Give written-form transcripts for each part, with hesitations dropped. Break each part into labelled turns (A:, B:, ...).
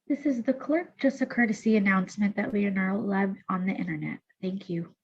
A: This is the clerk, just a courtesy announcement that we are now live on the internet. Thank you.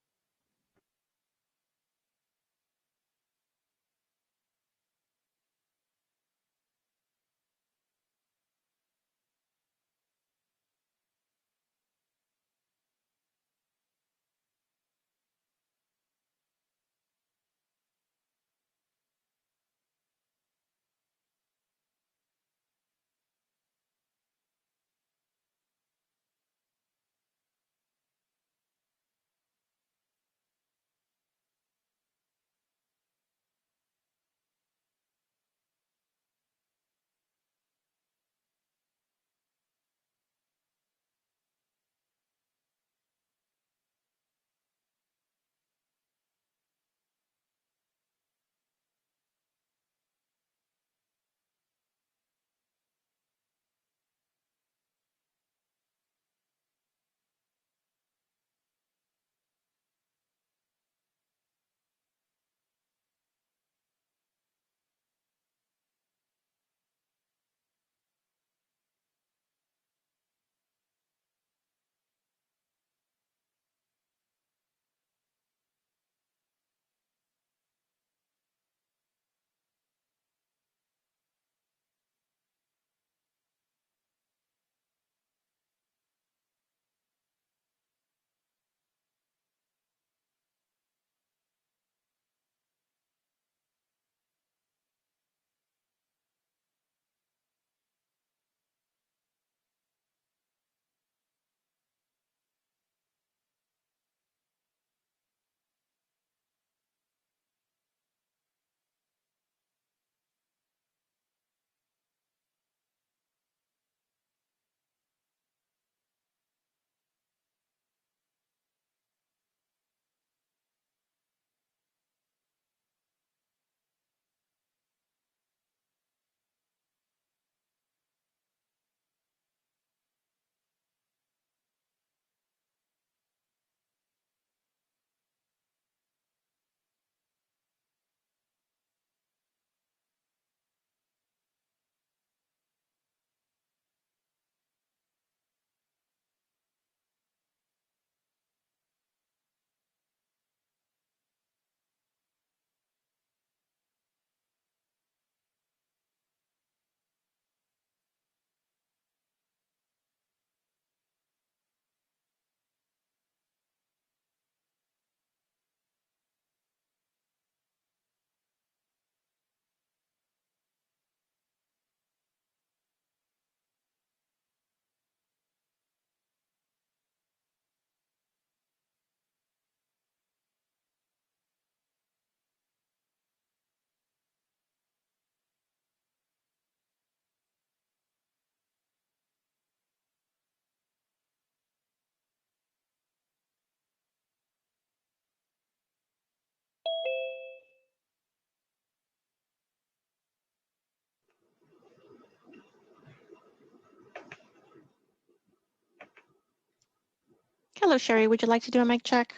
B: Hello, Sherry. Would you like to do a mic check?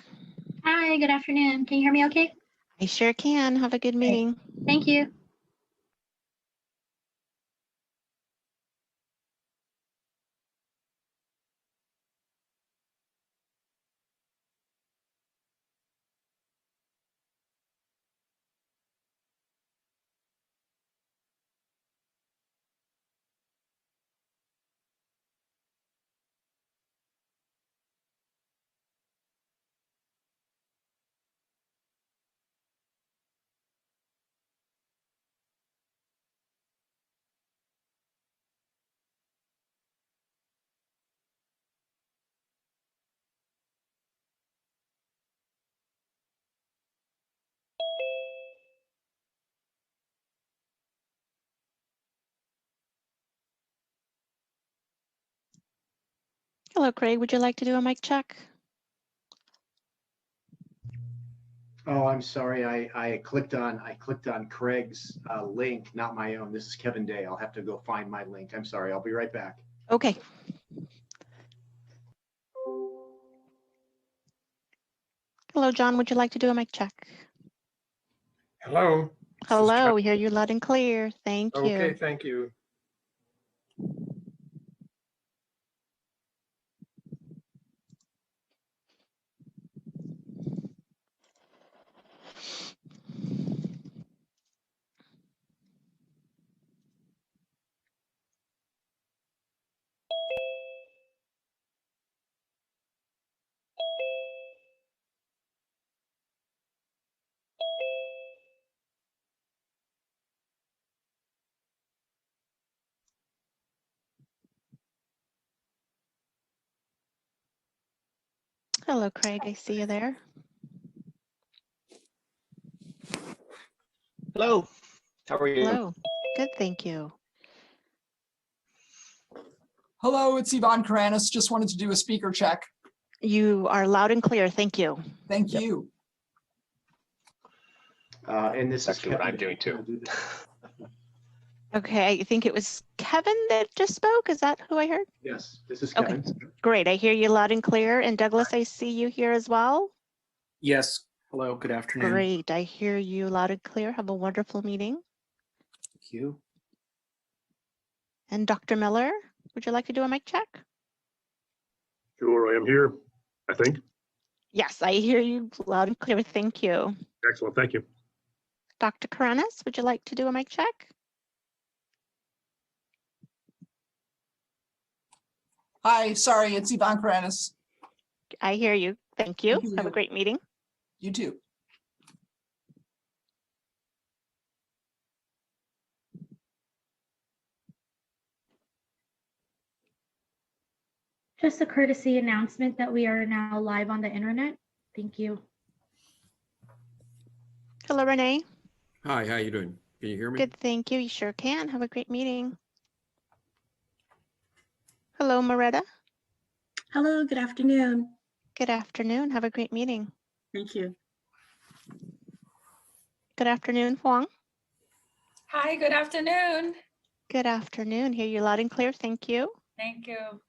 A: Hi, good afternoon. Can you hear me okay?
B: I sure can. Have a good meeting.
A: Thank you.
B: Hello, Craig. Would you like to do a mic check?
C: Oh, I'm sorry. I clicked on Craig's link, not my own. This is Kevin Day. I'll have to go find my link. I'm sorry. I'll be right back.
B: Okay. Hello, John. Would you like to do a mic check?
D: Hello.
B: Hello. We hear you loud and clear. Thank you.
D: Okay, thank you.
B: Hello, Craig. I see you there.
D: Hello, how are you?
B: Hello. Good, thank you.
E: Hello, it's Yvonne Karanis. Just wanted to do a speaker check.
B: You are loud and clear. Thank you.
E: Thank
D: Yep.
E: you.
C: And this is
D: That's what
C: Kevin.
D: I'm doing too.
B: Okay, I think it was Kevin that just spoke. Is that who I heard?
C: Yes, this is
B: Okay.
C: Kevin.
B: Great. I hear you loud and clear. And Douglas, I see you here as well.
F: Yes. Hello, good afternoon.
B: Great. I hear you loud and clear. Have a wonderful meeting.
F: Thank you.
B: And Dr. Miller, would you like to do a mic check?
G: Sure, I am here, I think.
B: Yes, I hear you loud and clear. Thank you.
G: Excellent, thank you.
B: Dr. Karanis, would you like to do a mic check?
E: Hi, sorry, it's Yvonne Karanis.
B: I hear you. Thank you.
E: Thank
B: Have a
E: you.
B: great meeting.
E: You too.
A: Just a courtesy announcement that we are now live on the internet. Thank you.
B: Hello, Renee.
H: Hi, how you doing? Can you hear me?
B: Good, thank you. You sure can. Have a great meeting. Hello, Moretta.
I: Hello, good afternoon.
B: Good afternoon. Have a great meeting.
I: Thank you.
B: Good afternoon, Huang.
J: Hi, good afternoon.
B: Good afternoon. Hear you loud and clear. Thank you.
J: Thank you.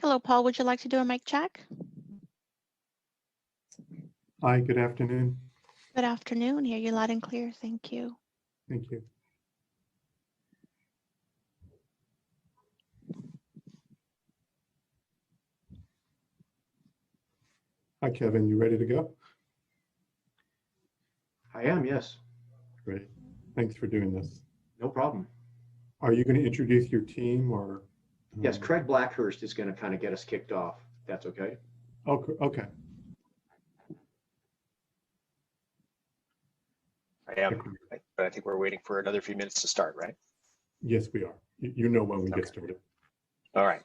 B: Hello, Paul. Would you like to do a mic check?
K: Hi, good afternoon.
B: Good afternoon. Hear you loud and clear. Thank you.
K: Thank you. Hi, Kevin, you ready to go?
C: I am, yes,
K: Great. Thanks for doing this.
C: no problem.
K: Are you going to introduce your team or?
C: Yes, Craig Blackhurst is going to kind of get us kicked off. if That's okay.
K: Okay.
D: I am, but I think we're waiting for another few minutes to start, right?
K: Yes, we are. You know when we get
D: Okay.
K: started.
D: All right.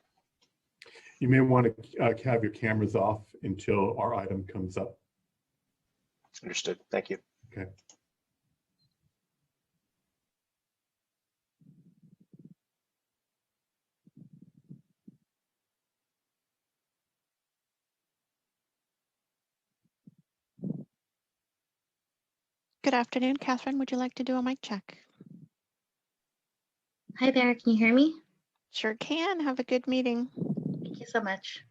K: You may want to have your cameras off until our item comes up.
D: Understood. Thank you.
K: Okay.
B: Good afternoon, Catherine. Would you like to do a mic check?
I: Hi there, can you hear me?
B: Sure can. Have a good meeting.
I: Thank you so much.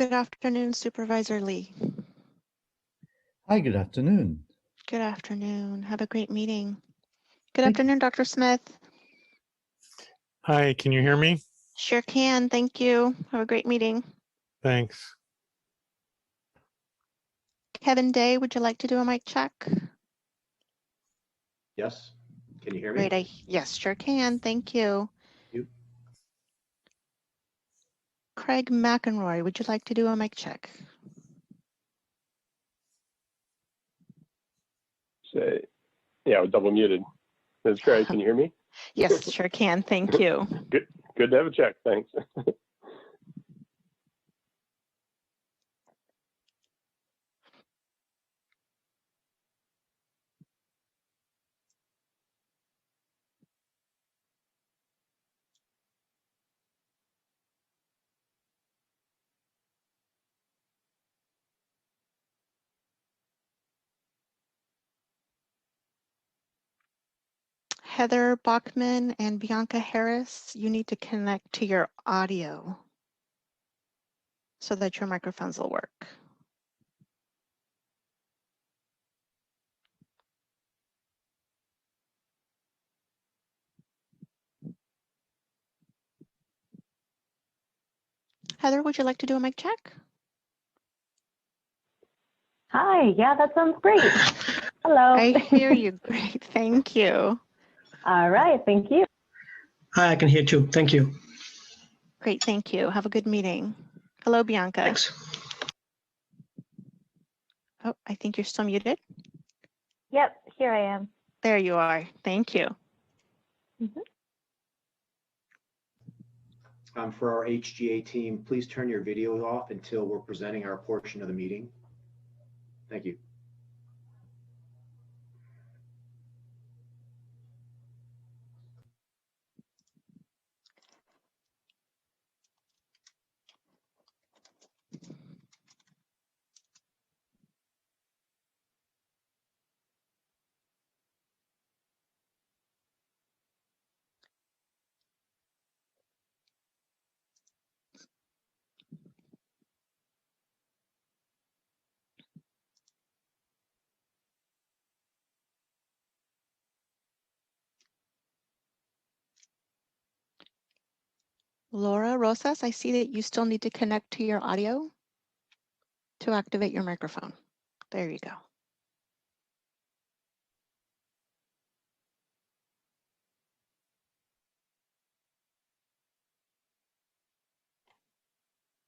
B: Good afternoon, Supervisor Lee.
L: Hi, good afternoon.
B: Good afternoon. Have a great meeting. Good
L: Thank you.
B: afternoon, Dr. Smith.
G: Hi, can you hear me?
B: Sure can. Thank you. Have a great meeting.
G: Thanks.
B: Kevin Day, would you like to do a mic check?
C: Yes, can you hear me?
B: Great. Yes, sure can. Thank you.
C: You.
B: Craig McEnroy, would you like to do a mic check?
G: Say, yeah, I was double muted. That's great. Can you hear me?
B: Yes, sure can. Thank you.
G: Good to have a check. Thanks.
B: Heather Bachman and Bianca Harris, you need to connect to your audio so that your microphones will work. Heather, would you like to do a mic check?
M: Hi, yeah, that sounds great. Hello.
B: I hear you. Great. Thank you.
M: All right, thank you.
F: Hi, I can hear too. Thank you.
B: Great. Thank you. Have a good meeting. Hello, Bianca.
F: Thanks.
B: Oh, I think you're still muted.
M: Yep, here I am.
B: There you are. Thank you.
C: For our HGA team, please turn your video off until we're presenting our portion of the meeting. Thank you.
B: Laura Rosas, I see that you still need to connect to your audio to activate your microphone. There you go.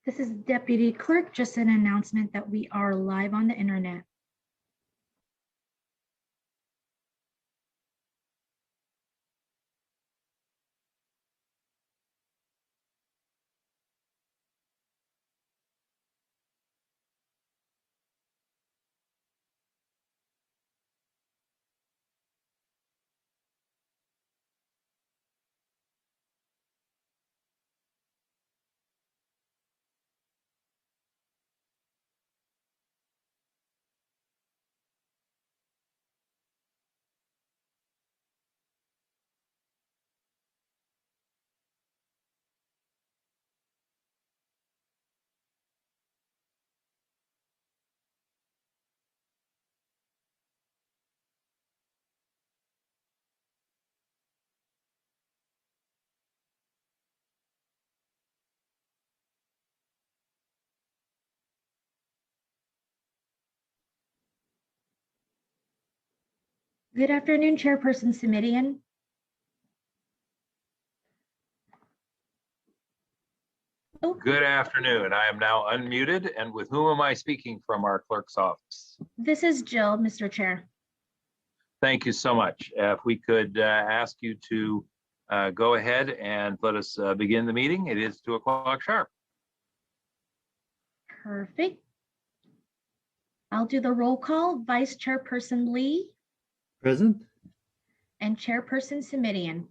A: This is Deputy Clerk, just an announcement that we are live on the internet. Good afternoon, Chairperson Submits.
N: Good afternoon. I am now unmuted. And with whom am I speaking from our clerk's office?
A: This is Jill, Mr. Chair.
N: Thank you so much. If we could ask you to go ahead and let us begin the meeting. It is 2 o'clock sharp.
A: Perfect. I'll do the roll call. Vice Chairperson Lee
L: Present?
A: and Chairperson Submits.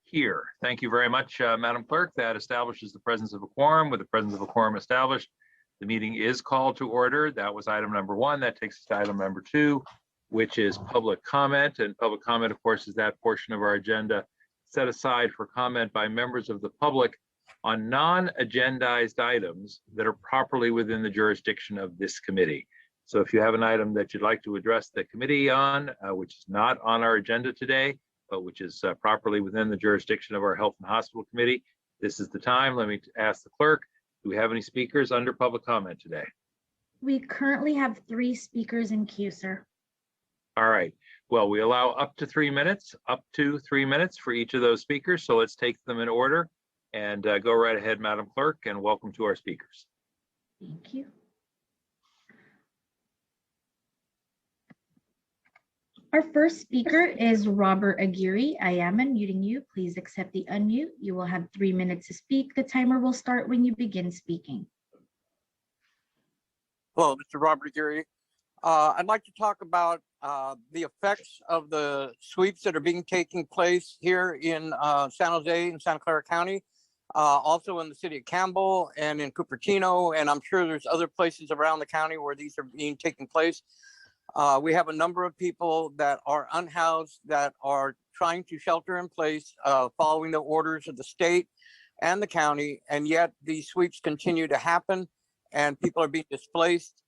N: Here. Thank you very much, Madam Clerk. That establishes the presence of a quorum. With the presence of a quorum established, the meeting is called to order. That was item number 1. That takes us to item number 2, which is public comment. And public comment, of course, is that portion of our agenda set aside for comment by members of the public on non-agendized items that are properly within the jurisdiction of this committee. So if you have an item that you'd like to address the committee on, which is not on our agenda today, but which is properly within the jurisdiction of our Health and Hospital Committee, this is the time. Let me ask the clerk, do we have any speakers under public comment today?
A: We currently have 3 speakers in queue, sir.
N: All right. Well, we allow up to 3 minutes for each of those speakers. So let's take them in order and go right ahead, Madam Clerk, and welcome to our speakers.
A: Thank you. Our first speaker is Robert Aguirre. I am unmuting you. Please accept the unmute. You will have 3 minutes to speak. The timer will start when you begin speaking.
O: Hello, Mr. Robert Aguirre. I'd like to talk about the effects of the sweeps that are taking place here in San Jose and Santa Clara County, also in the city of Campbell and in Cupertino, and I'm sure there's other places around the county where these are taking place. We have a number of people that are unhoused that are trying to shelter in place following the orders of the state and the county, and yet these sweeps continue to happen and people are being displaced.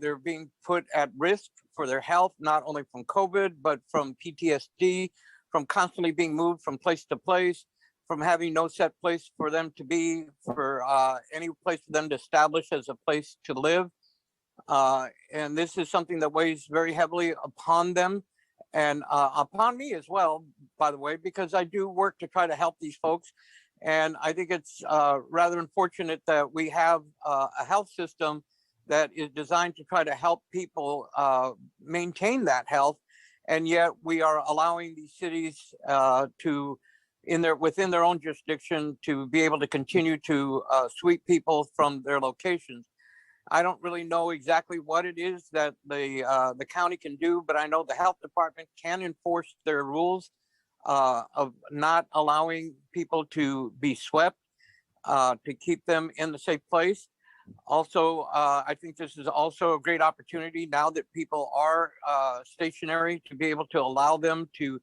O: They're being put at risk for their health, not only from COVID, but from PTSD, from constantly being moved from place to place, from having no set place for them to be, for any place for them to establish as a place to live. And this is something that weighs very heavily upon them and upon me as well, by the way, because I do work to try to help these folks. And I think it's rather unfortunate that we have a health system that is designed to try to help people maintain that health. And yet we are allowing these cities to, within their own jurisdiction, to be able to continue to sweep people from their locations. I don't really know exactly what it is that the county can do, but I know the health department can enforce their rules of not allowing people to be swept, to keep them in the safe place. Also, I think this is also a great opportunity now that people are stationary to be able to allow them to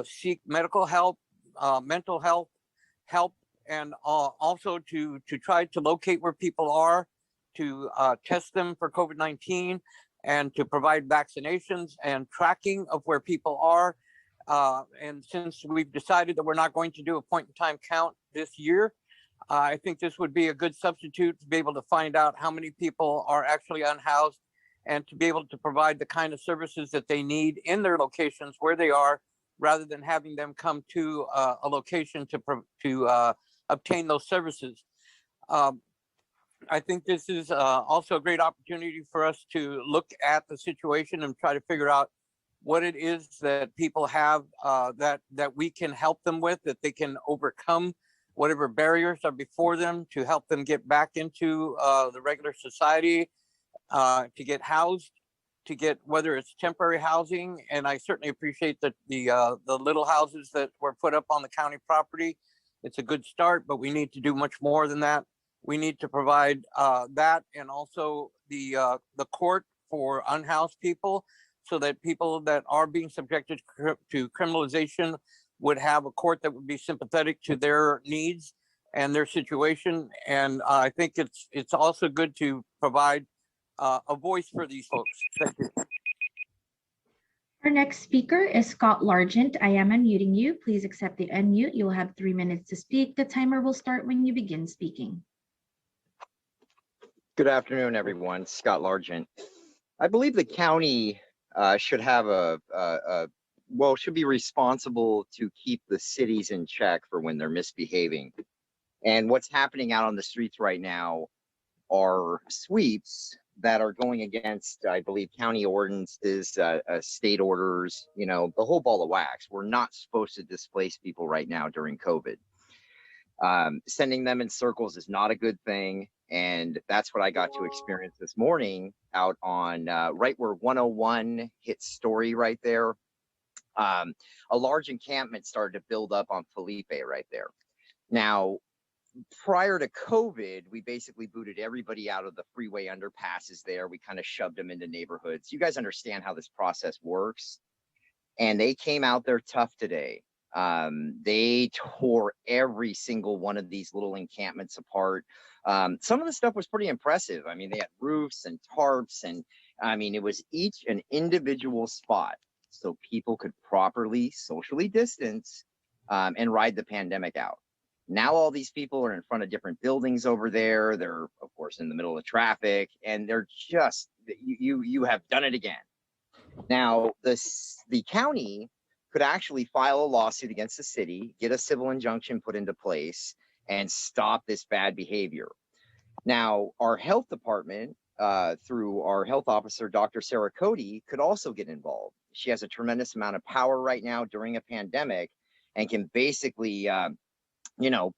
O: seek medical help, mental health help, and also to try to locate where people are, to test them for COVID-19 and to provide vaccinations and tracking of where people are. And since we've decided that we're not going to do a point-in-time count this year, I think this would be a good substitute to be able to find out how many people are actually unhoused and to be able to provide the kind of services that they need in their locations where they are, rather than having them come to a location to obtain those services. I think this is also a great opportunity for us to look at the situation and try to figure out what it is that people have that we can help them with, that they can overcome whatever barriers are before them to help them get back into the regular society, to get housed, to get whether it's temporary housing. And I certainly appreciate that the little houses that were put up on the county property. It's a good start, but we need to do much more than that. We need to provide that, and also the court for unhoused people, so that people that are being subjected to criminalization would have a court that would be sympathetic to their needs and their situation. And I think it's also good to provide a voice for these folks. Thank you.
A: Our next speaker is Scott Largent. I am unmuting you. Please accept the unmute. You will have 3 minutes to speak. The timer will start when you begin speaking.
P: Good afternoon, everyone. Scott Largent. I believe the county should have should be responsible to keep the cities in check for when they're misbehaving. And what's happening out on the streets right now are sweeps that are going against, I believe, county ordinances, state orders, the whole ball of wax. We're not supposed to displace people right now during COVID. Sending them in circles is not a good thing. And that's what I got to experience this morning out on right where 101 hits Story right there. A large encampment started to build up on Felipe right there. Now, prior to COVID, we basically booted everybody out of the freeway underpasses there. We kind of shoved them into neighborhoods. You guys understand how this process works. And they came out there tough today. They tore every single one of these little encampments apart. Some of the stuff was pretty impressive. I mean, they had roofs and tarps, and I mean, it was each an individual spot so people could properly socially distance and ride the pandemic out. Now all these people are in front of different buildings over there. They're, of course, in the middle of traffic, and they're just, you have done it again. Now, the county could actually file a lawsuit against the city, get a civil injunction put into place, and stop this bad behavior. Now, our health department, through our health officer, Dr. Sarah Cody, could also get involved. She has a tremendous amount of power right now during a pandemic and can basically,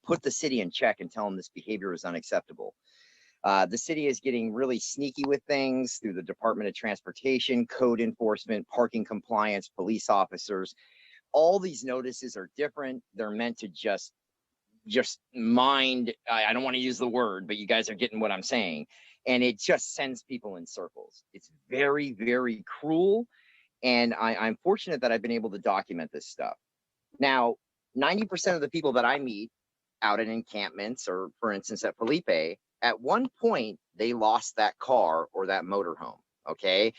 P: put the city in check and tell them this behavior is unacceptable. The city is getting really sneaky with things through the Department of Transportation, code enforcement, parking compliance, police officers. All these notices are different. They're meant to just mind, I don't want to use the word, but you guys are getting what I'm saying. And it just sends people in circles. It's very, very cruel. And I'm fortunate that I've been able to document this stuff. Now, 90% of the people that I meet out at encampments, or for instance at Felipe, at one point they lost that car or that motorhome. Okay,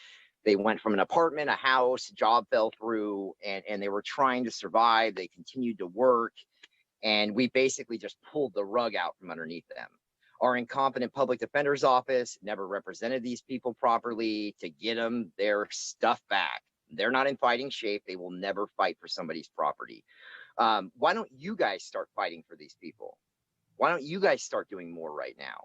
P: they went from an apartment, a house, job fell through, and they were trying to survive. They continued to work, and we basically just pulled the rug out from underneath them. Our incompetent public defender's office never represented these people properly to get them their stuff back. They're not in fighting shape. They will never fight for somebody's property. Why don't you guys start fighting for these people? Why don't you guys start doing more right now?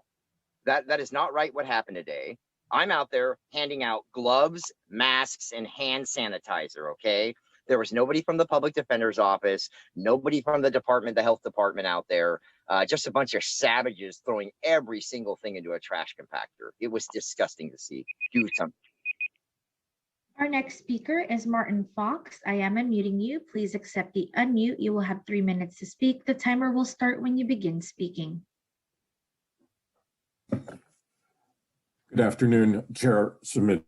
P: That is not right what happened today. I'm out there handing out gloves, masks, and hand sanitizer, okay? There was nobody from the public defender's office, nobody from the the health department out there, just a bunch of savages throwing every single thing into a trash compactor. It was disgusting to see. Do something.
A: Our next speaker is Martin Fox. I am unmuting you. Please accept the unmute. You will have 3 minutes to speak. The timer will start when you begin speaking.
H: Good afternoon, Chair Submits.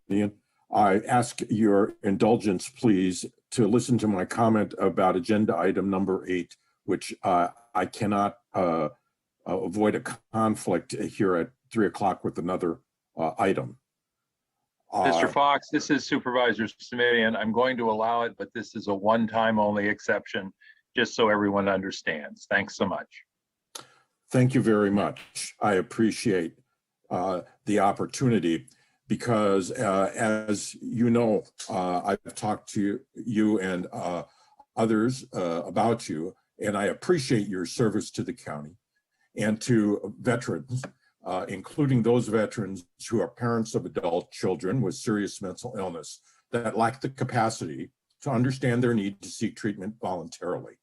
H: I ask your indulgence, please, to listen to my comment about agenda item number 8, which I cannot avoid a conflict here at 3 o'clock with another item.
N: Mr. Fox, this is Supervisor Submits. I'm going to allow it, but this is a one-time only exception, just so everyone understands. Thanks so much.
H: Thank you very much. I appreciate the opportunity because, as you know, I've talked to you and others about you, and I appreciate your service to the county and to veterans, including those veterans who are parents of adult children with serious mental illness that lack the capacity to understand their need to seek treatment voluntarily.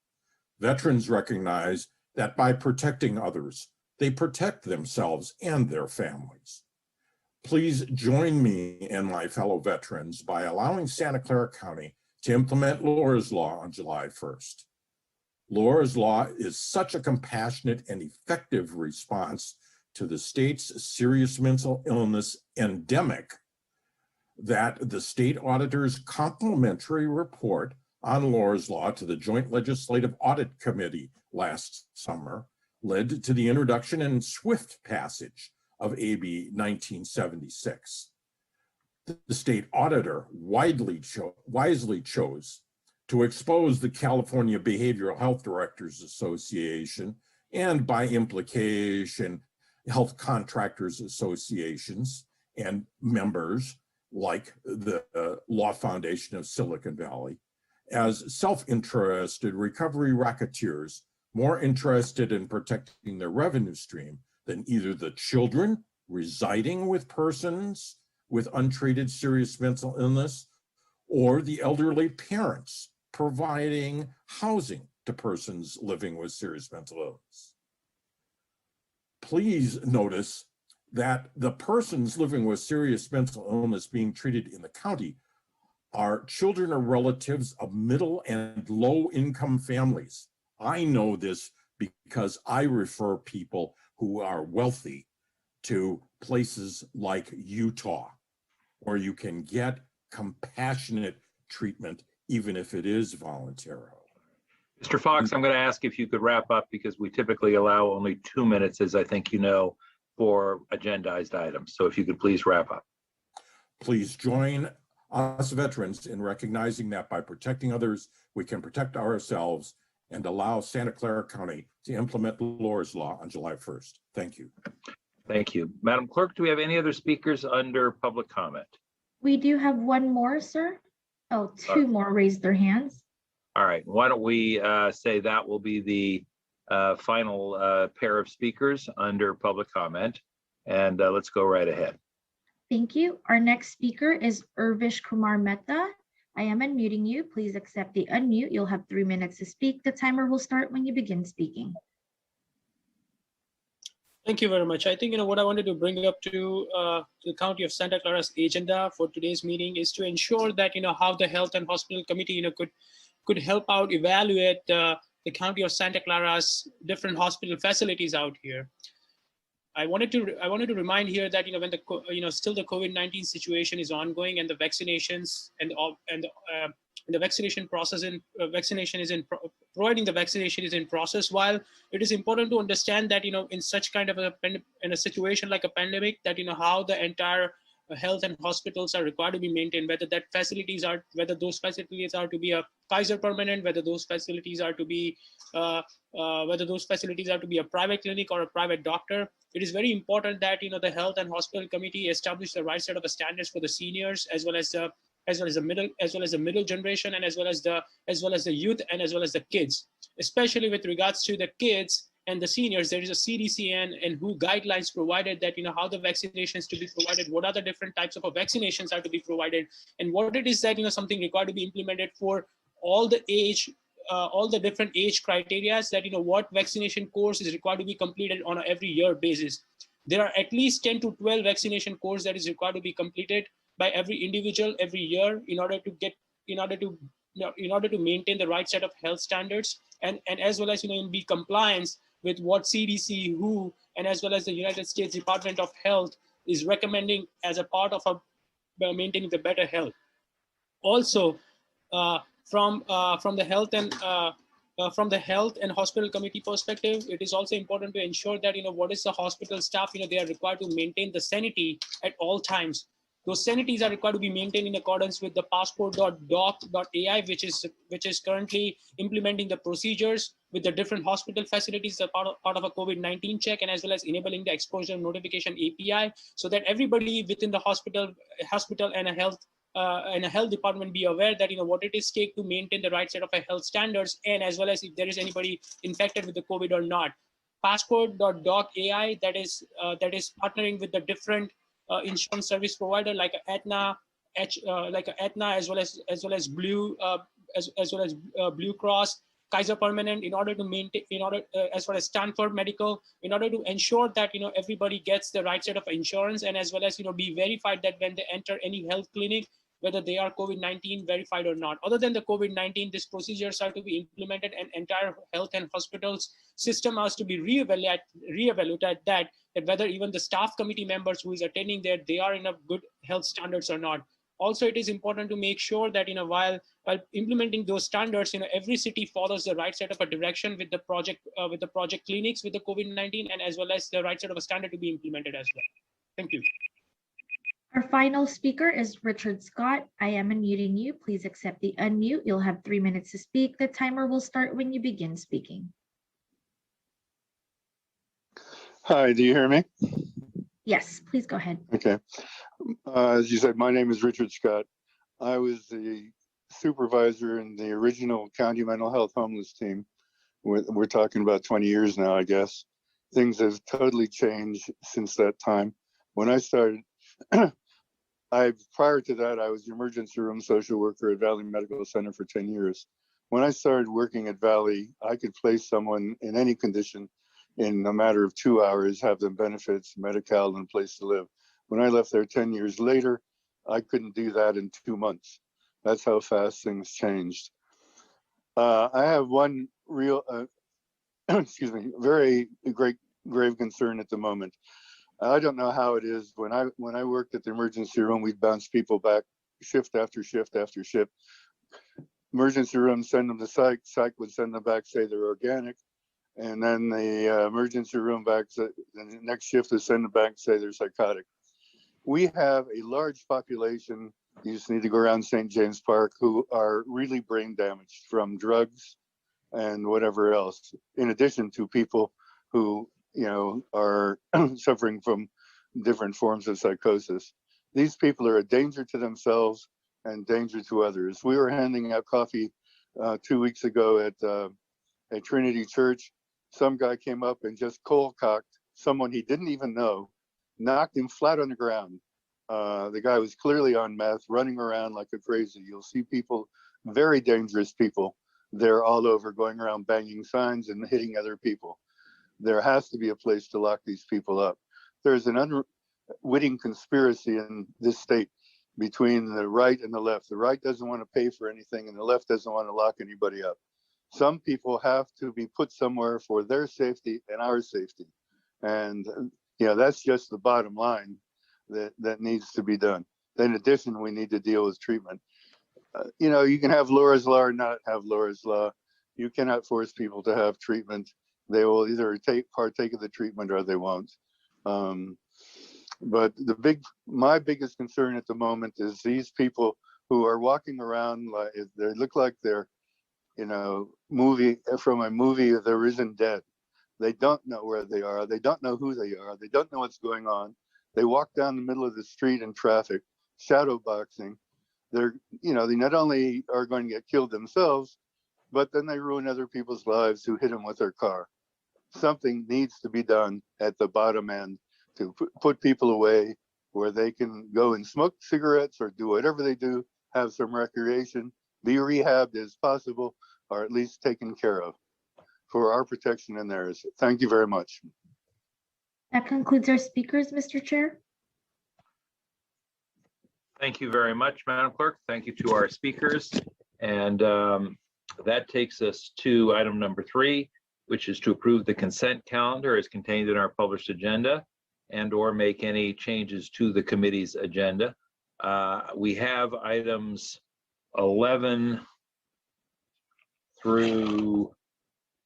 H: Veterans recognize that by protecting others, they protect themselves and their families. Please join me and my fellow veterans by allowing Santa Clara County to implement Laura's Law on July 1st. Laura's Law is such a compassionate and effective response to the state's serious mental illness endemic that the state auditor's complimentary report on Laura's Law to the Joint Legislative Audit Committee last summer led to the introduction and swift passage of AB 1976. The state auditor wisely chose to expose the California Behavioral Health Directors Association and by implication, health contractors associations and members like the Law Foundation of Silicon Valley as self-interested recovery racketeers more interested in protecting their revenue stream than either the children residing with persons with untreated serious mental illness or the elderly parents providing housing to persons living with serious mental illness. Please notice that the persons living with serious mental illness being treated in the county are children or relatives of middle and low income families. I know this because I refer people who are wealthy to places like Utah, where you can get compassionate treatment, even if it is voluntary.
N: Mr. Fox, I'm going to ask if you could wrap up because we typically allow only 2 minutes, as I think you know, for agendized items. So if you could please wrap up.
H: Please join us veterans in recognizing that by protecting others, we can protect ourselves and allow Santa Clara County to implement Lora's Law on July 1st. Thank you.
N: Thank you. Madam Clerk, do we have any other speakers under public comment?
A: We do have one more, sir. Oh, two more raised their hands.
N: All right, why don't we say that will be the final pair of speakers under public comment, and let's go right ahead.
A: Thank you. Our next speaker is Urvish Kumar Mehta. I am unmuting you. Please accept the unmute. You'll have 3 minutes to speak. The timer will start when you begin speaking.
Q: Thank you very much. I think what I wanted to bring up to the County of Santa Clara's agenda for today's meeting is to ensure that how the Health and Hospital Committee could help out evaluate the County of Santa Clara's different hospital facilities out here. I wanted to remind here that when the still the COVID-19 situation is ongoing and the vaccinations and the vaccination process and providing the vaccination is in process. While it is important to understand that in such kind of in a situation like a pandemic, that how the entire health and hospitals are required to be maintained, whether those facilities are to be a Kaiser permanent, whether those facilities are to be a private clinic or a private doctor. It is very important that the Health and Hospital Committee establish the right set of standards for the seniors as well as the middle generation, and as well as the youth and as well as the kids. Especially with regards to the kids and the seniors, there is a CDC and WHO guidelines provided that how the vaccinations to be provided, what are the different types of vaccinations are to be provided, and what it is that something required to be implemented for all the different age criteria, that what vaccination course is required to be completed on an every year basis. There are at least 10 to 12 vaccination course that is required to be completed by every individual every year in order to maintain the right set of health standards and as well as in be compliance with what CDC, WHO, and as well as the United States Department of Health is recommending as a part of maintaining the better health. Also, from the health and hospital committee perspective, it is also important to ensure that what is the hospital staff they are required to maintain the sanity at all times. Those sanities are required to be maintained in accordance with the passport.doc.ai, which is currently implementing the procedures with the different hospital facilities as part of a COVID-19 check, and as well as enabling the exposure notification API, so that everybody within the hospital and a health department be aware that what it is take to maintain the right set of health standards, and as well as if there is anybody infected with the COVID or not. Passport.doc.ai that is partnering with the different insurance service provider like Aetna, as well as Blue Cross, Kaiser Permanent, in order to maintain, as well as Stanford Medical, in order to ensure that everybody gets the right set of insurance, and as well as be verified that when they enter any health clinic, whether they are COVID-19 verified or not. Other than the COVID-19, these procedures are to be implemented, and entire health and hospitals system has to be reevaluated that whether even the staff committee members who is attending there, they are in a good health standards or not. Also, it is important to make sure that while implementing those standards, every city follows the right set of a direction with the project clinics with the COVID-19, and as well as the right set of a standard to be implemented as well. Thank you.
A: Our final speaker is Richard Scott. I am unmuting you. Please accept the unmute. You'll have 3 minutes to speak. The timer will start when you begin speaking.
R: Hi, do you hear me?
A: Yes, please go ahead.
R: Okay. As you said, my name is Richard Scott. I was the supervisor in the original county mental health homeless team. We're talking about 20 years now, I guess. Things have totally changed since that time. When I started, prior to that, I was the emergency room social worker at Valley Medical Center for 10 years. When I started working at Valley, I could place someone in any condition in a matter of 2 hours, have them benefits, Medi-Cal, and a place to live. When I left there 10 years later, I couldn't do that in 2 months. That's how fast things changed. I have one real, very grave concern at the moment. I don't know how it is. When I worked at the emergency room, we'd bounce people back shift after shift after shift. emergency room, send them to psych. Psych would send them back, say they're organic. And then the emergency room back, the next shift is send them back, say they're psychotic. We have a large population, you just need to go around St. James Park, who are really brain damaged from drugs and whatever else, in addition to people who, are suffering from different forms of psychosis. These people are a danger to themselves and danger to others. We were handing out coffee 2 weeks ago at Trinity Church. Some guy came up and just cold cocked someone he didn't even know, knocked him flat on the ground. The guy was clearly on meth, running around like a crazy. You'll see people, very dangerous people, they're all over, going around banging signs and hitting other people. There has to be a place to lock these people up. There's an unwitting conspiracy in this state between the right and the left. The right doesn't want to pay for anything, and the left doesn't want to lock anybody up. Some people have to be put somewhere for their safety and our safety. And that's just the bottom line that needs to be done. In addition, we need to deal with treatment. You can have Laura's Law or not have Laura's Law. You cannot force people to have treatment. They will either partake of the treatment or they won't. But my biggest concern at the moment is these people who are walking around like they look like they're, from a movie, There Isn't Dead. They don't know where they are. They don't know who they are. They don't know what's going on. They walk down the middle of the street in traffic, shadow boxing. They not only are going to get killed themselves, but then they ruin other people's lives who hit them with their car. Something needs to be done at the bottom end to put people away where they can go and smoke cigarettes or do whatever they do, have some recreation, be rehabbed as possible, or at least taken care of for our protection and theirs. Thank you very much.
A: That concludes our speakers, Mr. Chair.
N: Thank you very much, Madam Clerk. Thank you to our speakers. And that takes us to item number 3, which is to approve the consent calendar as contained in our published agenda and or make any changes to the committee's agenda. We have items 11 through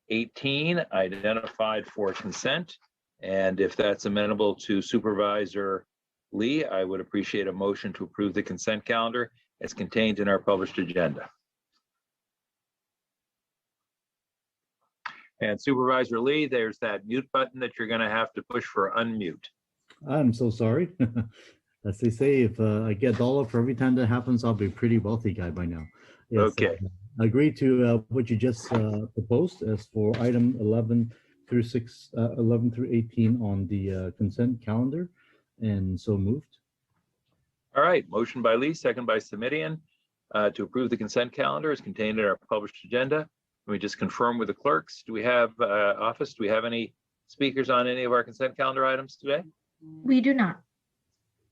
N: 18 identified for consent. And if that's amenable to Supervisor Lee, I would appreciate a motion to approve the consent calendar as contained in our published agenda. And Supervisor Lee, there's that mute button that you're going to have to push for unmute.
L: I'm so sorry. As they say, if I get $1 for every time that happens, I'll be a pretty wealthy guy by now. Yes,
N: Okay.
L: I agree to what you just proposed as for item 11 through 18 on the consent calendar, and so moved.
N: All right, motion by Lee, second by Submits, to approve the consent calendar as contained in our published agenda. Let me just confirm with the clerks. Do we have office? Do we have any speakers on any of our consent calendar items today?
A: We do not.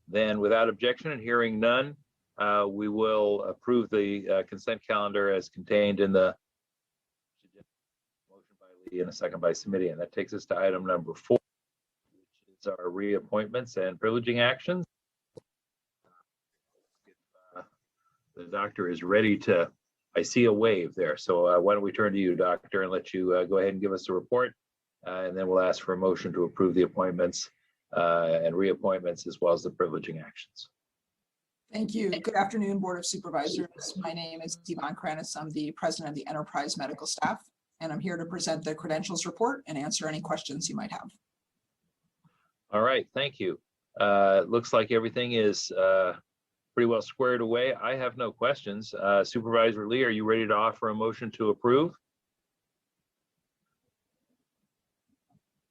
N: Then without objection and hearing none, we will approve the consent calendar as contained in the motion by Lee and a second by Submits. And that takes us to item number 4, which is our reappointments and privileging actions. The doctor is ready to, I see a wave there. So why don't we turn to you, doctor, and let you go ahead and give us a report. And then we'll ask for a motion to approve the appointments and reappointments as well as the privileging actions.
E: Thank you. Good afternoon, Board of Supervisors. My name is Yvonne Kranis. I'm the president of the Enterprise Medical Staff, and I'm here to present the credentials report and answer any questions you might have.
N: All right, thank you. Looks like everything is pretty well squared away. I have no questions. Supervisor Lee, are you ready to offer a motion to approve?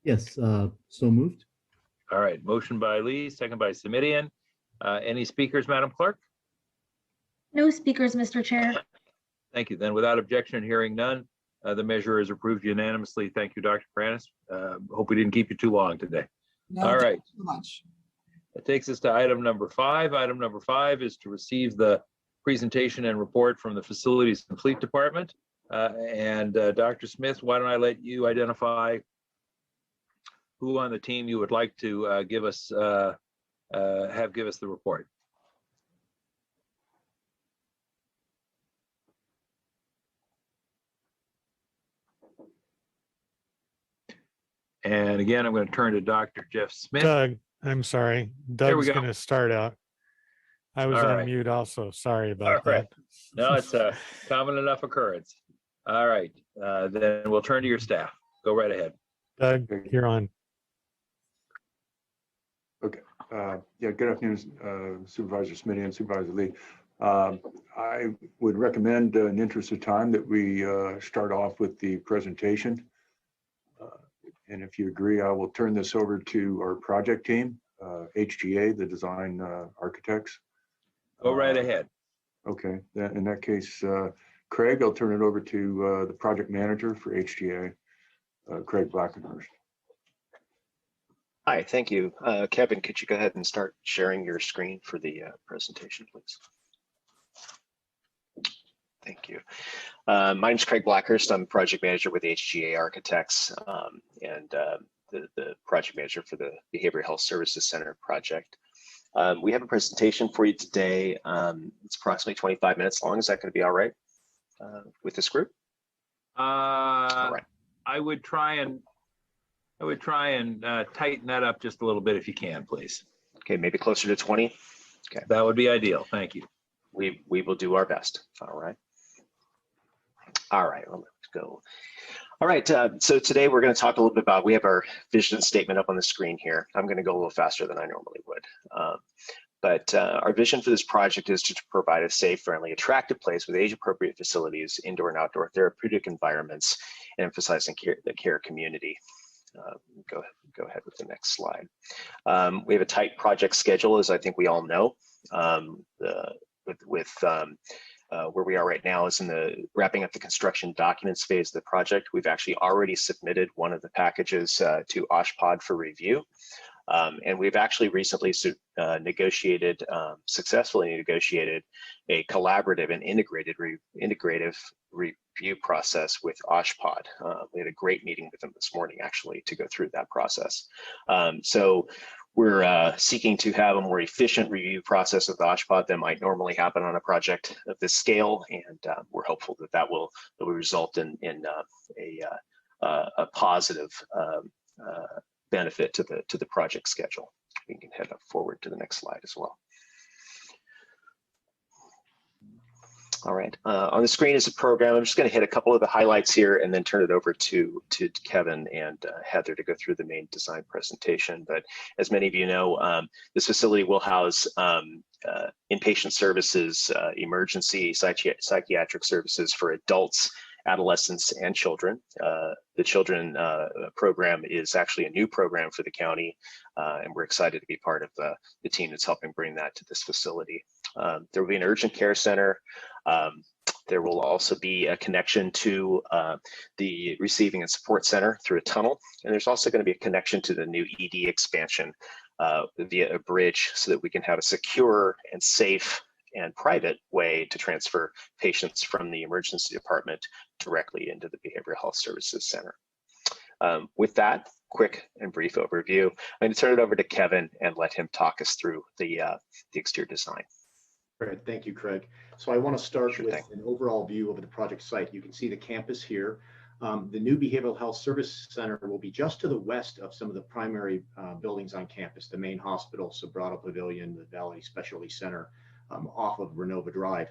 L: Yes, so moved.
N: All right, motion by Lee, second by Submits. Any speakers, Madam Clerk?
A: No speakers, Mr. Chair.
N: Thank you. Then without objection, hearing none, the measure is approved unanimously. Thank you, Dr. Kranis. Hope we didn't keep you too long today.
E: No,
N: all right.
E: thank you so much.
N: That takes us to item number 5. Item number 5 is to receive the presentation and report from the Facilities and Fleet Department. Dr. Smith, why don't I let you identify who on the team you would like to give us the report. And again, I'm going to turn to Dr. Jeff Smith.
S: Doug, I'm sorry.
N: There we
S: Doug's
N: go.
S: going to start out. I was
N: All
S: on
N: right.
S: mute also. Sorry
N: All
S: about
N: right.
S: that.
N: No, it's a common enough occurrence. All right. Then we'll turn to your staff. Go right ahead.
S: Doug, you're on.
R: Okay. Yeah, good afternoon, Supervisor Submits and Supervisor Lee. I would recommend, in the interest of time, that we start off with the presentation. And if you agree, I will turn this over to our project team, HGA, the design architects.
N: Go right ahead.
R: Okay. In that case, Craig, I'll turn it over to the project manager for HGA, Craig Blackenhurst.
D: Hi, thank you. Kevin, could you go ahead and start sharing your screen for the presentation, please? Thank you. My name is Craig Blackhurst. I'm project manager with HGA Architects and the project manager for the Behavioral Health Services Center project. We have a presentation for you today. It's approximately 25 minutes long. Is that going to be all right with this group?
N: All right. I would try and tighten that up just a little bit if you can, please.
D: Okay, maybe closer to 20. Okay,
N: that would be ideal. Thank you.
D: We will do our best. All right. All right, let's go. All right, so today we're going to talk a little bit about, we have our vision statement up on the screen here. I'm going to go a little faster than I normally would. But our vision for this project is to provide a safe, friendly, attractive place with age-appropriate facilities, indoor and outdoor therapeutic environments, and emphasizing the care community. Go ahead with the next slide. We have a tight project schedule, as I think we all know. Where we are right now is in the wrapping up the construction documents phase of the project. We've actually already submitted one of the packages to OSHPD for review. And we've actually recently successfully negotiated a collaborative and integrative review process with OSHPD. We had a great meeting with them this morning, actually, to go through that process. So we're seeking to have a more efficient review process with OSHPD than might normally happen on a project of this scale, and we're hopeful that that will result in a positive benefit to the project schedule. We can head up forward to the next slide as well. All right, on the screen is a program. I'm just going to hit a couple of the highlights here and then turn it over to Kevin and Heather to go through the main design presentation. But as many of you know, this facility will house inpatient services, emergency psychiatric services for adults, adolescents, and children. The children program is actually a new program for the county, and we're excited to be part of the team that's helping bring that to this facility. There will be an urgent care center. There will also be a connection to the receiving and support center through a tunnel. And there's also going to be a connection to the new ED expansion via a bridge so that we can have a secure and safe and private way to transfer patients from the emergency department directly into the Behavioral Health Services Center. With that quick and brief overview, I'm going to turn it over to Kevin and let him talk us through the exterior design.
C: Great, thank you, Craig. So I want to start with an overall view of the project site. You can see the campus here. The new Behavioral Health Service Center will be just to the west of some of the primary buildings on campus, the main hospital, Sobrato Pavilion, the Valley Specialty Center, off of Renova Drive.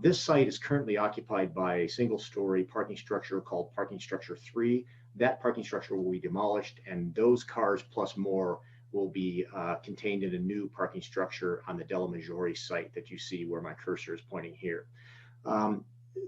C: This site is currently occupied by a single-story parking structure called Parking Structure 3. That parking structure will be demolished, and those cars plus more will be contained in a new parking structure on the Della Maggiore site that you see where my cursor is pointing here.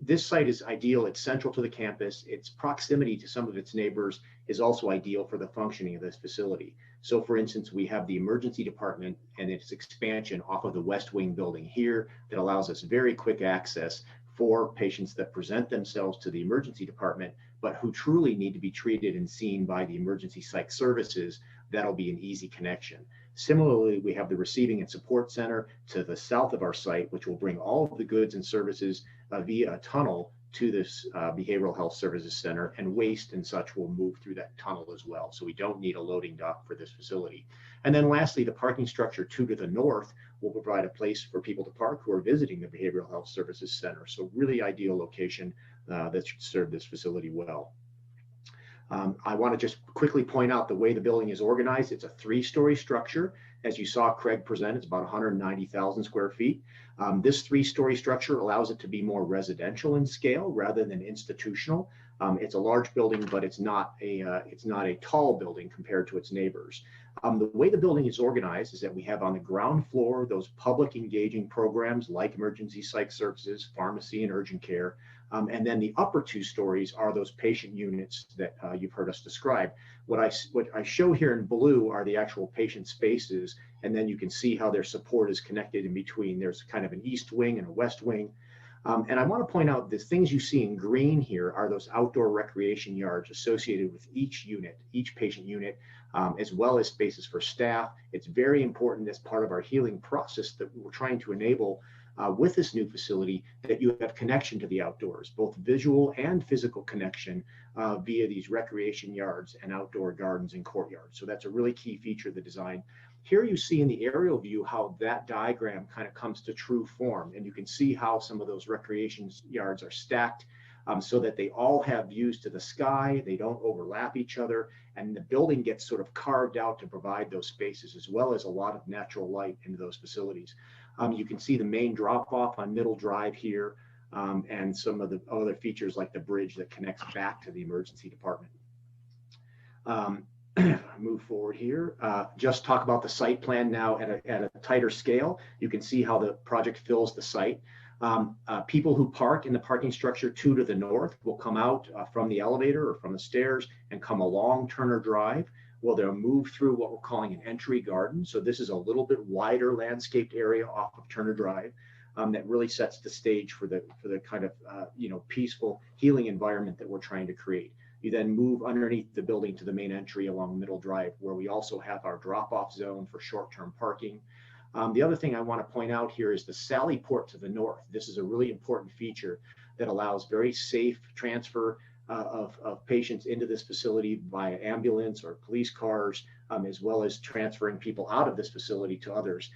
C: This site is ideal. It's central to the campus. Its proximity to some of its neighbors is also ideal for the functioning of this facility. So for instance, we have the emergency department and its expansion off of the West Wing building here that allows us very quick access for patients that present themselves to the emergency department, but who truly need to be treated and seen by the emergency psych services. That'll be an easy connection. Similarly, we have the receiving and support center to the south of our site, which will bring all of the goods and services via a tunnel to this Behavioral Health Services Center, and waste and such will move through that tunnel as well. So we don't need a loading dock for this facility. And then lastly, the parking structure 2 to the north will provide a place for people to park who are visiting the Behavioral Health Services Center. So really ideal location that should serve this facility well. I want to just quickly point out the way the building is organized. It's a 3-story structure. As you saw Craig present, it's about 190,000 square feet. This 3-story structure allows it to be more residential in scale rather than institutional. It's a large building, but it's not a tall building compared to its neighbors. The way the building is organized is that we have on the ground floor those public engaging programs like emergency psych services, pharmacy, and urgent care. And then the upper 2 stories are those patient units that you've heard us describe. What I show here in blue are the actual patient spaces, and then you can see how their support is connected in between. There's kind of an east wing and a west wing. And I want to point out the things you see in green here are those outdoor recreation yards associated with each unit, each patient unit, as well as spaces for staff. It's very important as part of our healing process that we're trying to enable with this new facility, that you have connection to the outdoors, both visual and physical connection via these recreation yards and outdoor gardens and courtyards. So that's a really key feature of the design. Here you see in the aerial view how that diagram kind of comes to true form, and you can see how some of those recreation yards are stacked so that they all have views to the sky, they don't overlap each other, and the building gets sort of carved out to provide those spaces as well as a lot of natural light into those facilities. You can see the main drop-off on Middle Drive here, and some of the other features like the bridge that connects back to the emergency department. Move forward here. Just talk about the site plan now at a tighter scale. You can see how the project fills the site. People who park in the parking structure 2 to the north will come out from the elevator or from the stairs and come along Turner Drive. Well, they'll move through what we're calling an entry garden. So this is a little bit wider landscaped area off of Turner Drive that really sets the stage for the kind of peaceful healing environment that we're trying to create. You then move underneath the building to the main entry along Middle Drive, where we also have our drop-off zone for short-term parking. The other thing I want to point out here is the Sally Port to the north. This is a really important feature that allows very safe transfer of patients into this facility via ambulance or police cars, as well as transferring people out of this facility to others.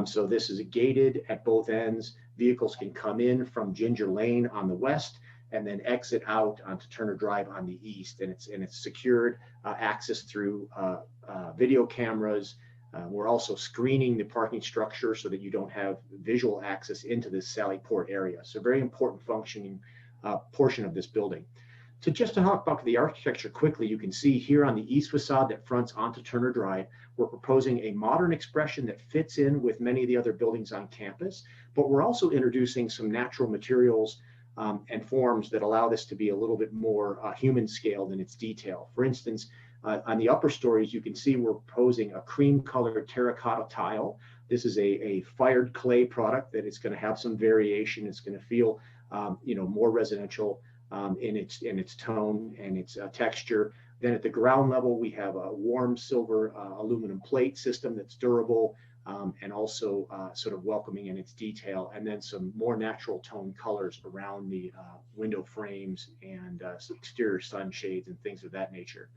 C: So this is gated at both ends. Vehicles can come in from Ginger Lane on the west and then exit out onto Turner Drive on the east, and it's secured access through video cameras. We're also screening the parking structure so that you don't have visual access into this Sally Port area. So very important functioning portion of this building. So just to talk about the architecture quickly, you can see here on the east facade that fronts onto Turner Drive, we're proposing a modern expression that fits in with many of the other buildings on campus, but we're also introducing some natural materials and forms that allow this to be a little bit more human scaled in its detail. For instance, on the upper stories, you can see we're proposing a cream colored terracotta tile. This is a fired clay product that is going to have some variation. It's going to feel more residential in its tone and its texture. Then at the ground level, we have a warm silver aluminum plate system that's durable and also sort of welcoming in its detail, and then some more natural tone colors around the window frames and exterior sunshades and things of that nature.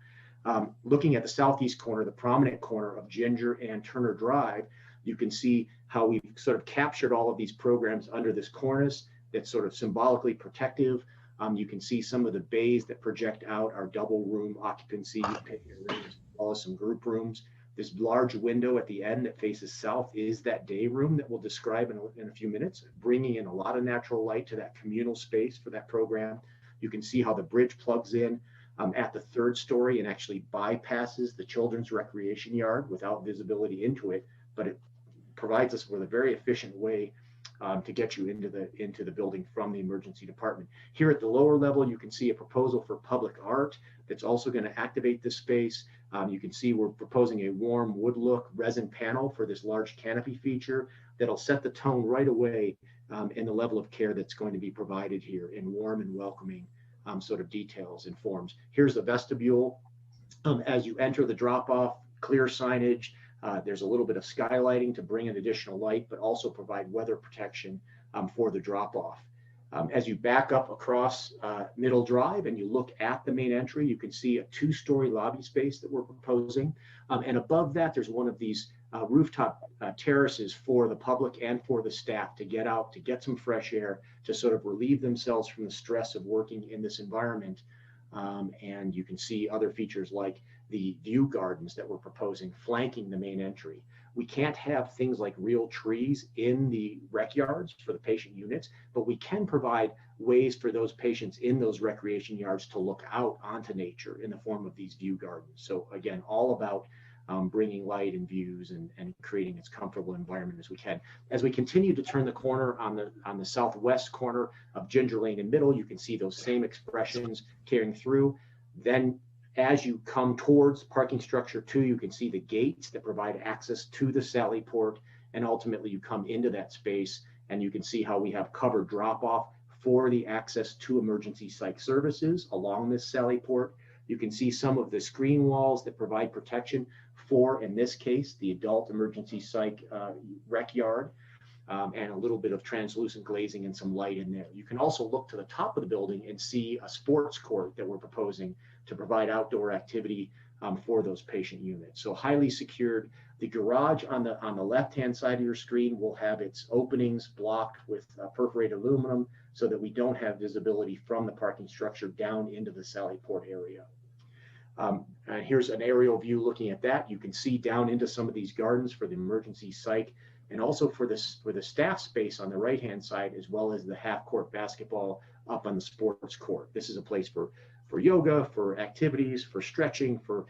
C: Looking at the southeast corner, the prominent corner of Ginger and Turner Drive, you can see how we've sort of captured all of these programs under this cornice that's sort of symbolically protective. You can see some of the bays that project out our double room occupancy rooms, as well as some group rooms. This large window at the end that faces south is that day room that we'll describe in a few minutes, bringing in a lot of natural light to that communal space for that program. You can see how the bridge plugs in at the 3rd story and actually bypasses the children's recreation yard without visibility into it, but it provides us with a very efficient way to get you into the building from the emergency department. Here at the lower level, you can see a proposal for public art that's also going to activate this space. You can see we're proposing a warm wood look resin panel for this large canopy feature that'll set the tone right away in the level of care that's going to be provided here in warm and welcoming sort of details and forms. Here's the vestibule. As you enter the drop-off, clear signage. There's a little bit of skylighting to bring in additional light, but also provide weather protection for the drop-off. As you back up across Middle Drive and you look at the main entry, you can see a 2-story lobby space that we're proposing. And above that, there's one of these rooftop terraces for the public and for the staff to get out, to get some fresh air, to sort of relieve themselves from the stress of working in this environment And you can see other features like the view gardens that we're proposing flanking the main entry. We can't have things like real trees in the rec yards for the patient units, but we can provide ways for those patients in those recreation yards to look out onto nature in the form of these view gardens. So again, all about bringing light and views and creating as comfortable environment as we can. As we continue to turn the corner on the southwest corner of Ginger Lane and Middle, you can see those same expressions carrying through. Then as you come towards parking structure 2, you can see the gates that provide access to the Sally Port, and ultimately you come into that space and you can see how we have covered drop-off for the access to emergency psych services along this Sally Port. You can see some of the screen walls that provide protection for, in this case, the adult emergency psych rec yard, and a little bit of translucent glazing and some light in there. You can also look to the top of the building and see a sports court that we're proposing to provide outdoor activity for those patient units. So highly secured. The garage on the left-hand side of your screen will have its openings blocked with perforated aluminum so that we don't have visibility from the parking structure down into the Sally Port area. And here's an aerial view looking at that. You can see down into some of these gardens for the emergency psych, and also for the staff space on the right-hand side, as well as the half-court basketball up on the sports court. This is a place for yoga, for activities, for stretching, for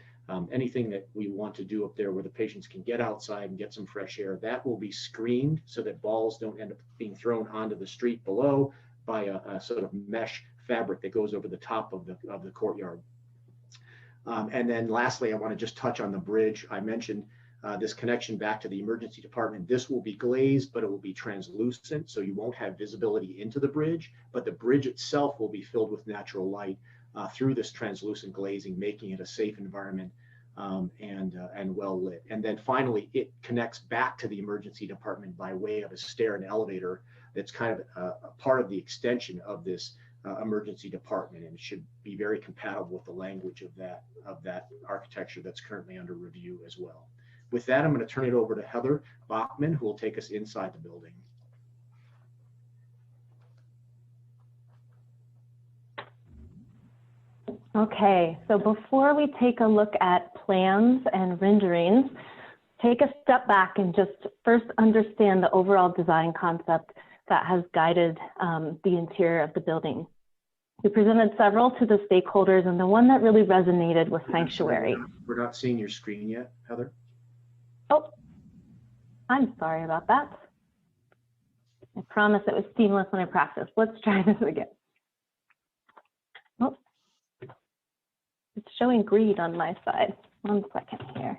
C: anything that we want to do up there where the patients can get outside and get some fresh air. That will be screened so that balls don't end up being thrown onto the street below by a sort of mesh fabric that goes over the top of the courtyard. And then lastly, I want to just touch on the bridge. I mentioned this connection back to the emergency department. This will be glazed, but it will be translucent, so you won't have visibility into the bridge, but the bridge itself will be filled with natural light through this translucent glazing, making it a safe environment and well lit. And then finally, it connects back to the emergency department by way of a stair and elevator that's kind of a part of the extension of this emergency department, and it should be very compatible with the language of that architecture that's currently under review as well. With that, I'm going to turn it over to Heather Bachman, who will take us inside the building.
M: Okay, so before we take a look at plans and renderings, take a step back and just first understand the overall design concept that has guided the interior of the building. We presented several to the stakeholders, and the one that really resonated was sanctuary.
C: We're not seeing your screen yet, Heather.
M: Oh, I'm sorry about that. I promise it was seamless when I practiced. Let's try this again. Oh, it's showing green on my side. 1 second here.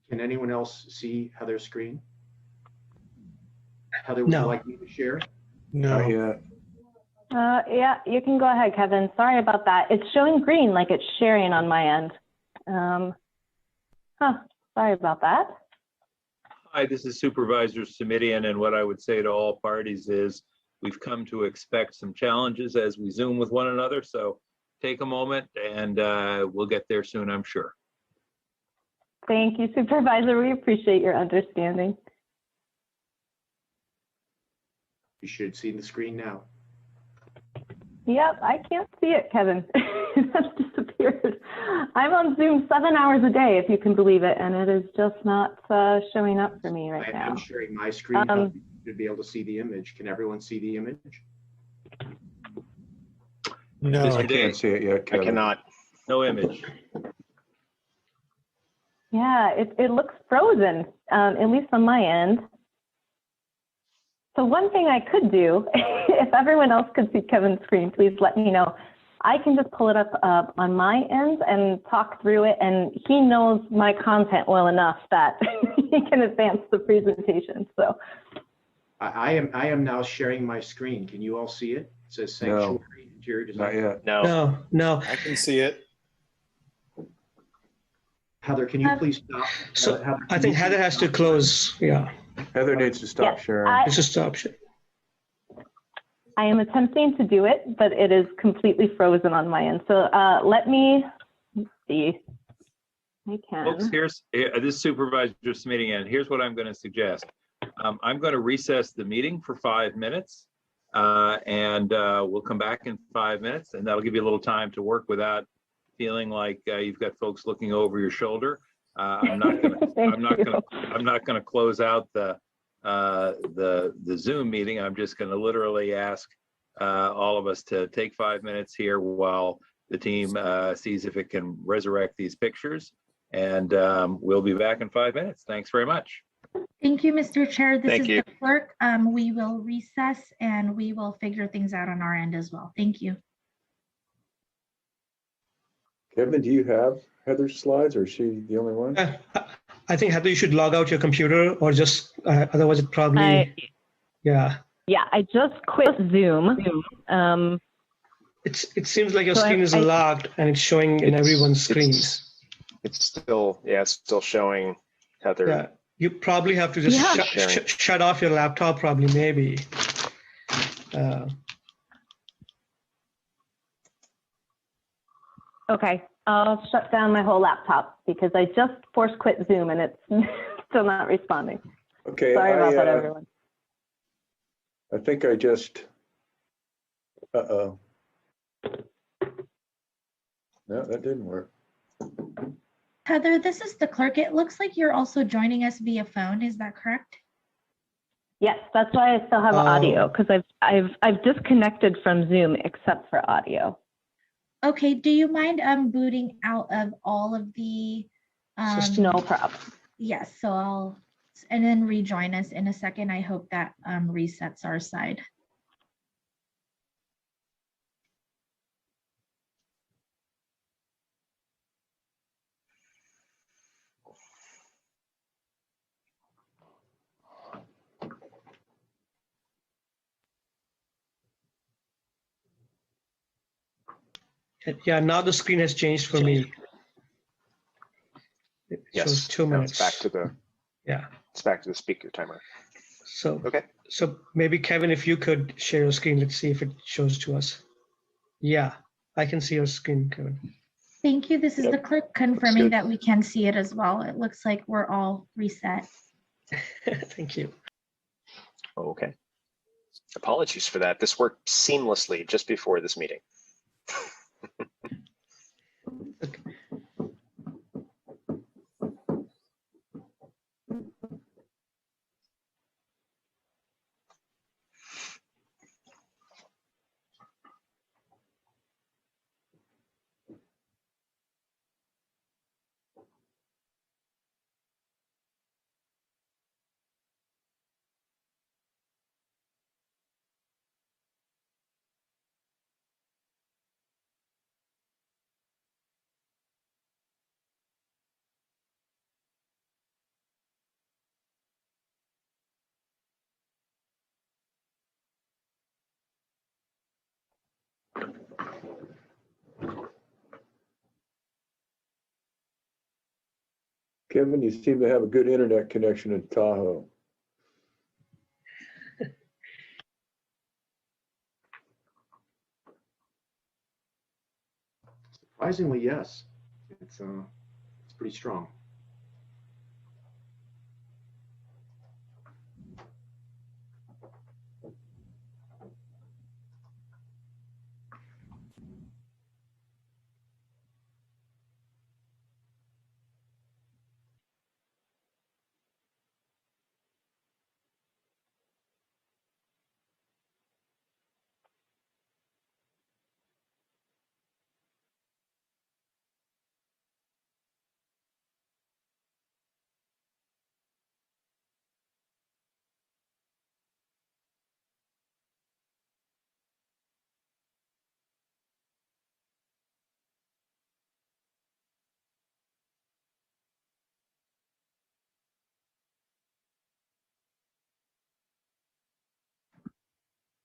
C: Can anyone else see Heather's screen? Heather, would you like me to share?
S: No.
C: Not yet.
M: Yeah, you can go ahead, Kevin. Sorry about that. It's showing green like it's sharing on my end. Sorry about that.
N: Hi, this is Supervisor Submits, and what I would say to all parties is we've come to expect some challenges as we Zoom with one another. So take a moment and we'll get there soon, I'm sure.
M: Thank you, Supervisor. We appreciate your understanding.
C: You should see the screen now.
M: Yep, I can't see it, Kevin. That's disappeared. I'm on Zoom 7 hours a day, if you can believe it, and it is just not showing up for me right now.
C: I'm sharing my screen. You should be able to see the image. Can everyone see the image?
S: No,
N: I can't see it yet, Kevin. I cannot. No image.
M: Yeah, it looks frozen, at least on my end. So one thing I could do, if everyone else could see Kevin's screen, please let me know. I can just pull it up on my end and talk through it, and he knows my content well enough that he can advance the presentation. So
C: I am now sharing my screen. Can you all see it? It says sanctuary interior design.
N: Not yet.
L: No.
T: I can see it.
C: Heather, can you please stop?
F: So
C: Heather,
F: I think Heather has to close. Yeah.
N: Heather needs to stop sharing.
F: It's just the option.
M: I am attempting to do it, but it is completely frozen on my end. So let's see. I can.
N: Folks, this is Supervisor Submits, and here's what I'm going to suggest. I'm going to recess the meeting for 5 minutes, and we'll come back in 5 minutes, and that'll give you a little time to work with that feeling like you've got folks looking over your shoulder, I'm not gonna close out the Zoom meeting. I'm just going to literally ask all of us to take 5 minutes here while the team sees if it can resurrect these pictures, and we'll be back in 5 minutes. Thanks very much.
A: Thank you, Mr. Chair. This
D: Thank
A: is
D: you.
A: the clerk. We will recess and we will figure things out on our end as well. Thank you.
H: Kevin, do you have Heather's slides, or is she the only one?
F: I think Heather, you should log out your computer, or just otherwise it probably. Yeah.
M: Yeah, I just quit Zoom.
F: It seems like your
M: So
F: screen is locked and it's showing in everyone's screens.
D: It's still, yeah, it's still showing Heather.
F: Yeah, you probably have to just shut off your laptop, probably, maybe.
M: Okay, I'll shut down my whole laptop because I just force quit Zoom and it's still not responding.
H: Okay.
M: Sorry about that, everyone.
H: I think I just, no, that didn't work.
A: Heather, this is the clerk. It looks like you're also joining us via phone. Is that correct?
M: Yes, that's why I still have audio, because I've disconnected from Zoom except for audio.
A: Okay, do you mind booting out of all of the
M: No problem.
A: Yes, so I'll and then rejoin us in a second. I hope that resets our side.
F: Yeah, now the screen has changed for me. It shows 2 minutes.
D: It's back to the It's back to the speaker timer.
F: So
D: okay.
F: So maybe Kevin, if you could share your screen, let's see if it shows to us. Yeah, I can see your screen, Kevin.
A: Thank you. This is the clerk confirming that we can see it as well. It looks like we're all reset.
F: Thank you.
D: Okay. Apologies for that. This worked seamlessly just before this meeting.
H: Kevin, you seem to have a good internet connection in Tahoe.
C: Surprisingly, yes. It's pretty strong.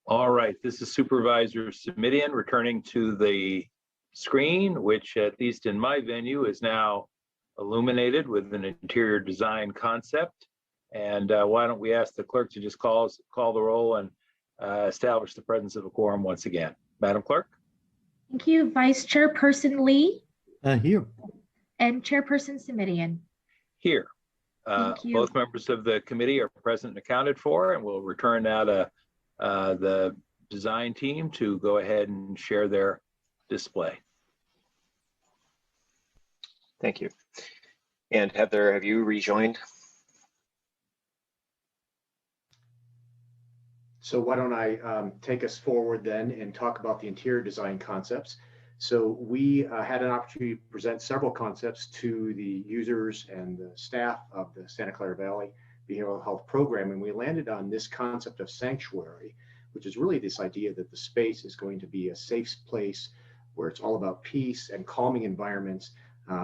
N: All right, this is Supervisor Submits returning to the screen, which at least in my venue is now illuminated with an interior design concept. And why don't we ask the clerk to just call the roll and establish the presence of a quorum once again. Madam Clerk?
A: Thank you. Vice Chairperson Lee.
L: Here.
A: And Chairperson Submits.
N: Here.
A: Thank you.
N: Both members of the committee are present and accounted for, and we'll return now to the design team to go ahead and share their display.
D: Thank you. And Heather, have you rejoined?
C: So why don't I take us forward then and talk about the interior design concepts. So we had an opportunity to present several concepts to the users and the staff of the Santa Clara Valley Behavioral Health Program, and we landed on this concept of sanctuary, which is really this idea that the space is going to be a safe place where it's all about peace and calming environments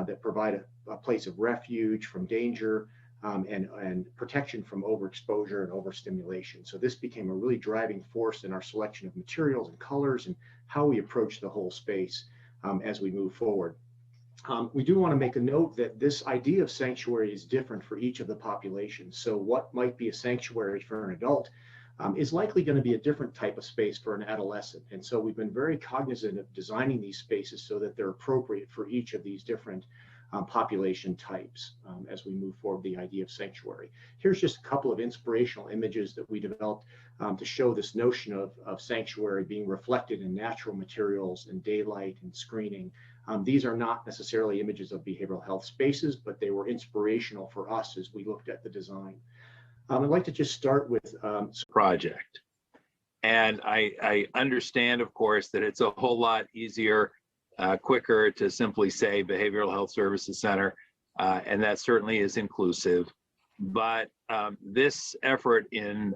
C: that provide a place of refuge from danger, and protection from overexposure and overstimulation. So this became a really driving force in our selection of materials and colors and how we approach the whole space as we move forward. We do want to make a note that this idea of sanctuary is different for each of the populations. So what might be a sanctuary for an adult is likely going to be a different type of space for an adolescent. And so we've been very cognizant of designing these spaces so that they're appropriate for each of these different population types as we move forward the idea of sanctuary. Here's just a couple of inspirational images that we developed to show this notion of sanctuary being reflected in natural materials and daylight and screening. These are not necessarily images of behavioral health spaces, but they were inspirational for us as we looked at the design. I'd like to just start with
N: project. And I understand, of course, that it's a whole lot easier, quicker to simply say Behavioral Health Services Center, and that certainly is inclusive. But this effort, in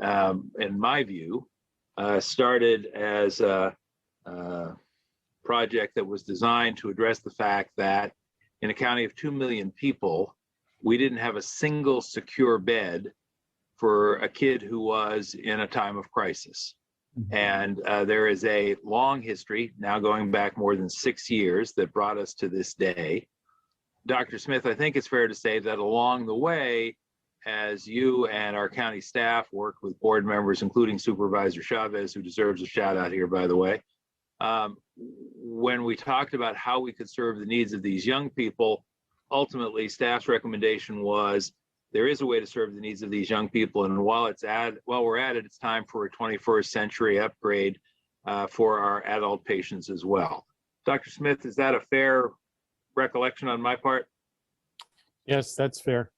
N: my view, started as a project that was designed to address the fact that in a county of 2 million people, we didn't have a single secure bed for a kid who was in a time of crisis. And there is a long history, now going back more than 6 years, that brought us to this day. Dr. Smith, I think it's fair to say that along the way, as you and our county staff worked with board members, including Supervisor Chavez, who deserves a shout out here, by the way, when we talked about how we could serve the needs of these young people, ultimately staff's recommendation was there is a way to serve the needs of these young people, and while we're at it, it's time for a 21st century upgrade for our adult patients as well. Dr. Smith, is that a fair recollection on my part?
S: Yes, that's fair.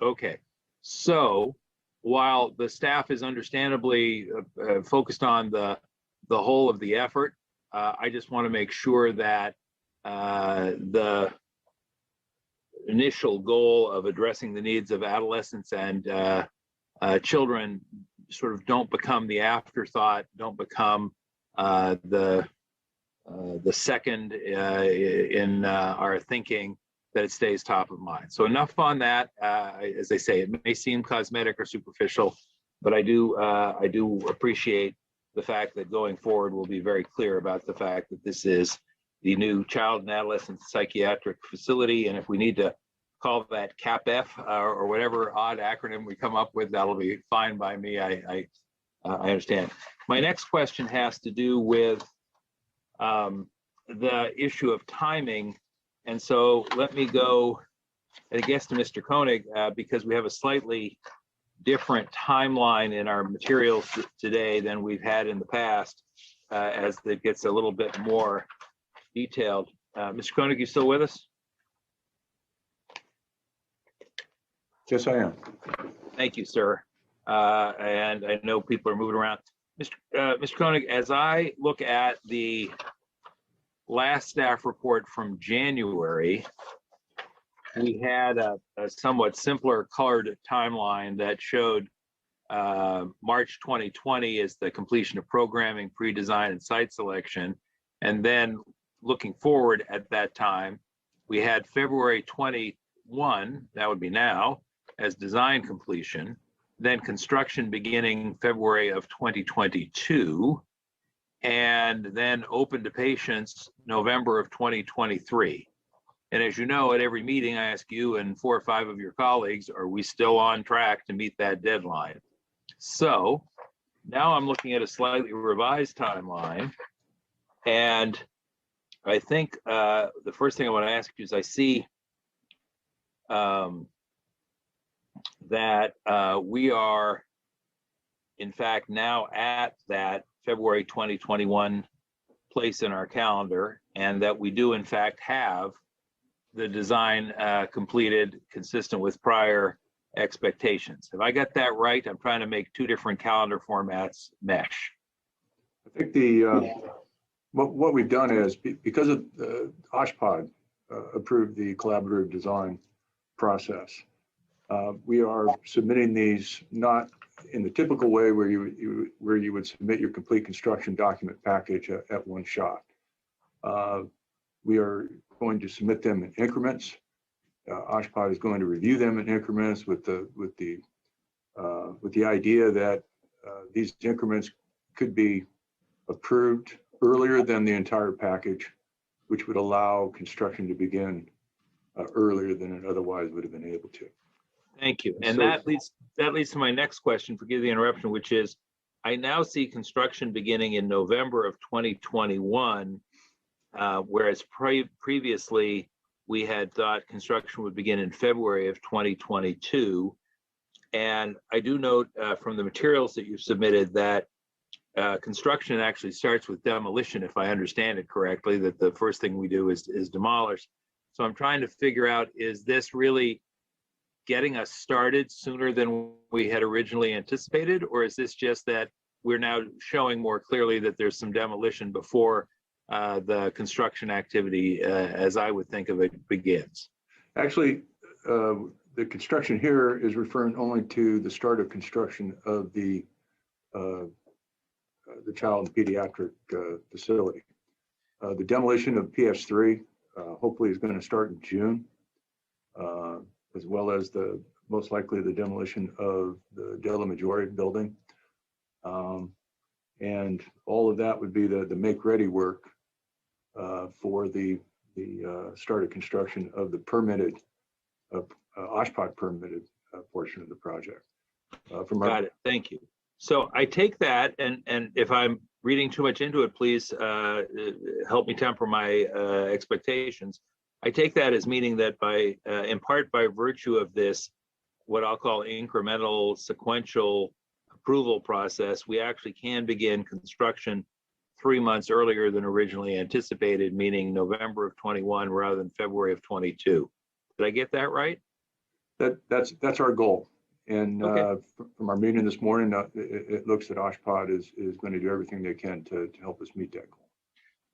N: Okay, so while the staff is understandably focused on the whole of the effort, I just want to make sure that the initial goal of addressing the needs of adolescents and children sort of don't become the afterthought, don't become the second in our thinking, that it stays top of mind. So enough on that. As I say, it may seem cosmetic or superficial, but I do appreciate the fact that going forward we'll be very clear about the fact that this is the new Child and Adolescent Psychiatric Facility, and if we need to call that CAPF or whatever odd acronym we come up with, that'll be fine by me. I understand. My next question has to do with the issue of timing, and so let me go, I guess, to Mr. Koenig, because we have a slightly different timeline in our materials today than we've had in the past, as it gets a little bit more detailed. Mr. Koenig, you still with us?
T: Yes, I am.
N: Thank you, sir. And I know people are moving around. Mr. Koenig, as I look at the last staff report from January, we had a somewhat simpler colored timeline that showed March 2020 as the completion of programming, pre-design, and site selection. And then looking forward at that time, we had February 21, that would be now, as design completion, then construction beginning February of 2022, and then open to patients November of 2023. And as you know, at every meeting, I ask you and 4 or 5 of your colleagues, are we still on track to meet that deadline? So now I'm looking at a slightly revised timeline. And I think the first thing I want to ask you is I see that we are, in fact, now at that February 2021 place in our calendar, and that we do, in fact, have the design completed consistent with prior expectations. Have I got that right? I'm trying to make two different calendar formats mesh.
T: I think the what we've done is because of OSHPD approved the collaborative design process. We are submitting these not in the typical way where you would submit your complete construction document package at one shot. We are going to submit them in increments. OSHPD is going to review them in increments with the idea that these increments could be approved earlier than the entire package, which would allow construction to begin earlier than it otherwise would have been able to.
N: Thank you. And
T: So-
N: that leads to my next question, forgive the interruption, which is, I now see construction beginning in November of 2021, whereas previously we had thought construction would begin in February of 2022. And I do note from the materials that you've submitted that construction actually starts with demolition, if I understand it correctly, that the first thing we do is demolish. So I'm trying to figure out, is this really getting us started sooner than we had originally anticipated? Or is this just that we're now showing more clearly that there's some demolition before the construction activity, as I would think of it, begins?
T: Actually, the construction here is referring only to the start of construction of the child and pediatric facility. The demolition of PS3 hopefully is going to start in June, as well as most likely the demolition of the Della Maggiore building. And all of that would be the make ready work for the start of construction of the permitted, OSHPD permitted portion of the project.
N: Got it, thank you. So I take that, and if I'm reading too much into it, please help me temper my expectations. I take that as meaning that in part by virtue of this, what I'll call incremental sequential approval process, we actually can begin construction 3 months earlier than originally anticipated, meaning November of 21 rather than February of 22. Did I get that right?
T: That's our goal. And
N: Okay.
T: From our meeting this morning, it looks that OSHPD is going to do everything they can to help us meet that goal.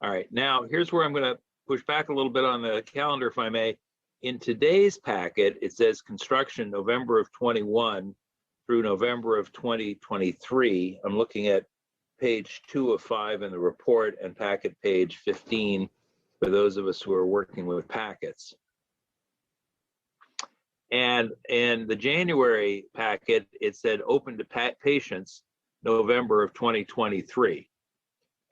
N: All right, now here's where I'm going to push back a little bit on the calendar, if I may. In today's packet, it says construction November of 21 through November of 2023. I'm looking at page 2 of 5 in the report and packet page 15 for those of us who are working with packets. And in the January packet, it said open to patients November of 2023.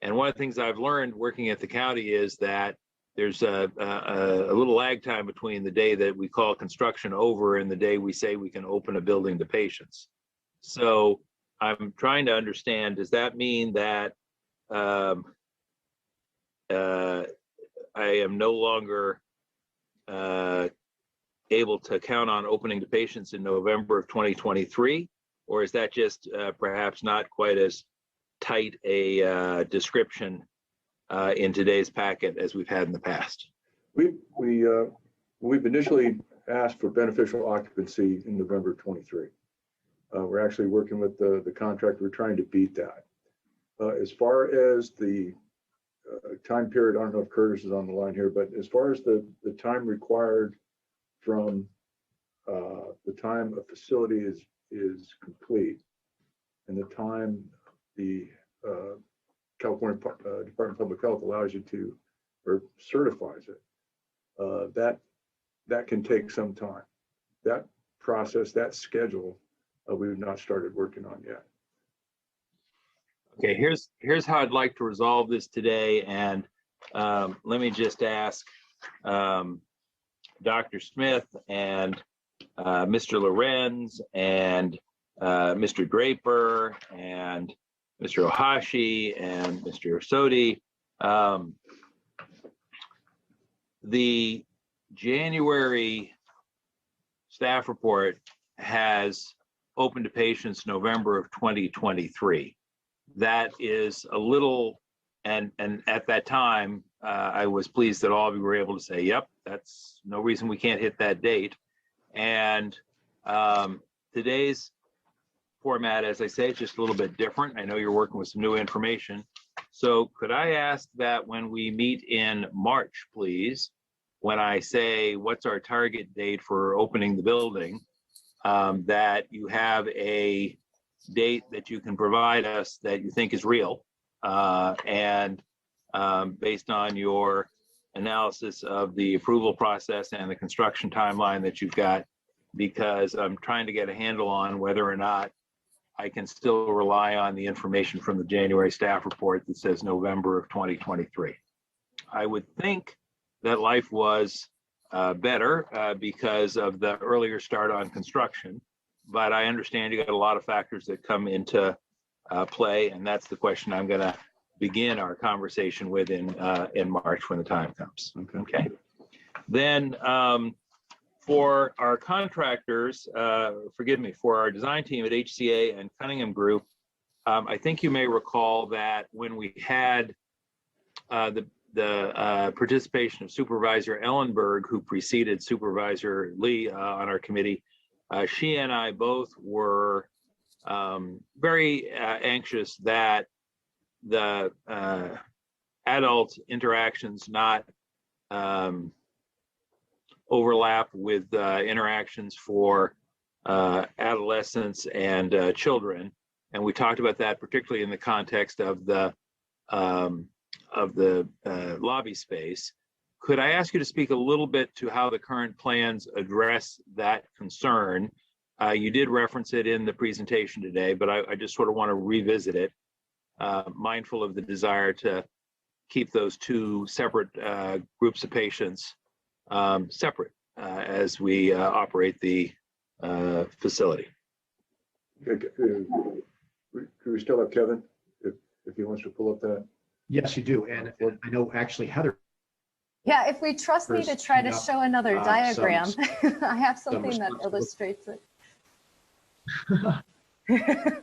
N: And one of the things I've learned working at the county is that there's a little lag time between the day that we call construction over and the day we say we can open a building to patients. So I'm trying to understand, does that mean that I am no longer able to count on opening to patients in November of 2023? Or is that just perhaps not quite as tight a description in today's packet as we've had in the past?
T: We've initially asked for beneficial occupancy in November 23. We're actually working with the contractor. We're trying to beat that. As far as the time period, I don't know if Curtis is on the line here, but as far as the time required from the time a facility is complete and the time the California Department of Public Health allows you to, or certifies it, that can take some time. That process, that schedule, we've not started working on yet.
N: Okay, here's how I'd like to resolve this today. And let me just ask Dr. Smith and Mr. Lorenz and Mr. Draper and Mr. Ohashi and Mr. Sodi. The January staff report has open to patients November of 2023. That is a little And at that time, I was pleased that all of you were able to say, yep, that's no reason we can't hit that date. And today's format, as I say, is just a little bit different. I know you're working with some new information. So could I ask that when we meet in March, please, when I say what's our target date for opening the building, that you have a date that you can provide us that you think is real, and based on your analysis of the approval process and the construction timeline that you've got, because I'm trying to get a handle on whether or not I can still rely on the information from the January staff report that says November of 2023. I would think that life was better because of the earlier start on construction, but I understand you got a lot of factors that come into play, and that's the question I'm going to begin our conversation with in March when the time comes. Okay. Then for our contractors, forgive me, for our design team at HCA and Cunningham Group, I think you may recall that when we had the participation of Supervisor Ellenberg, who preceded Supervisor Lee on our committee, she and I both were very anxious that the adult interactions not overlap with interactions for adolescents and children. And we talked about that particularly in the context of the lobby space. Could I ask you to speak a little bit to how the current plans address that concern? You did reference it in the presentation today, but I just sort of want to revisit it, mindful of the desire to keep those two separate groups of patients separate as we operate the facility.
T: Do we still have Kevin, if he wants to pull up that?
C: Yes, you do. And I know actually Heather.
U: Yeah, if we trust me to try to show another diagram, I have something that illustrates it.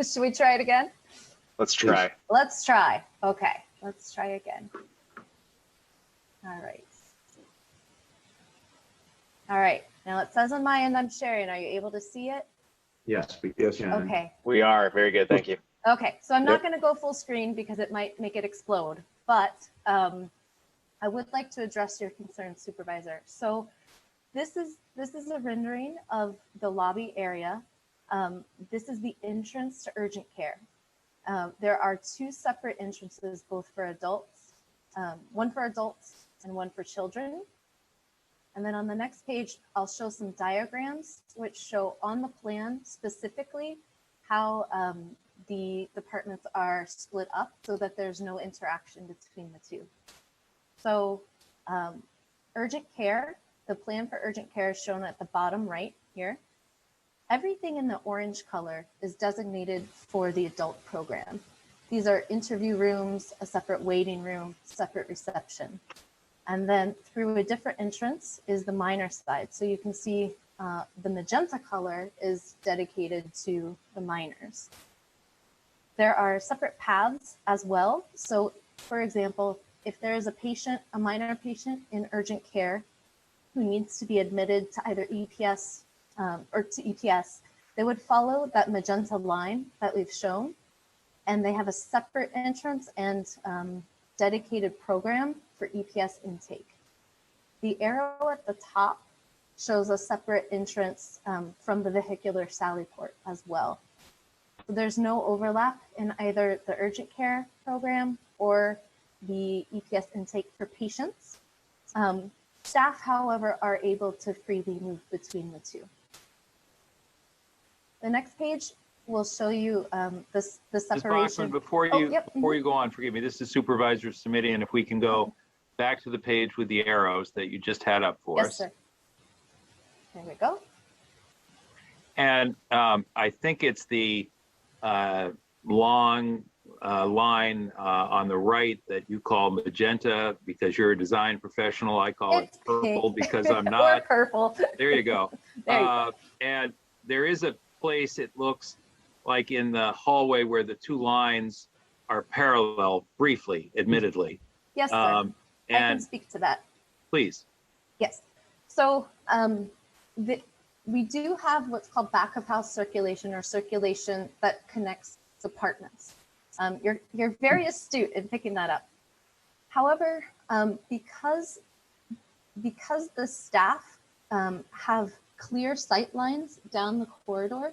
U: Should we try it again?
D: Let's try.
U: Let's try. Okay, let's try again. All right. All right, now it says on my end I'm sharing. Are you able to see it?
C: Yes, we can.
U: Okay.
D: We are. Very good. Thank you.
U: Okay, so I'm not going to go full screen because it might make it explode, but I would like to address your concern, Supervisor. So this is a rendering of the lobby area. This is the entrance to urgent care. There are two separate entrances, both for adults, one for adults and one for children. And then on the next page, I'll show some diagrams which show on the plan specifically how the departments are split up so that there's no interaction between the two. So urgent care, the plan for urgent care is shown at the bottom right here. Everything in the orange color is designated for the adult program. These are interview rooms, a separate waiting room, separate reception. And then through a different entrance is the minor side. So you can see the magenta color is dedicated to the minors. There are separate paths as well. So for example, if there is a patient, a minor patient in urgent care who needs to be admitted to either EPS or to EPS, they would follow that magenta line that we've shown, and they have a separate entrance and dedicated program for EPS intake. The arrow at the top shows a separate entrance from the vehicular sally port as well. So there's no overlap in either the urgent care program or the EPS intake for patients. Staff, however, are able to freely move between the two. The next page will show you the separation.
N: Ms. Bachman, before you go on, forgive me, this is Supervisor Submits, and if we can go back to the page with the arrows that you just had up for us.
U: Yes, sir. There we go.
N: And I think it's the long line on the right that you call magenta because you're a design professional. I call it purple because I'm not.
U: Or purple.
N: There you go.
U: There you go.
N: And there is a place, it looks like in the hallway where the two lines are parallel briefly, admittedly.
U: Yes, sir. I can
N: And
U: speak to that.
N: please.
U: Yes. So we do have what's called back of house circulation, or circulation that connects departments. You're very astute in picking that up. However, because the staff have clear sight lines down the corridor,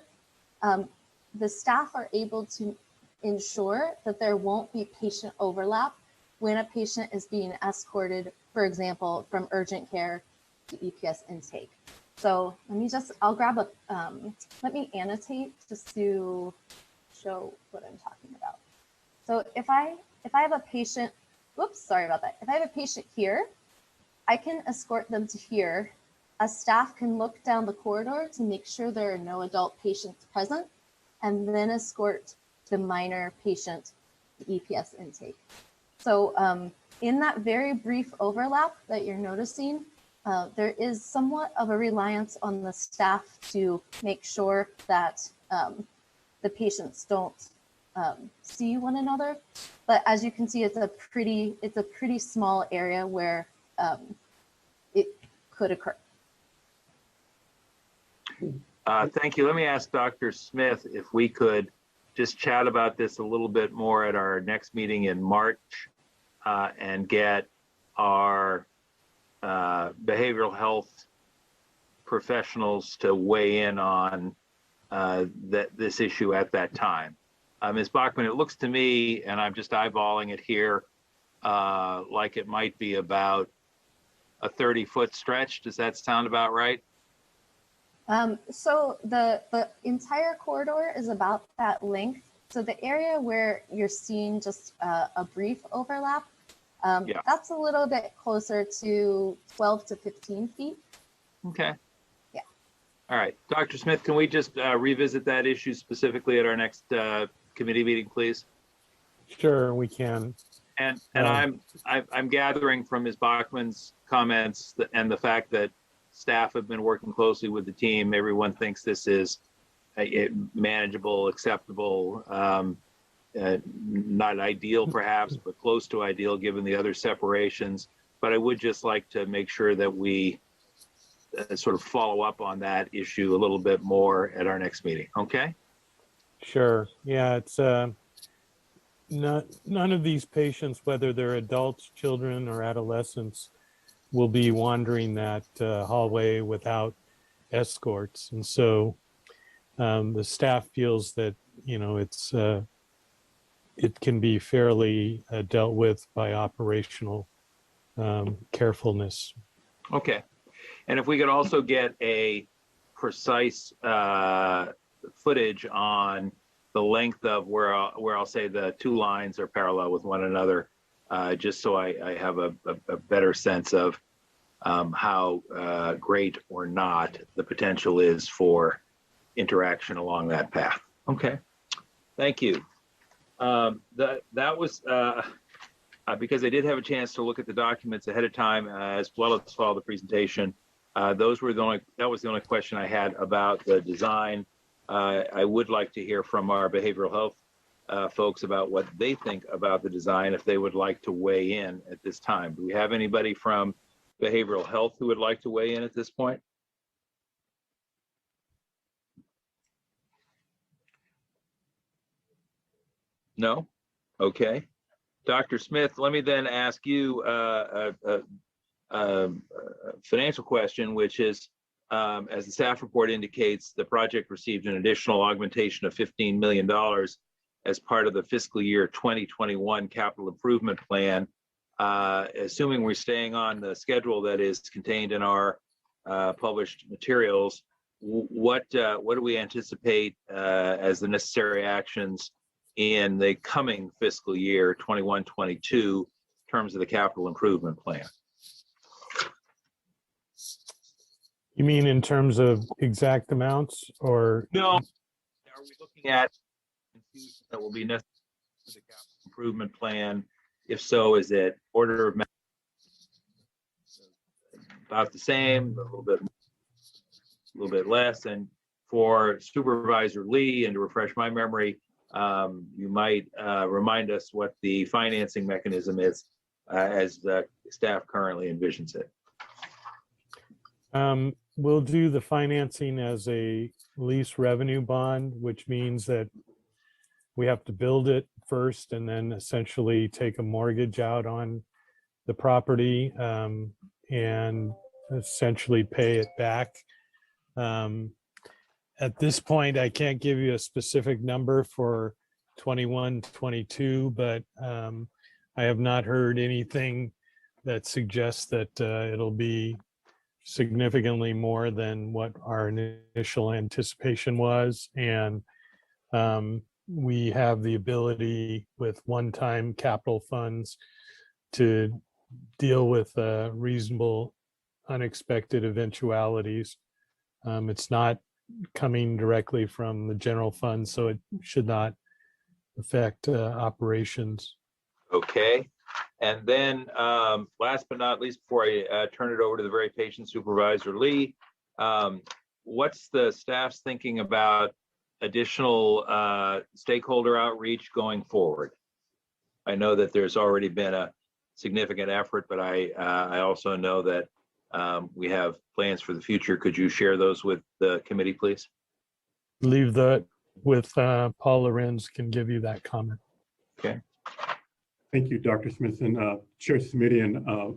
U: the staff are able to ensure that there won't be patient overlap when a patient is being escorted, for example, from urgent care to EPS intake. So I'll grab let me annotate just to show what I'm talking about. So if I have a patient, whoops, sorry about that. If I have a patient here, I can escort them to here. A staff can look down the corridor to make sure there are no adult patients present, and then escort the minor patient to EPS intake. So in that very brief overlap that you're noticing, there is somewhat of a reliance on the staff to make sure that the patients don't see one another. But as you can see, it's a pretty small area where it could occur.
N: Thank you. Let me ask Dr. Smith if we could just chat about this a little bit more at our next meeting in March, and get our behavioral health professionals to weigh in on this issue at that time. Ms. Bachman, it looks to me, and I'm just eyeballing it here, like it might be about a 30-foot stretch. Does that sound about right?
U: So the entire corridor is about that length. So the area where you're seeing just a brief overlap, that's a little bit closer to 12 to 15 feet.
N: Okay.
U: Yeah.
N: All right. Dr. Smith, can we just revisit that issue specifically at our next committee meeting, please?
S: Sure, we can.
N: And I'm gathering from Ms. Bachman's comments and the fact that staff have been working closely with the team. Everyone thinks this is manageable, acceptable, not ideal perhaps, but close to ideal given the other separations. But I would just like to make sure that we sort of follow up on that issue a little bit more at our next meeting. Okay?
S: Sure. Yeah, it's none of these patients, whether they're adults, children, or adolescents, will be wandering that hallway without escorts. And so the staff feels that, it can be fairly dealt with by operational carefulness.
N: Okay. And if we could also get a precise footage on the length of where I'll say the two lines are parallel with one another, just so I have a better sense of how great or not the potential is for interaction along that path. Okay, thank you. That was, because I did have a chance to look at the documents ahead of time as well as follow the presentation. That was the only question I had about the design. I would like to hear from our behavioral health folks about what they think about the design, if they would like to weigh in at this time. Do we have anybody from behavioral health who would like to weigh in at this point? No? Okay. Dr. Smith, let me then ask you a financial question, which is, as the staff report indicates, the project received an additional augmentation of $15 million as part of the fiscal year 2021 capital improvement plan. Assuming we're staying on the schedule that is contained in our published materials, what do we anticipate as the necessary actions in the coming fiscal year 21-22 in terms of the capital improvement plan?
S: You mean in terms of exact amounts, or?
N: No, are we looking at infusions that will be necessary for the capital improvement plan? If so, is it order of magnitude about the same, a little bit less? And for Supervisor Lee, and to refresh my memory, you might remind us what the financing mechanism is as the staff currently envisions it.
S: We'll do the financing as a lease revenue bond, which means that we have to build it first and then essentially take a mortgage out on the property and essentially pay it back. At this point, I can't give you a specific number for 21, 22, but I have not heard anything that suggests that it'll be significantly more than what our initial anticipation was. And we have the ability with one-time capital funds to deal with reasonable unexpected eventualities. It's not coming directly from the general fund, so it should not affect operations.
N: Okay. And then last but not least, before I turn it over to the very patient Supervisor Lee, what's the staff's thinking about additional stakeholder outreach going forward? I know that there's already been a significant effort, but I also know that we have plans for the future. Could you share those with the committee, please?
S: Leave that with Paul Lorenz can give you that comment.
N: Okay.
K: Thank you, Dr. Smith and Chair Submits.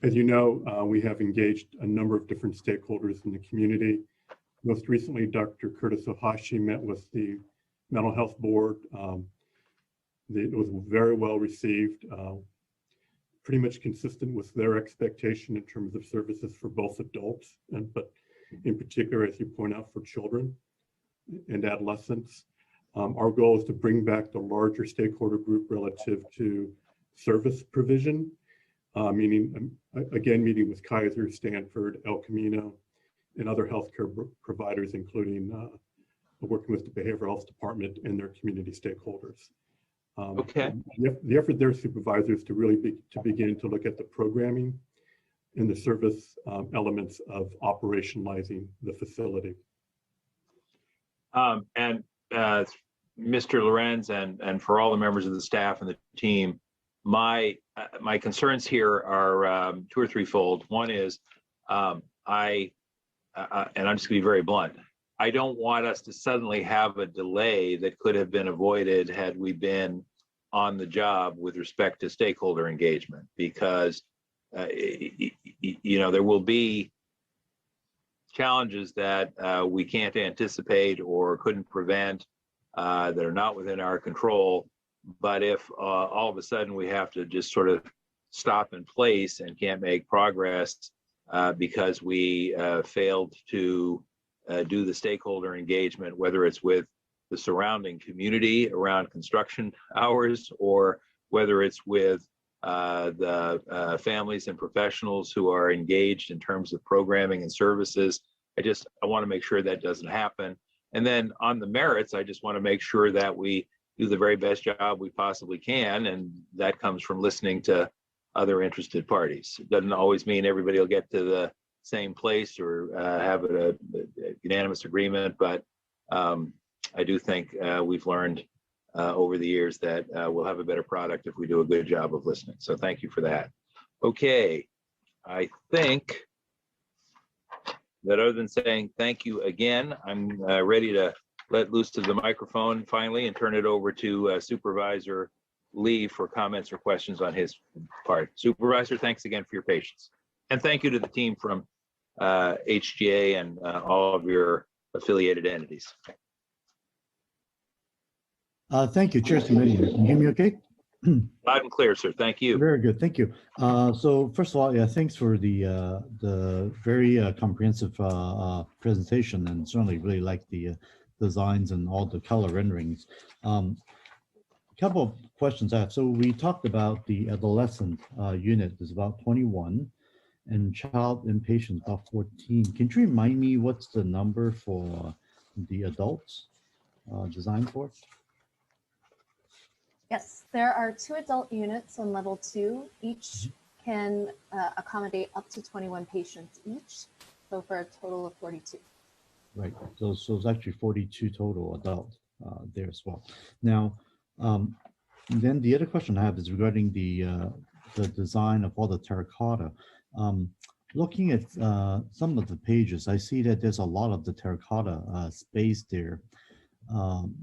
K: As you know, we have engaged a number of different stakeholders in the community. Most recently, Dr. Curtis Ohashi met with the Mental Health Board. It was very well received, pretty much consistent with their expectation in terms of services for both adults, but in particular, as you point out, for children and adolescents. Our goal is to bring back the larger stakeholder group relative to service provision, meaning with Kaiser, Stanford, El Camino, and other healthcare providers, including working with the Behavioral Health Department and their community stakeholders.
N: Okay.
K: The effort there, supervisors, to really begin to look at the programming and the service elements of operationalizing the facility.
N: And Mr. Lorenz and for all the members of the staff and the team, my concerns here are two or threefold. One is and I'm just going to be very blunt. I don't want us to suddenly have a delay that could have been avoided had we been on the job with respect to stakeholder engagement, because there will be challenges that we can't anticipate or couldn't prevent that are not within our control. But if all of a sudden we have to just sort of stop in place and can't make progress because we failed to do the stakeholder engagement, whether it's with the surrounding community around construction hours or whether it's with the families and professionals who are engaged in terms of programming and services, I want to make sure that doesn't happen. And then on the merits, I just want to make sure that we do the very best job we possibly can, and that comes from listening to other interested parties. It doesn't always mean everybody will get to the same place or have a unanimous agreement, but I do think we've learned over the years that we'll have a better product if we do a good job of listening. So thank you for that. Okay, I think that other than saying thank you again, I'm ready to let loose to the microphone finally and turn it over to Supervisor Lee for comments or questions on his part. Supervisor, thanks again for your patience. And thank you to the team from HGA and all of your affiliated entities.
L: Thank you, Chair Submits. Can you hear me okay?
N: Loud and clear, sir. Thank you.
L: Very good. Thank you. So first of all, yeah, thanks for the very comprehensive presentation, and certainly really like the designs and all the color renderings. A couple of questions I have. So we talked about the adolescent unit is about 21 and child inpatient about 14. Can you remind me what's the number for the adults designed for?
U: Yes, there are 2 adult units on level 2. Each can accommodate up to 21 patients each, so for a total of 42.
L: Right, so it's actually 42 total adults. there as well. Now, then the other question I have is regarding the design of all the terracotta. Looking at some of the pages, I see that there's a lot of the terracotta space there on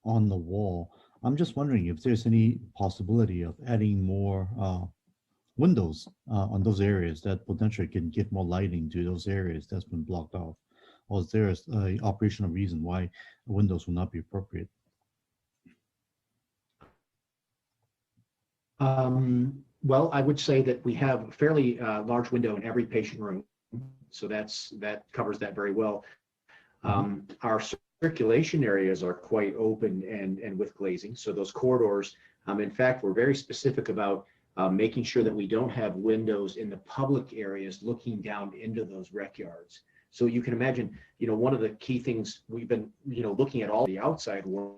L: the wall. I'm just wondering if there's any possibility of adding more windows on those areas that potentially can get more lighting to those areas that's been blocked off. Or is there an operational reason why windows will not be appropriate?
C: Well, I would say that we have a fairly large window in every patient room, so that covers that very well. Our circulation areas are quite open and with glazing, so those corridors, in fact, we're very specific about making sure that we don't have windows in the public areas looking down into those rec yards. So you can imagine, one of the key things we've been, looking at all the outside world,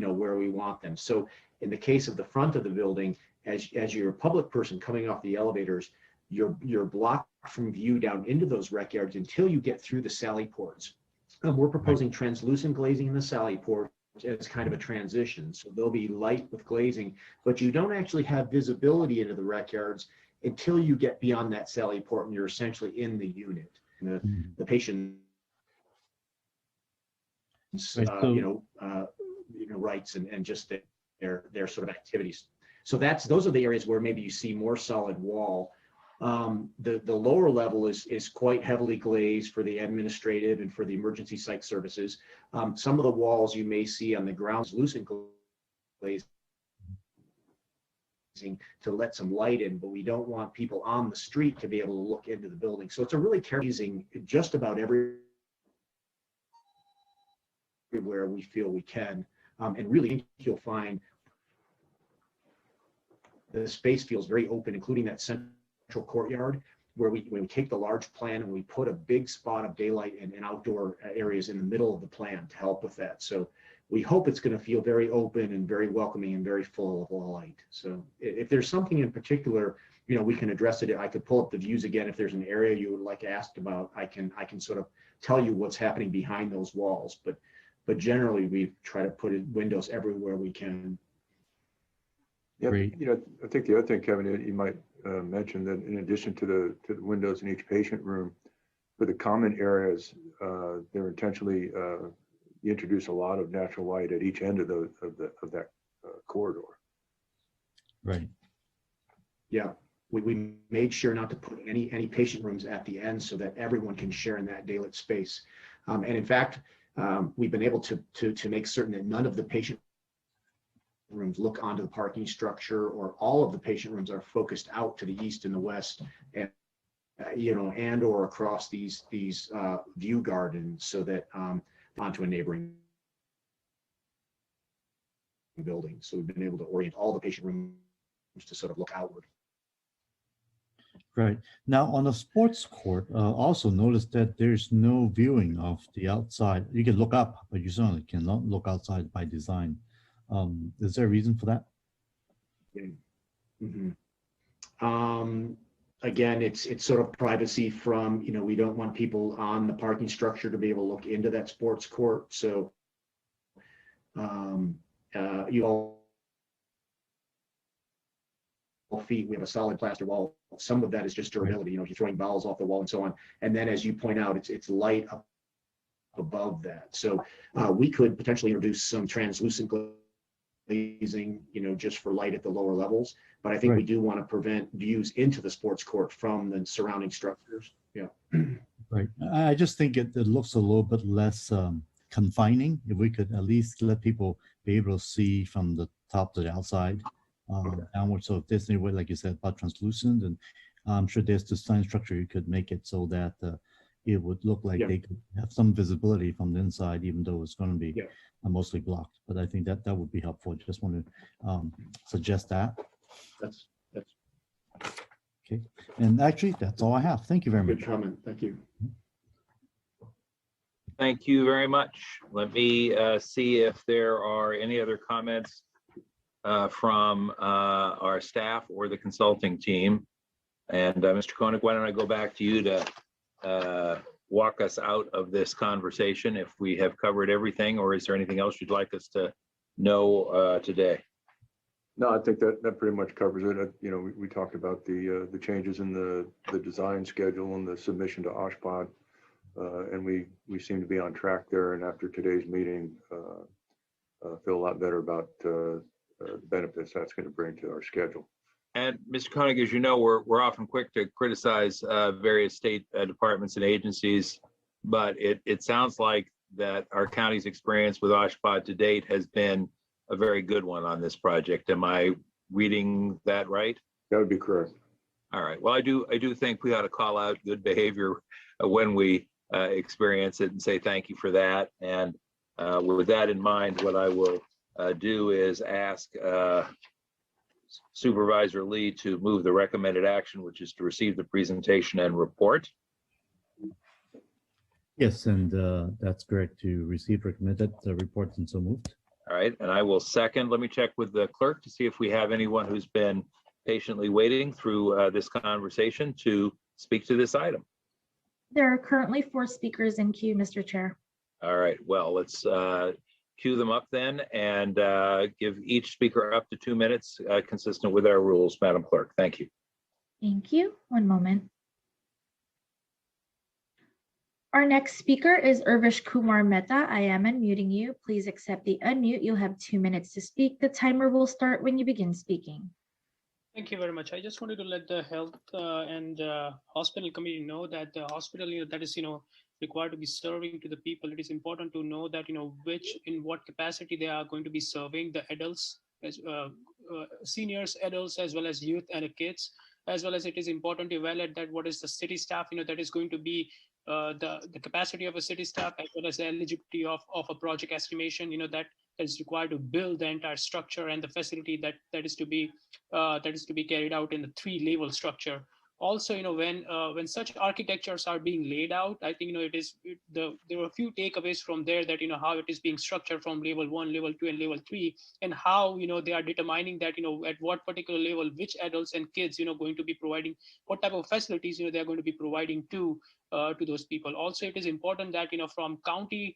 C: where we want them. So in the case of the front of the building, as you're a public person coming off the elevators, you're blocked from view down into those rec yards until you get through the sally ports. We're proposing translucent glazing in the sally ports as kind of a transition. So there'll be light with glazing, but you don't actually have visibility into the rec yards until you get beyond that sally port and you're essentially in the unit. The patient, rights and just their sort of activities. So those are the areas where maybe you see more solid wall. The lower level is quite heavily glazed for the administrative and for the emergency psych services. Some of the walls you may see on the ground is lucent glazing to let some light in, but we don't want people on the street to be able to look into the building. So it's a really careful using just about everywhere we feel we can. And really, you'll find the space feels very open, including that central courtyard, where when we take the large plan and we put a big spot of daylight and outdoor areas in the middle of the plan to help with that. So we hope it's going to feel very open and very welcoming and very full of light. So if there's something in particular, we can address it. I could pull up the views again. If there's an area you would like asked about, I can sort of tell you what's happening behind those walls. But generally, we try to put in windows everywhere we can.
T: Yeah, I think the other thing, Kevin, you might mention that in addition to the windows in each patient room, for the common areas, they're intentionally you introduce a lot of natural light at each end of that corridor.
L: Right.
C: Yeah, we made sure not to put any patient rooms at the end so that everyone can share in that daylit space. And in fact, we've been able to make certain that none of the patient rooms look onto the parking structure, or all of the patient rooms are focused out to the east and the west, and and or across these view gardens, so that onto a neighboring building. So we've been able to orient all the patient rooms to sort of look outward.
L: Right. Now on the sports court, also notice that there's no viewing of the outside. You can look up, but you certainly cannot look outside by design. Is there a reason for that?
C: Again, it's sort of privacy from, we don't want people on the parking structure to be able to look into that sports court. So you all feet, we have a solid plaster wall. Some of that is just durability, if you're throwing balls off the wall and so on. And then as you point out, it's light up above that. So we could potentially introduce some translucent glazing, just for light at the lower levels. But I think we do want to prevent views into the sports court from the surrounding structures. Yeah.
L: Right. I just think it looks a little bit less confining. If we could at least let people be able to see from the top to the outside downward. So if there's any way, like you said, about translucent, and I'm sure there's design structure you could make it so that it would look like they could have some visibility from the inside, even though it's going to be mostly blocked. But I think that would be helpful. Just want to suggest that.
C: That's
L: okay. And actually, that's all I have. Thank you very much.
C: Good comment. Thank you.
N: Thank you very much. Let me see if there are any other comments from our staff or the consulting team. And Mr. Koenig, why don't I go back to you to walk us out of this conversation if we have covered everything, or is there anything else you'd like us to know today?
T: No, I think that pretty much covers it. You know, we talked about the changes in the design schedule and the submission to OSHPD, and we seem to be on track there. And after today's meeting, feel a lot better about the benefits that's going to bring to our schedule.
N: And Mr. Koenig, as you know, we're often quick to criticize various state departments and agencies, but it sounds like that our county's experience with OSHPD to date has been a very good one on this project. Am I reading that right?
T: That would be correct.
N: All right. Well, I do think we ought to call out good behavior when we experience it and say thank you for that. And with that in mind, what I will do is ask Supervisor Lee to move the recommended action, which is to receive the presentation and report.
L: Yes, and that's correct, to receive recommended reports, and so moved.
N: All right, and I will second. Let me check with the clerk to see if we have anyone who's been patiently waiting through this conversation to speak to this item.
A: There are currently 4 speakers in queue, Mr. Chair.
N: All right, well, let's queue them up then and give each speaker up to 2 minutes, consistent with our rules, Madam Clerk. Thank you.
A: Thank you. One moment. Our next speaker is Urvish Kumar Mehta. I am unmuting you. Please accept the unmute. You'll have 2 minutes to speak. The timer will start when you begin speaking.
Q: Thank you very much. I just wanted to let the health and hospital committee know that the hospital, that is, required to be serving to the people. It is important to know that, in what capacity they are going to be serving the adults, as seniors, adults, as well as youth and kids, as well as it is important to evaluate that what is the city staff, that is going to be the capacity of a city staff, as well as the eligibility of a project estimation, that is required to build the entire structure and the facility that is to be carried out in the 3-level structure. Also, when such architectures are being laid out, I think there are a few takeaways from there, that how it is being structured from level 1, level 2, and level 3, and how they are determining that at what particular level which adults and kids going to be providing, what type of facilities they are going to be providing to those people. Also, it is important that from county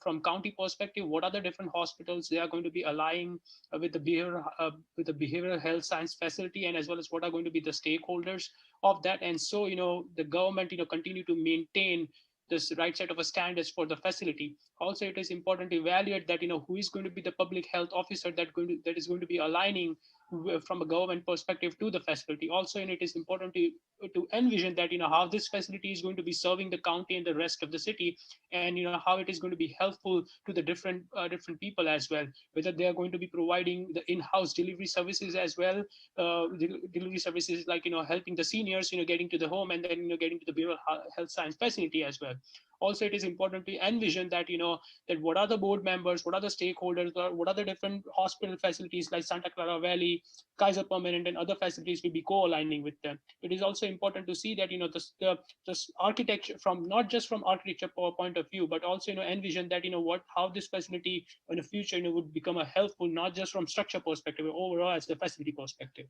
Q: from county perspective, what are the different hospitals they are going to be aligning with the behavioral health science facility, and as well as what are going to be the stakeholders of that. And so the government continue to maintain this right set of standards for the facility. Also, it is important to evaluate that who is going to be the public health officer that is going to be aligning from a government perspective to the facility. Also, it is important to envision that how this facility is going to be serving the county and the rest of the city, and how it is going to be helpful to the different people as well, whether they are going to be providing the in-house delivery services as well, delivery services like helping the seniors getting to the home, and then getting to the behavioral health science facility as well. Also, it is important to envision that that what are the board members, what are the stakeholders, or what are the different hospital facilities like Santa Clara Valley, Kaiser Permanente, and other facilities will be co-aligning with them. It is also important to see that the architecture, from not just from architecture point of view, but also envision that how this facility in the future would become a helpful, not just from structure perspective, but overall as the facility perspective.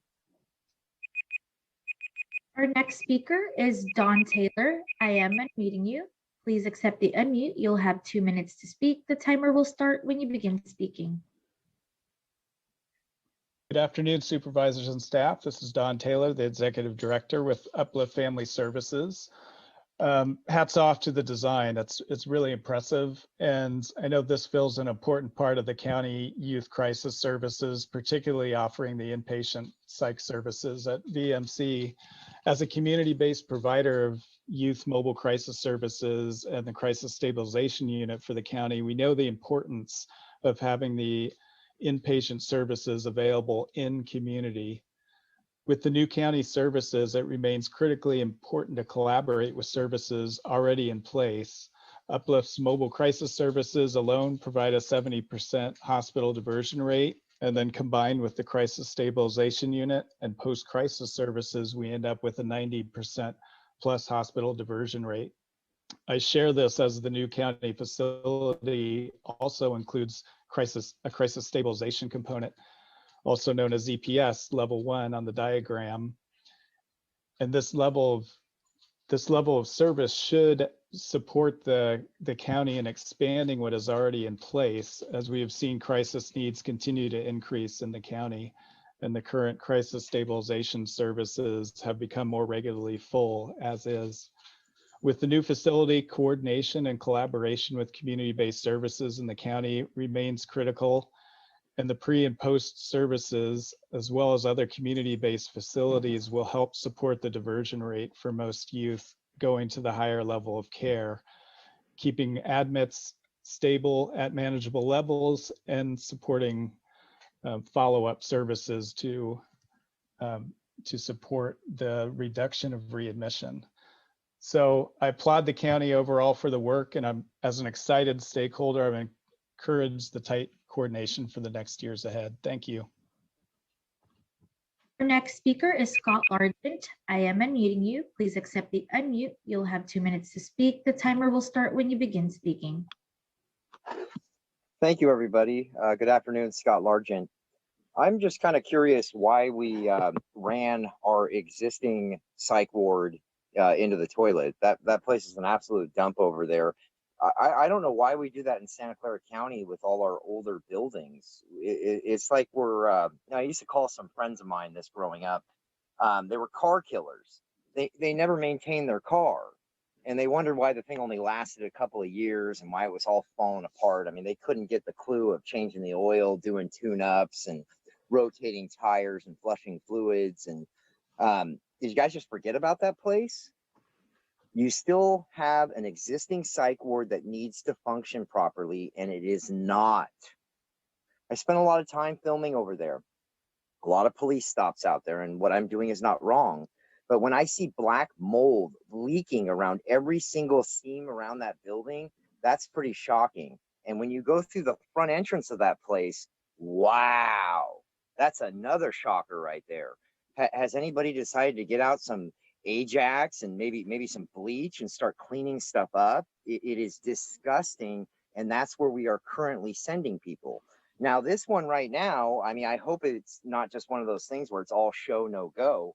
A: Our next speaker is Don Taylor. I am unmuting you. Please accept the unmute. You'll have 2 minutes to speak. The timer will start when you begin speaking.
J: Good afternoon, supervisors and staff. This is Don Taylor, the Executive Director with Uplift Family Services. Hats off to the design. It's really impressive. And I know this fills an important part of the county youth crisis services, particularly offering the inpatient psych services at VMC. As a community-based provider of youth mobile crisis services and the crisis stabilization unit for the county, we know the importance of having the inpatient services available in community. With the new county services, it remains critically important to collaborate with services already in place. Uplift's mobile crisis services alone provide a 70% hospital diversion rate, and then combined with the crisis stabilization unit and post-crisis services, we end up with a 90% plus hospital diversion rate. I share this as the new county facility also includes a crisis stabilization component, also known as EPS level 1 on the diagram. And this level of this level of service should support the county in expanding what is already in place, as we have seen crisis needs continue to increase in the county, and the current crisis stabilization services have become more regularly full as is. With the new facility, coordination and collaboration with community-based services in the county remains critical, and the pre and post services, as well as other community-based facilities, will help support the diversion rate for most youth going to the higher level of care, keeping admits stable at manageable levels and supporting follow-up services to support the reduction of readmission. So I applaud the county overall for the work, and I'm, as an excited stakeholder, I'm encouraged the tight coordination for the next years ahead. Thank you.
A: Our next speaker is Scott Largent. I am unmuting you. Please accept the unmute. You'll have 2 minutes to speak. The timer will start when you begin speaking.
P: Thank you, everybody. Good afternoon, Scott Largent. I'm just kind of curious why we ran our existing psych ward into the toilet. That place is an absolute dump over there. I don't know why we do that in Santa Clara County with all our older buildings. It's like we're, I used to call some friends of mine this growing up. They were car killers. They never maintained their car. And they wondered why the thing only lasted a couple of years and why it was all falling apart. I mean, they couldn't get the clue of changing the oil, doing tune-ups and rotating tires and flushing fluids. And did you guys just forget about that place? You still have an existing psych ward that needs to function properly, and it is not. I spent a lot of time filming over there, a lot of police stops out there, and what I'm doing is not wrong. But when I see black mold leaking around every single seam around that building, that's pretty shocking. And when you go through the front entrance of that place, wow, that's another shocker right there. Has anybody decided to get out some Ajax and maybe some bleach and start cleaning stuff up? It is disgusting, and that's where we are currently sending people. Now, this one right now, I mean, I hope it's not just one of those things where it's all show, no go.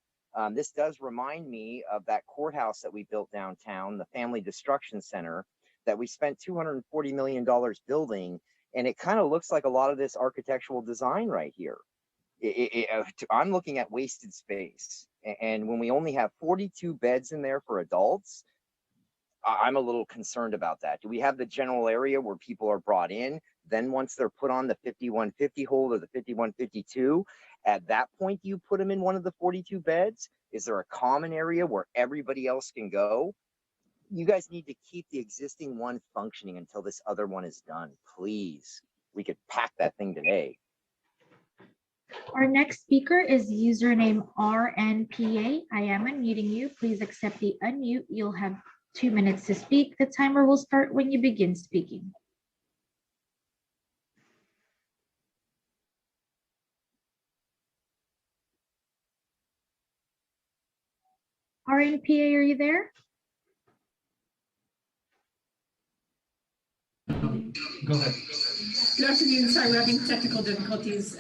P: This does remind me of that courthouse that we built downtown, the Family Destruction Center, that we spent $240 million building, and it kind of looks like a lot of this architectural design right here. I'm looking at wasted space. And when we only have 42 beds in there for adults, I'm a little concerned about that. Do we have the general area where people are brought in? Then once they're put on the 5150 hold or the 5152, at that point, do you put them in one of the 42 beds? Is there a common area where everybody else can go? You guys need to keep the existing one functioning until this other one is done, please. We could pack that thing today.
A: Our next speaker is username RNPA. I am unmuting you. Please accept the unmute. You'll have 2 minutes to speak. The timer will start when you begin speaking. RNPA, are you there?
I: Go ahead. Good afternoon. Sorry, we're having technical difficulties.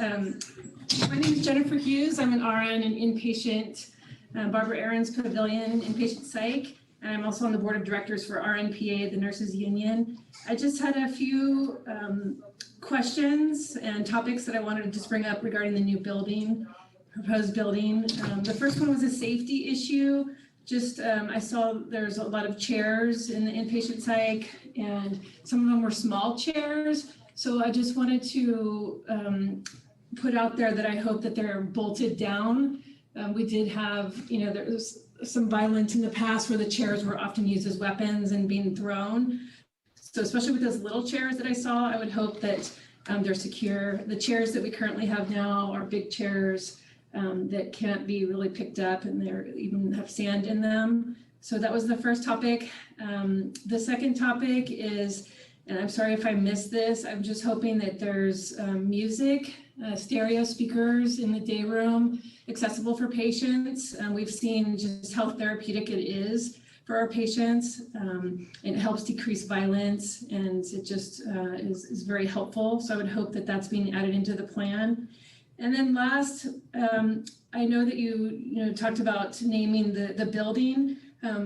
I: My name is Jennifer Hughes. I'm an RN and inpatient Barbara Aaron's Pavilion inpatient psych. And I'm also on the board of directors for RNPA, the Nurses Union. I just had a few questions and topics that I wanted to just bring up regarding the new building, proposed building. The first one was a safety issue. Just, I saw there's a lot of chairs in the inpatient psych, and some of them were small chairs. So I just wanted to put out there that I hope that they're bolted down. We did have, there was some violence in the past where the chairs were often used as weapons and being thrown. So especially with those little chairs that I saw, I would hope that they're secure. The chairs that we currently have now are big chairs that can't be really picked up, and they even have sand in them. So that was the first topic. The second topic is, and I'm sorry if I missed this, I'm just hoping that there's music, stereo speakers in the day room accessible for patients. We've seen just how therapeutic it is for our patients. It helps decrease violence, and it just is very helpful. So I would hope that that's being added into the plan. And then last, I know that you talked about naming the building.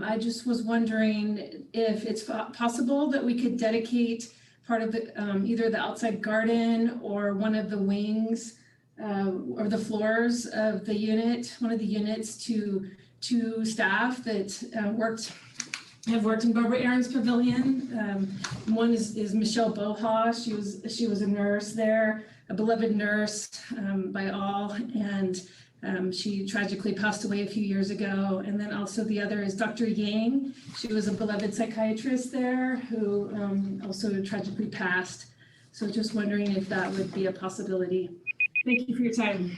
I: I just was wondering if it's possible that we could dedicate part of the, either the outside garden or one of the wings or the floors of the unit, one of the units to staff that have worked in Barbara Aaron's pavilion. One is Michelle Boha. She was a nurse there, a beloved nurse by all, and she tragically passed away a few years ago. And then also the other is Dr. Yang. She was a beloved psychiatrist there who also tragically passed. So just wondering if that would be a possibility. Thank you for your time.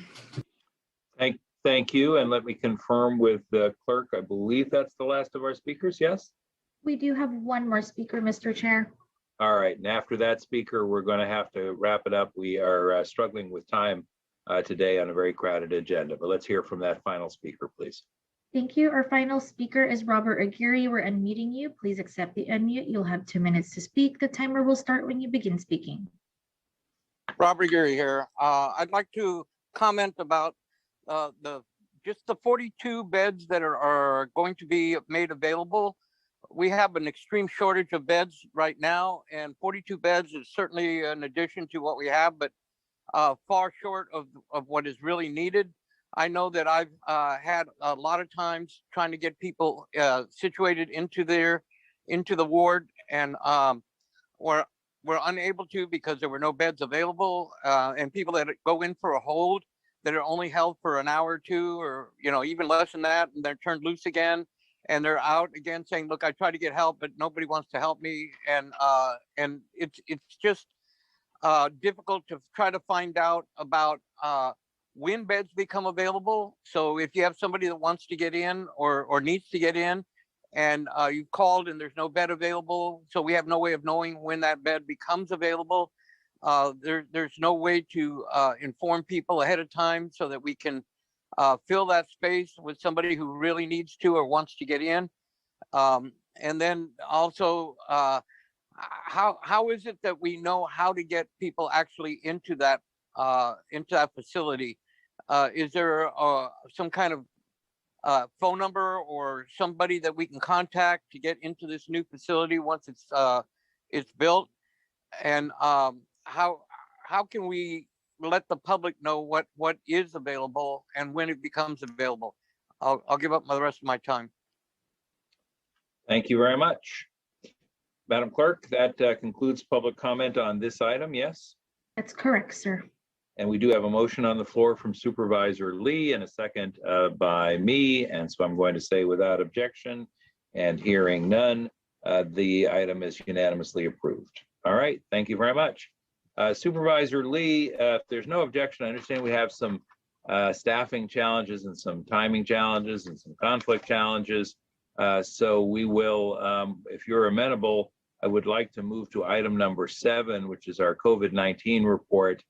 N: Thank you. And let me confirm with the clerk, I believe that's the last of our speakers, yes?
A: We do have one more speaker, Mr. Chair.
N: All right, and after that speaker, we're going to have to wrap it up. We are struggling with time today on a very crowded agenda, but let's hear from that final speaker, please.
A: Thank you. Our final speaker is Robert Aguirre. We're unmuting you. Please accept the unmute. You'll have 2 minutes to speak. The timer will start when you begin speaking.
O: Robert Geary here. I'd like to comment about just the 42 beds that are going to be made available. We have an extreme shortage of beds right now, and 42 beds is certainly an addition to what we have, but far short of what is really needed. I know that I've had a lot of times trying to get people situated into the ward, and we're unable to because there were no beds available, and people that go in for a hold that are only held for an hour or two, or even less than that, and they're turned loose again, and they're out again saying, "Look, I tried to get help, but nobody wants to help me," and it's just difficult to try to find out about when beds become available. So if you have somebody that wants to get in or needs to get in, and you've called and there's no bed available, so we have no way of knowing when that bed becomes available. There's no way to inform people ahead of time so that we can fill that space with somebody who really needs to or wants to get in. And then also, how is it that we know how to get people actually into that facility? Is there some kind of phone number or somebody that we can contact to get into this new facility once it's built? And how can we let the public know what is available and when it becomes available? I'll give up the rest of my time.
N: Thank you very much. Madam Clerk, that concludes public comment on this item, yes?
A: That's correct, sir.
N: And we do have a motion on the floor from Supervisor Lee and a second by me. And so I'm going to say without objection and hearing none, the item is unanimously approved. All right, thank you very much. Supervisor Lee, if there's no objection, I understand we have some staffing challenges and some timing challenges and some conflict challenges. So we will, if you're amenable, I would like to move to item number 7, which is our COVID-19 report,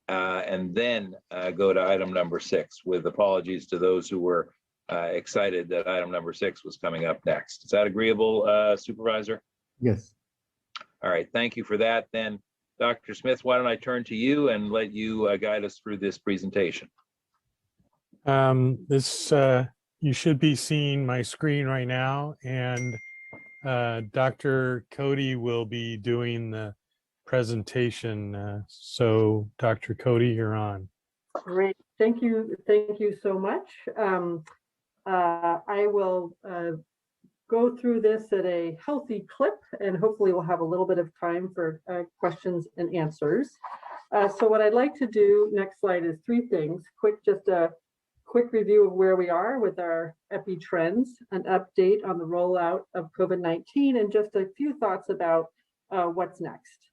N: and then go to item number 6, with apologies to those who were excited that item number 6 was coming up next. Is that agreeable, Supervisor?
L: Yes.
N: All right, thank you for that. Then, Dr. Smith, why don't I turn to you and let you guide us through this presentation?
S: You should be seeing my screen right now, and Dr. Cody will be doing the presentation. So Dr. Cody, you're on.
G: Great, thank you so much. I will go through this at a healthy clip, and hopefully we'll have a little bit of time for questions and answers. So what I'd like to do, next slide, is 3 things. Just a quick review of where we are with our epi trends, an update on the rollout of COVID-19, and just a few thoughts about what's next.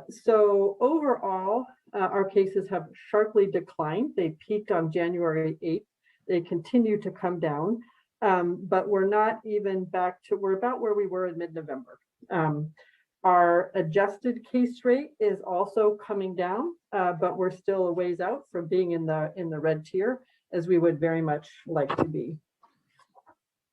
G: So overall, our cases have sharply declined. They peaked on January 8th. They continue to come down, but we're not even back to, we're about where we were in mid-November. Our adjusted case rate is also coming down, but we're still a ways out from being in the red tier, as we would very much like to be.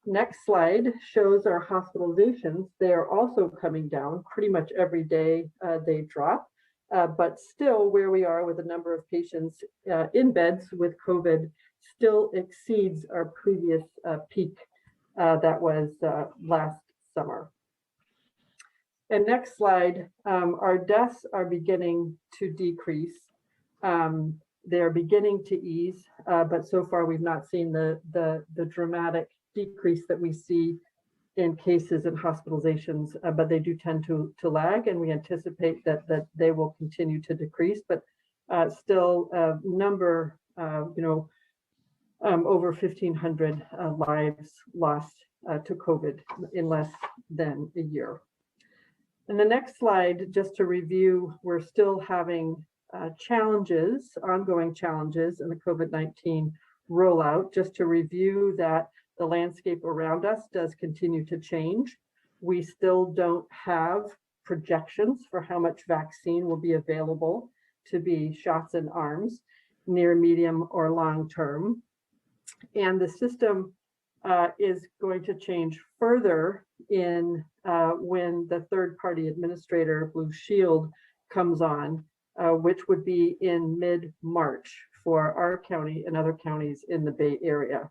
G: Next slide shows our hospitalizations. They are also coming down pretty much every day. They drop, but still where we are with the number of patients in beds with COVID still exceeds our previous peak that was last summer. And next slide, our deaths are beginning to decrease. They're beginning to ease, but so far we've not seen the dramatic decrease that we see in cases and hospitalizations, but they do tend to lag, and we anticipate that they will continue to decrease, but still number, over 1,500 lives lost to COVID in less than a year. And the next slide, just to review, we're still having challenges, ongoing challenges in the COVID-19 rollout. Just to review that the landscape around us does continue to change. We still don't have projections for how much vaccine will be available to be shots in arms, near, medium, or long term. And the system is going to change further in when the third-party administrator, Blue Shield, comes on, which would be in mid-March for our county and other counties in the Bay Area.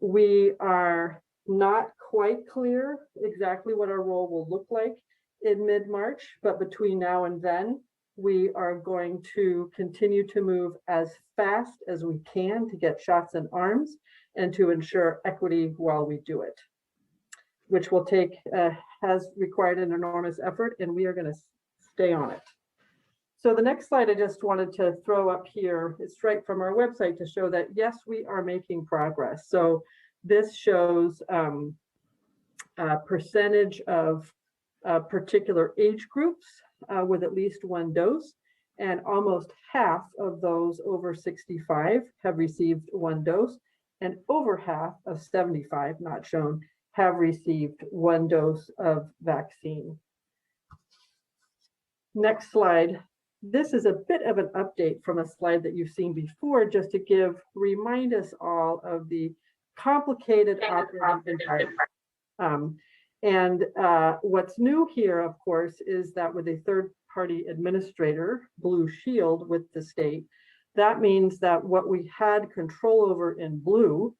G: We are not quite clear exactly what our role will look like in mid-March, but between now and then, we are going to continue to move as fast as we can to get shots in arms and to ensure equity while we do it, which will take, has required an enormous effort, and we are going to stay on it. So the next slide I just wanted to throw up here, it's right from our website to show that, yes, we are making progress. So this shows a percentage of particular age groups with at least one dose, and almost half of those over 65 have received one dose, and over half of 75, not shown, have received one dose of vaccine. Next slide. This is a bit of an update from a slide that you've seen before, just to remind us all of the complicated operating environment. What's new here, of course, is that with a third-party administrator, Blue Shield, with the state, that means that what we had control over in blue,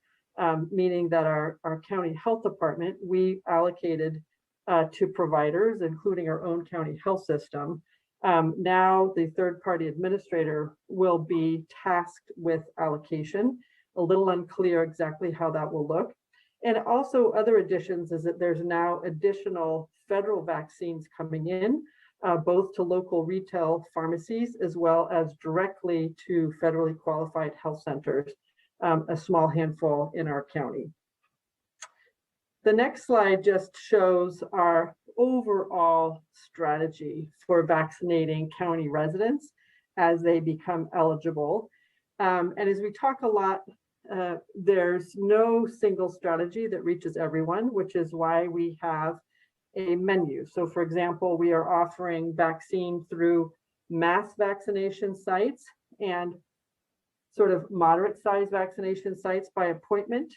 G: meaning that our county health department, we allocated to providers, including our own county health system. Now the third-party administrator will be tasked with allocation. A little unclear exactly how that will look. And also other additions is that there's now additional federal vaccines coming in, both to local retail pharmacies as well as directly to federally qualified health centers, a small handful in our county. The next slide just shows our overall strategy for vaccinating county residents as they become eligible. And as we talk a lot, there's no single strategy that reaches everyone, which is why we have a menu. So for example, we are offering vaccine through mass vaccination sites and sort of moderate size vaccination sites by appointment,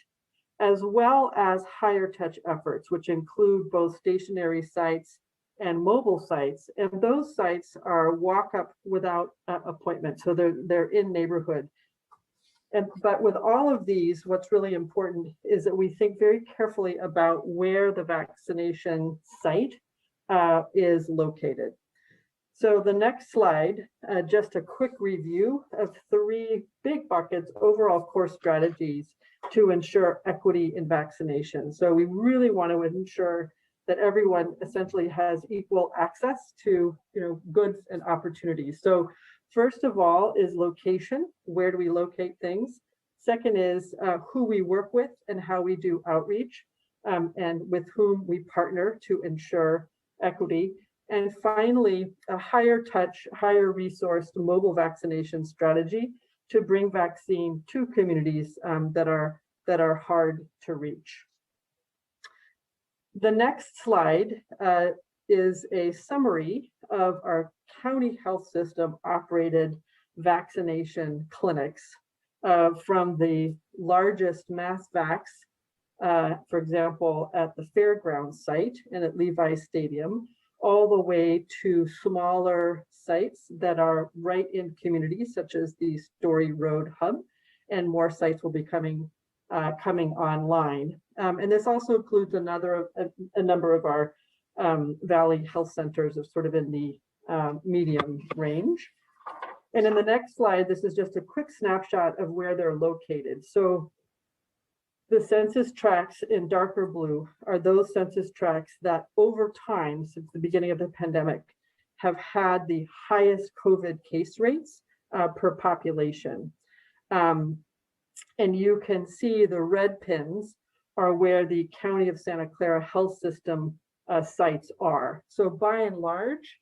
G: as well as higher touch efforts, which include both stationary sites and mobile sites. And those sites are walk up without appointment. So they're in neighborhood. But with all of these, what's really important is that we think very carefully about where the vaccination site is located. So the next slide, just a quick review of 3 big buckets, overall core strategies to ensure equity in vaccination. So we really want to ensure that everyone essentially has equal access to goods and opportunities. So first of all is location. Where do we locate things? Second is who we work with and how we do outreach, and with whom we partner to ensure equity. And finally, a higher touch, higher resourced mobile vaccination strategy to bring vaccine to communities that are hard to reach. The next slide is a summary of our county health system operated vaccination clinics from the largest mass vax, for example, at the fairgrounds site and at Levi Stadium, all the way to smaller sites that are right in communities such as the Story Road Hub, and more sites will be coming coming online. And this also includes a number of our Valley Health Centers of sort of in the medium range. And in the next slide, this is just a quick snapshot of where they're located. So the census tracts in darker blue are those census tracts that over time, since the beginning of the pandemic, have had the highest COVID case rates per population. And you can see the red pins are where the County of Santa Clara Health System sites are. So by and large,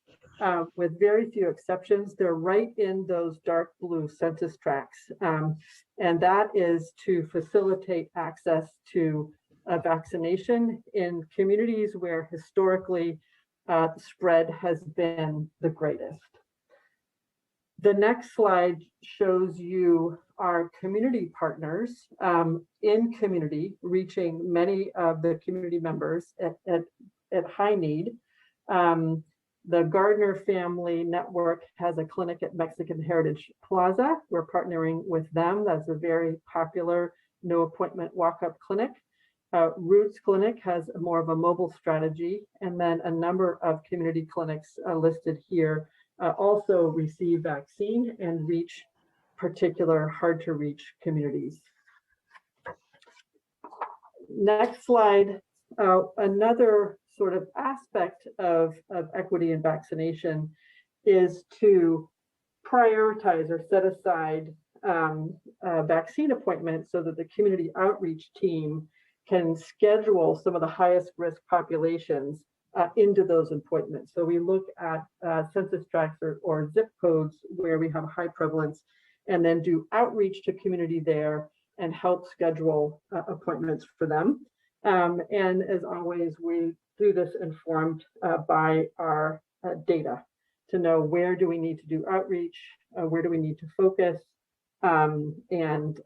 G: with very few exceptions, they're right in those dark blue census tracts. And that is to facilitate access to vaccination in communities where historically spread has been the greatest. The next slide shows you our community partners in community, reaching many of the community members at high need. The Gardner Family Network has a clinic at Mexican Heritage Plaza. We're partnering with them. That's a very popular no appointment walk-up clinic. Roots Clinic has more of a mobile strategy, and then a number of community clinics listed here also receive vaccine and reach particular hard to reach communities. Next slide, another sort of aspect of equity in vaccination is to prioritize or set aside vaccine appointments so that the community outreach team can schedule some of the highest risk populations into those appointments. So we look at census tracts or zip codes where we have high prevalence, and then do outreach to community there and help schedule appointments for them. And as always, we do this informed by our data to know where do we need to do outreach, where do we need to focus, and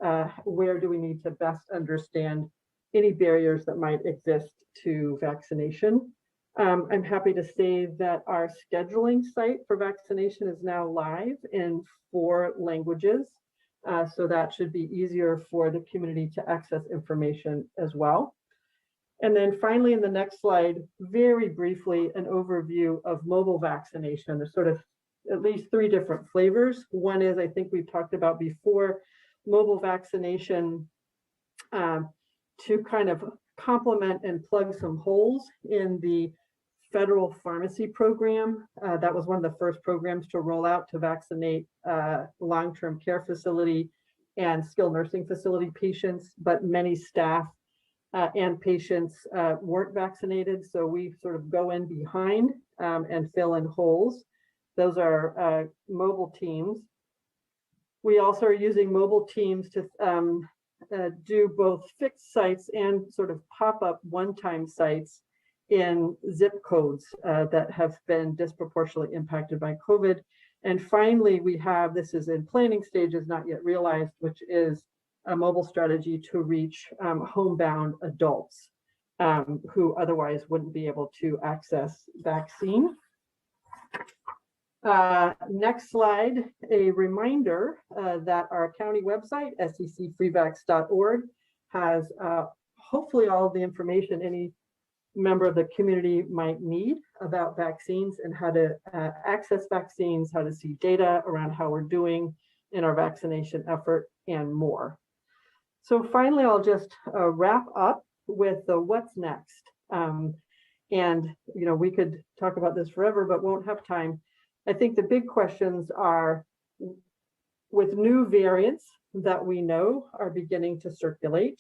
G: where do we need to best understand any barriers that might exist to vaccination. I'm happy to say that our scheduling site for vaccination is now live in 4 languages. So that should be easier for the community to access information as well. And then finally, in the next slide, very briefly, an overview of mobile vaccination. There's sort of at least 3 different flavors. One is, I think we've talked about before, mobile vaccination to kind of complement and plug some holes in the federal pharmacy program. That was one of the first programs to roll out to vaccinate long-term care facility and skilled nursing facility patients, but many staff and patients weren't vaccinated. So we sort of go in behind and fill in holes. Those are mobile teams. We also are using mobile teams to do both fixed sites and sort of pop-up one-time sites in zip codes that have been disproportionately impacted by COVID. And finally, we have, this is in planning stages, not yet realized, which is a mobile strategy to reach homebound adults who otherwise wouldn't be able to access vaccine. Next slide, a reminder that our county website, secfreevax.org, has hopefully all of the information any member of the community might need about vaccines and how to access vaccines, how to see data around how we're doing in our vaccination effort, and more. So finally, I'll just wrap up with the what's next. And we could talk about this forever, but won't have time. I think the big questions are, with new variants that we know are beginning to circulate,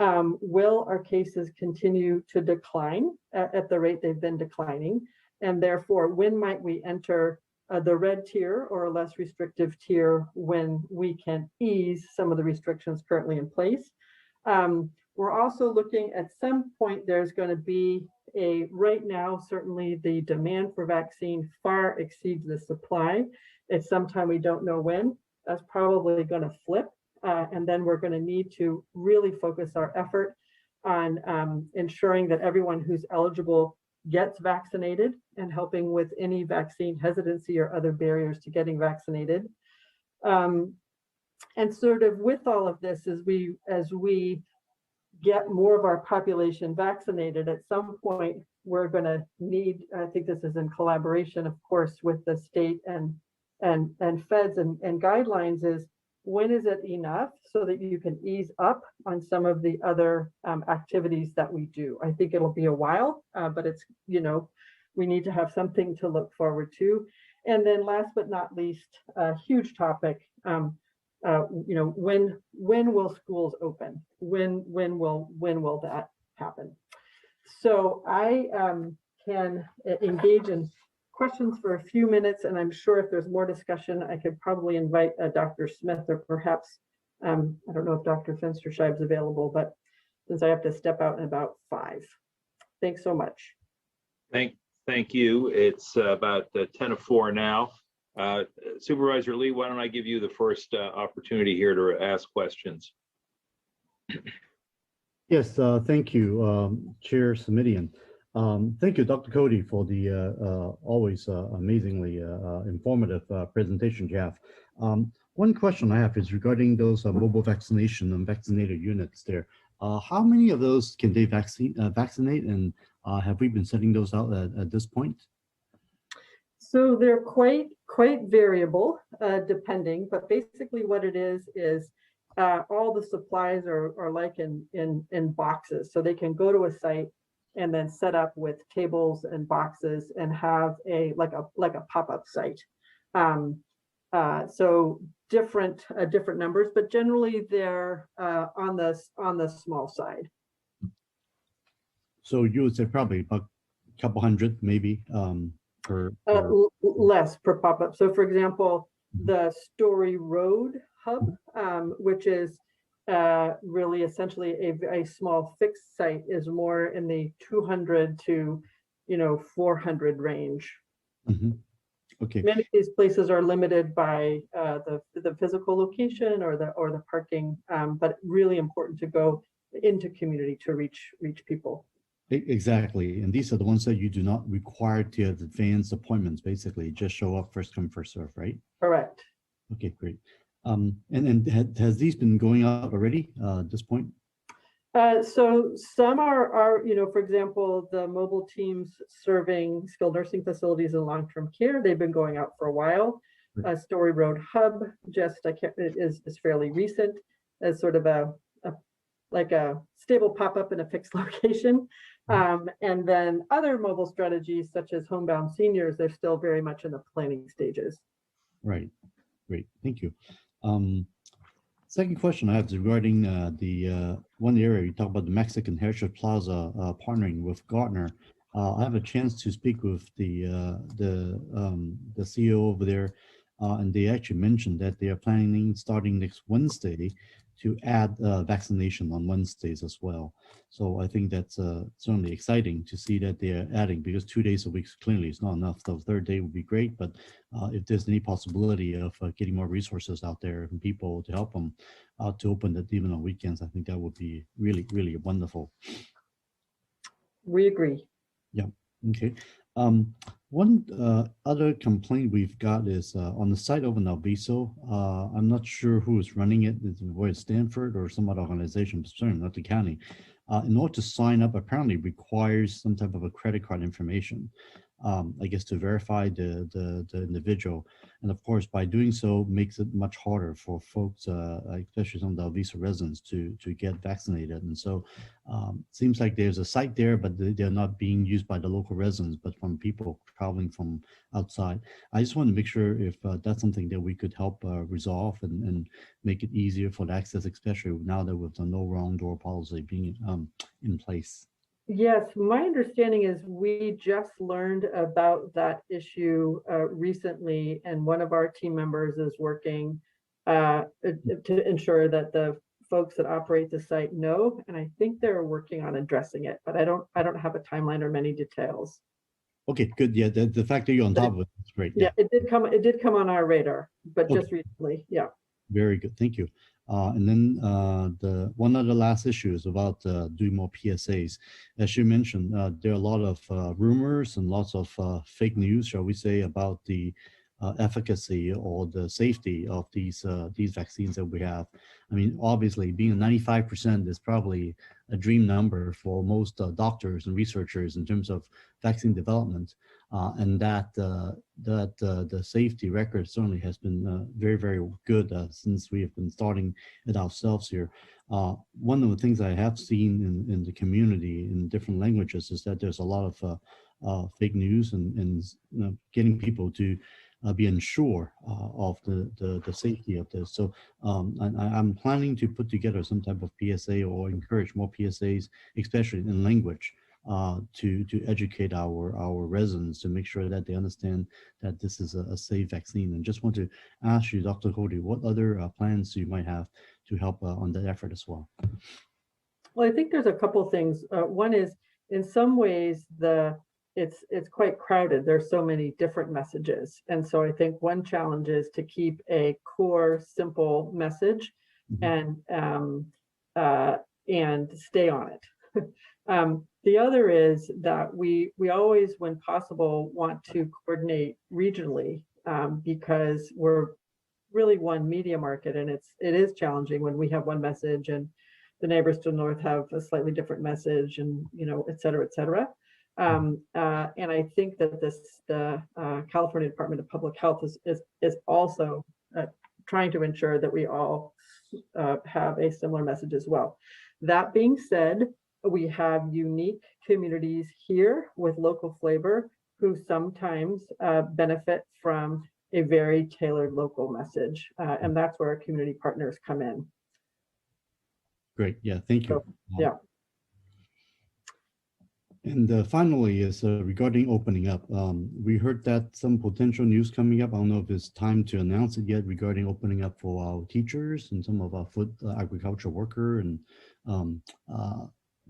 G: will our cases continue to decline at the rate they've been declining? And therefore, when might we enter the red tier or a less restrictive tier when we can ease some of the restrictions currently in place? We're also looking at some point, there's going to be right now, certainly the demand for vaccine far exceeds the supply. It's sometime we don't know when. That's probably going to flip. And then we're going to need to really focus our effort on ensuring that everyone who's eligible gets vaccinated and helping with any vaccine hesitancy or other barriers to getting vaccinated. And sort of with all of this, as we get more of our population vaccinated, at some point, we're going to need, I think this is in collaboration, of course, with the state and feds and guidelines, is when is it enough so that you can ease up on some of the other activities that we do. I think it'll be a while, but it's, we need to have something to look forward to. And then last but not least, a huge topic, when will schools open? When will that happen? So I can engage in questions for a few minutes, and I'm sure if there's more discussion, I could probably invite Dr. Smith, or perhaps, I don't know if Dr. Fensterscheib's available, but since I have to step out in about 5. Thanks so much.
N: Thank you. It's about 10:04 now. Supervisor Lee, why don't I give you the first opportunity here to ask questions?
L: Yes, thank you, Chair Submits. Thank you, Dr. Cody, for the always amazingly informative presentation you have. One question I have is regarding those mobile vaccination and vaccinated units there. How many of those can they vaccinate, and have we been setting those out at this point?
G: So they're quite variable, depending, but basically what it is all the supplies are like in boxes. So they can go to a site and then set up with tables and boxes and have like a pop-up site. So different numbers, but generally they're on the small side.
L: So you would say probably about a couple hundred, maybe per
G: less per pop-up. So for example, the Story Road hub, which is really essentially a small fixed site, is more in the 200 to 400 range.
L: Mm-hmm. Okay.
G: Many of these places are limited by the physical location or the parking, but really important to go into community to reach people.
L: Exactly, and these are the ones that you do not require to have advanced appointments. Basically, just show up, first come, first serve, right?
G: Correct.
L: Okay, great. And has these been going out already at this point?
G: So some are, for example, the mobile teams serving skilled nursing facilities and long-term care. They've been going out for a while. Story Road Hub is fairly recent, as sort of like a stable pop-up in a fixed location. And then other mobile strategies such as homebound seniors, they're still very much in the planning stages.
L: Right. Great. Thank you. Second question I have is regarding the one area you talk about, the Mexican Heritage Plaza partnering with Gartner. I have a chance to speak with the CEO over there, and they actually mentioned that they are planning starting next Wednesday to add vaccination on Wednesdays as well. So I think that's certainly exciting to see that they're adding, because 2 days a week clearly is not enough. The third day would be great, but if there's any possibility of getting more resources out there and people to help them to open it even on weekends, I think that would be really, really wonderful.
G: We agree.
L: Yeah, okay. One other complaint we've got is on the site over in Alviso. I'm not sure who is running it, whether it's Stanford or some other organization, but certainly not the county. In order to sign up, apparently requires some type of a credit card information, I guess, to verify the individual. And of course, by doing so, makes it much harder for folks, especially some of the Alviso residents, to get vaccinated. And so seems like there's a site there, but they're not being used by the local residents, but from people traveling from outside. I just want to make sure if that's something that we could help resolve and make it easier for the access, especially now that with the no wrong door policy being in place.
G: Yes, my understanding is we just learned about that issue recently, and one of our team members is working to ensure that the folks that operate the site know, and I think they're working on addressing it, but I don't have a timeline or many details.
L: Okay, good. Yeah, the fact that you're on top of it is great.
G: Yeah, it did come on our radar, but just recently. Yeah.
L: Very good. Thank you. And then the one other last issue is about doing more PSAs. As you mentioned, there are a lot of rumors and lots of fake news, shall we say, about the efficacy or the safety of these vaccines that we have. I mean, obviously, being 95% is probably a dream number for most doctors and researchers in terms of vaccine development, and that the safety record certainly has been very, very good since we have been starting it ourselves here. One of the things I have seen in the community in different languages is that there's a lot of fake news and getting people to be unsure of the safety of this. So I'm planning to put together some type of PSA or encourage more PSAs, especially in language, to educate our residents to make sure that they understand that this is a safe vaccine. And just want to ask you, Dr. Cody, what other plans you might have to help on that effort as well?
G: Well, I think there's a couple things. One is, in some ways, it's quite crowded. There's so many different messages. And so I think one challenge is to keep a core, simple message and stay on it. The other is that we always, when possible, want to coordinate regionally because we're really one media market, and it is challenging when we have one message and the neighbors to the north have a slightly different message, and et cetera, et cetera. And I think that the California Department of Public Health is also trying to ensure that we all have a similar message as well. That being said, we have unique communities here with local flavor who sometimes benefit from a very tailored local message. And that's where our community partners come in.
L: Great. Yeah, thank you.
G: So, yeah.
L: And finally is regarding opening up. We heard that some potential news coming up. I don't know if it's time to announce it yet regarding opening up for our teachers and some of our food agriculture worker and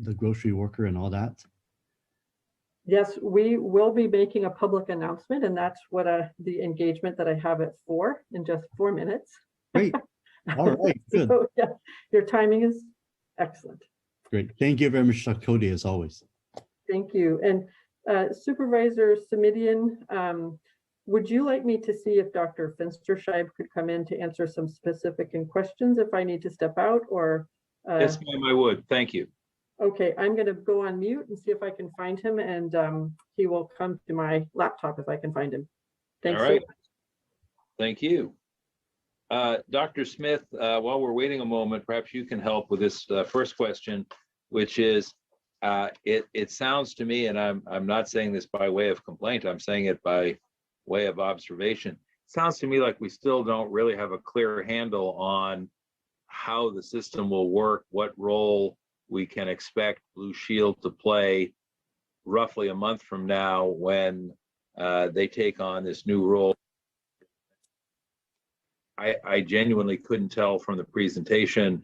L: the grocery worker and all that.
G: Yes, we will be making a public announcement, and that's what the engagement that I have it for in just 4 minutes.
L: Great. All right, good.
G: So, yeah, your timing is excellent.
L: Great. Thank you very much, Dr. Cody, as always.
G: Thank you. And Supervisor Submits, would you like me to see if Dr. Finsterscheib could come in to answer some specific questions if I need to step out, or?
N: Yes, ma'am, I would. Thank you.
G: Okay, I'm going to go on mute and see if I can find him, and he will come to my laptop if I can find him. Thanks.
N: All right. Thank you. Dr. Smith, while we're waiting a moment, perhaps you can help with this first question, which is, it sounds to me, and I'm not saying this by way of complaint, I'm saying it by way of observation. It sounds to me like we still don't really have a clear handle on how the system will work, what role we can expect Blue Shield to play roughly a month from now when they take on this new role. I genuinely couldn't tell from the presentation.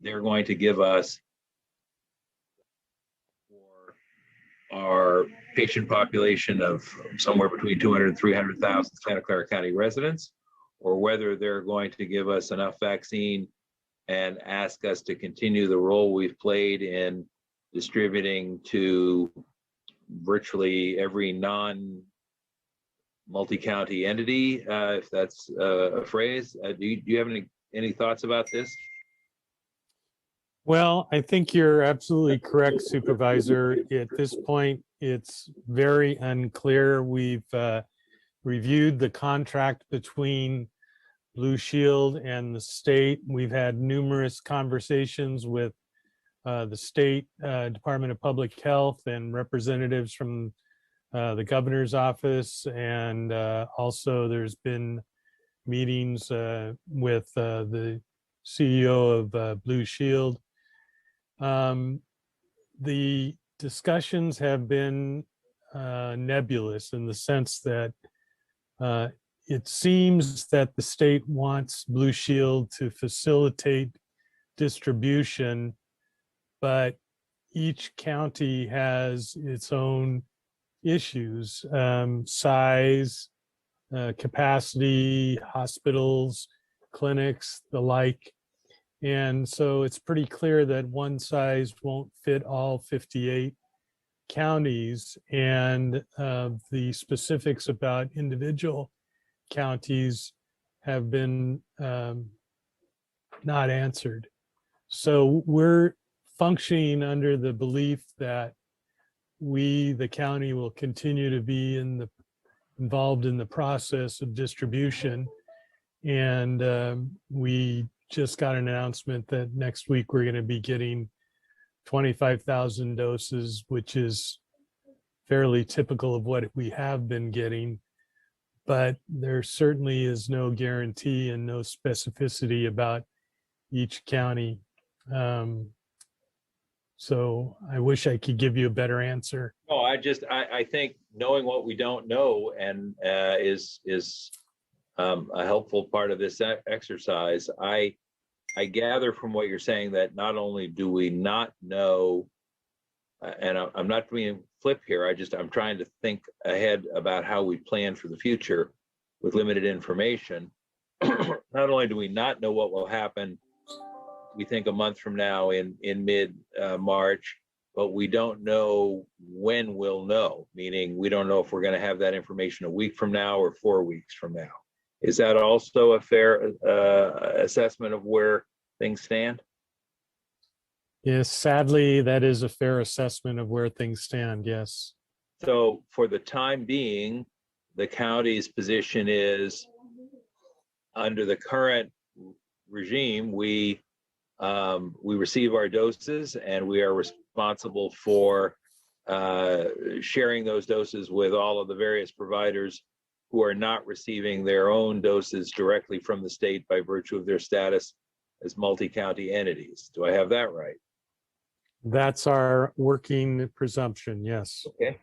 N: They're going to give us for our patient population of somewhere between 200 and 300,000 Santa Clara County residents, or whether they're going to give us enough vaccine and ask us to continue the role we've played in distributing to virtually every non-multi-county entity, if that's a phrase. Do you have any thoughts about this?
S: Well, I think you're absolutely correct, Supervisor. At this point, it's very unclear. We've reviewed the contract between Blue Shield and the state. We've had numerous conversations with the state Department of Public Health and representatives from the governor's office, and also there's been meetings with the CEO of Blue Shield. The discussions have been nebulous in the sense that it seems that the state wants Blue Shield to facilitate distribution, but each county has its own issues, size, capacity, hospitals, clinics, the like. And so it's pretty clear that one size won't fit all 58 counties, and the specifics about individual counties have been not answered. So we're functioning under the belief that we, the county, will continue to be involved in the process of distribution. And we just got an announcement that next week we're going to be getting 25,000 doses, which is fairly typical of what we have been getting. But there certainly is no guarantee and no specificity about each county. So I wish I could give you a better answer.
N: No, I think knowing what we don't know and is a helpful part of this exercise. I gather from what you're saying that not only do we not know, and I'm not being flip here, I'm trying to think ahead about how we plan for the future with limited information. Not only do we not know what will happen, we think a month from now in mid March, but we don't know when we'll know, meaning we don't know if we're going to have that information a week from now or 4 weeks from now. Is that also a fair assessment of where things stand?
S: Yes, sadly, that is a fair assessment of where things stand, yes.
N: So for the time being, the county's position is, under the current regime, we receive our doses and we are responsible for sharing those doses with all of the various providers who are not receiving their own doses directly from the state by virtue of their status as multi-county entities. Do I have that right?
S: That's our working presumption, yes.
N: Okay.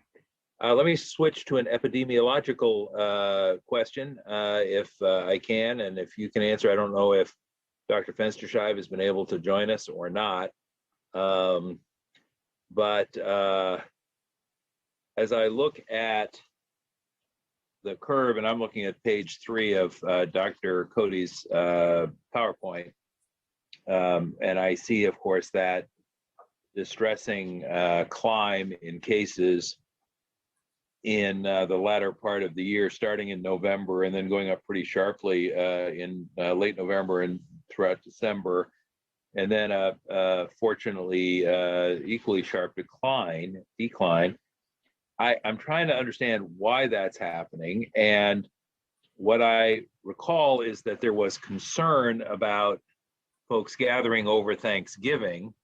N: Let me switch to an epidemiological question, if I can, and if you can answer. I don't know if Dr. Fenstershive has been able to join us or not. But as I look at the curve, and I'm looking at page 3 of Dr. Cody's PowerPoint, and I see, of course, that distressing climb in cases in the latter part of the year, starting in November and then going up pretty sharply in late November and throughout December, and then fortunately equally sharp decline. I'm trying to understand why that's happening, and what I recall is that there was concern about folks gathering over Thanksgiving,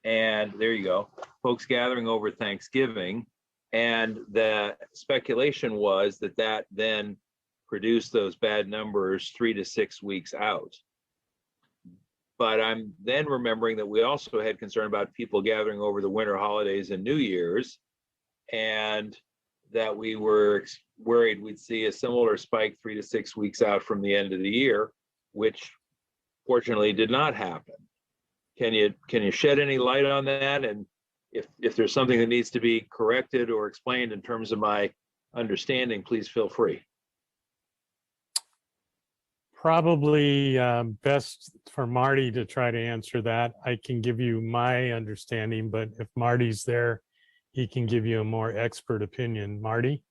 N: and there you go, folks gathering over Thanksgiving, and the speculation was that that then produced those bad numbers 3 to 6 weeks out. But I'm then remembering that we also had concern about people gathering over the winter holidays and New Year's, and that we were worried we'd see a similar spike 3 to 6 weeks out from the end of the year, which fortunately did not happen. Can you shed any light on that? And if there's something that needs to be corrected or explained in terms of my understanding, please feel free.
S: Probably best for Marty to try to answer that. I can give you my understanding, but if Marty's there, he can give you a more expert opinion. Marty?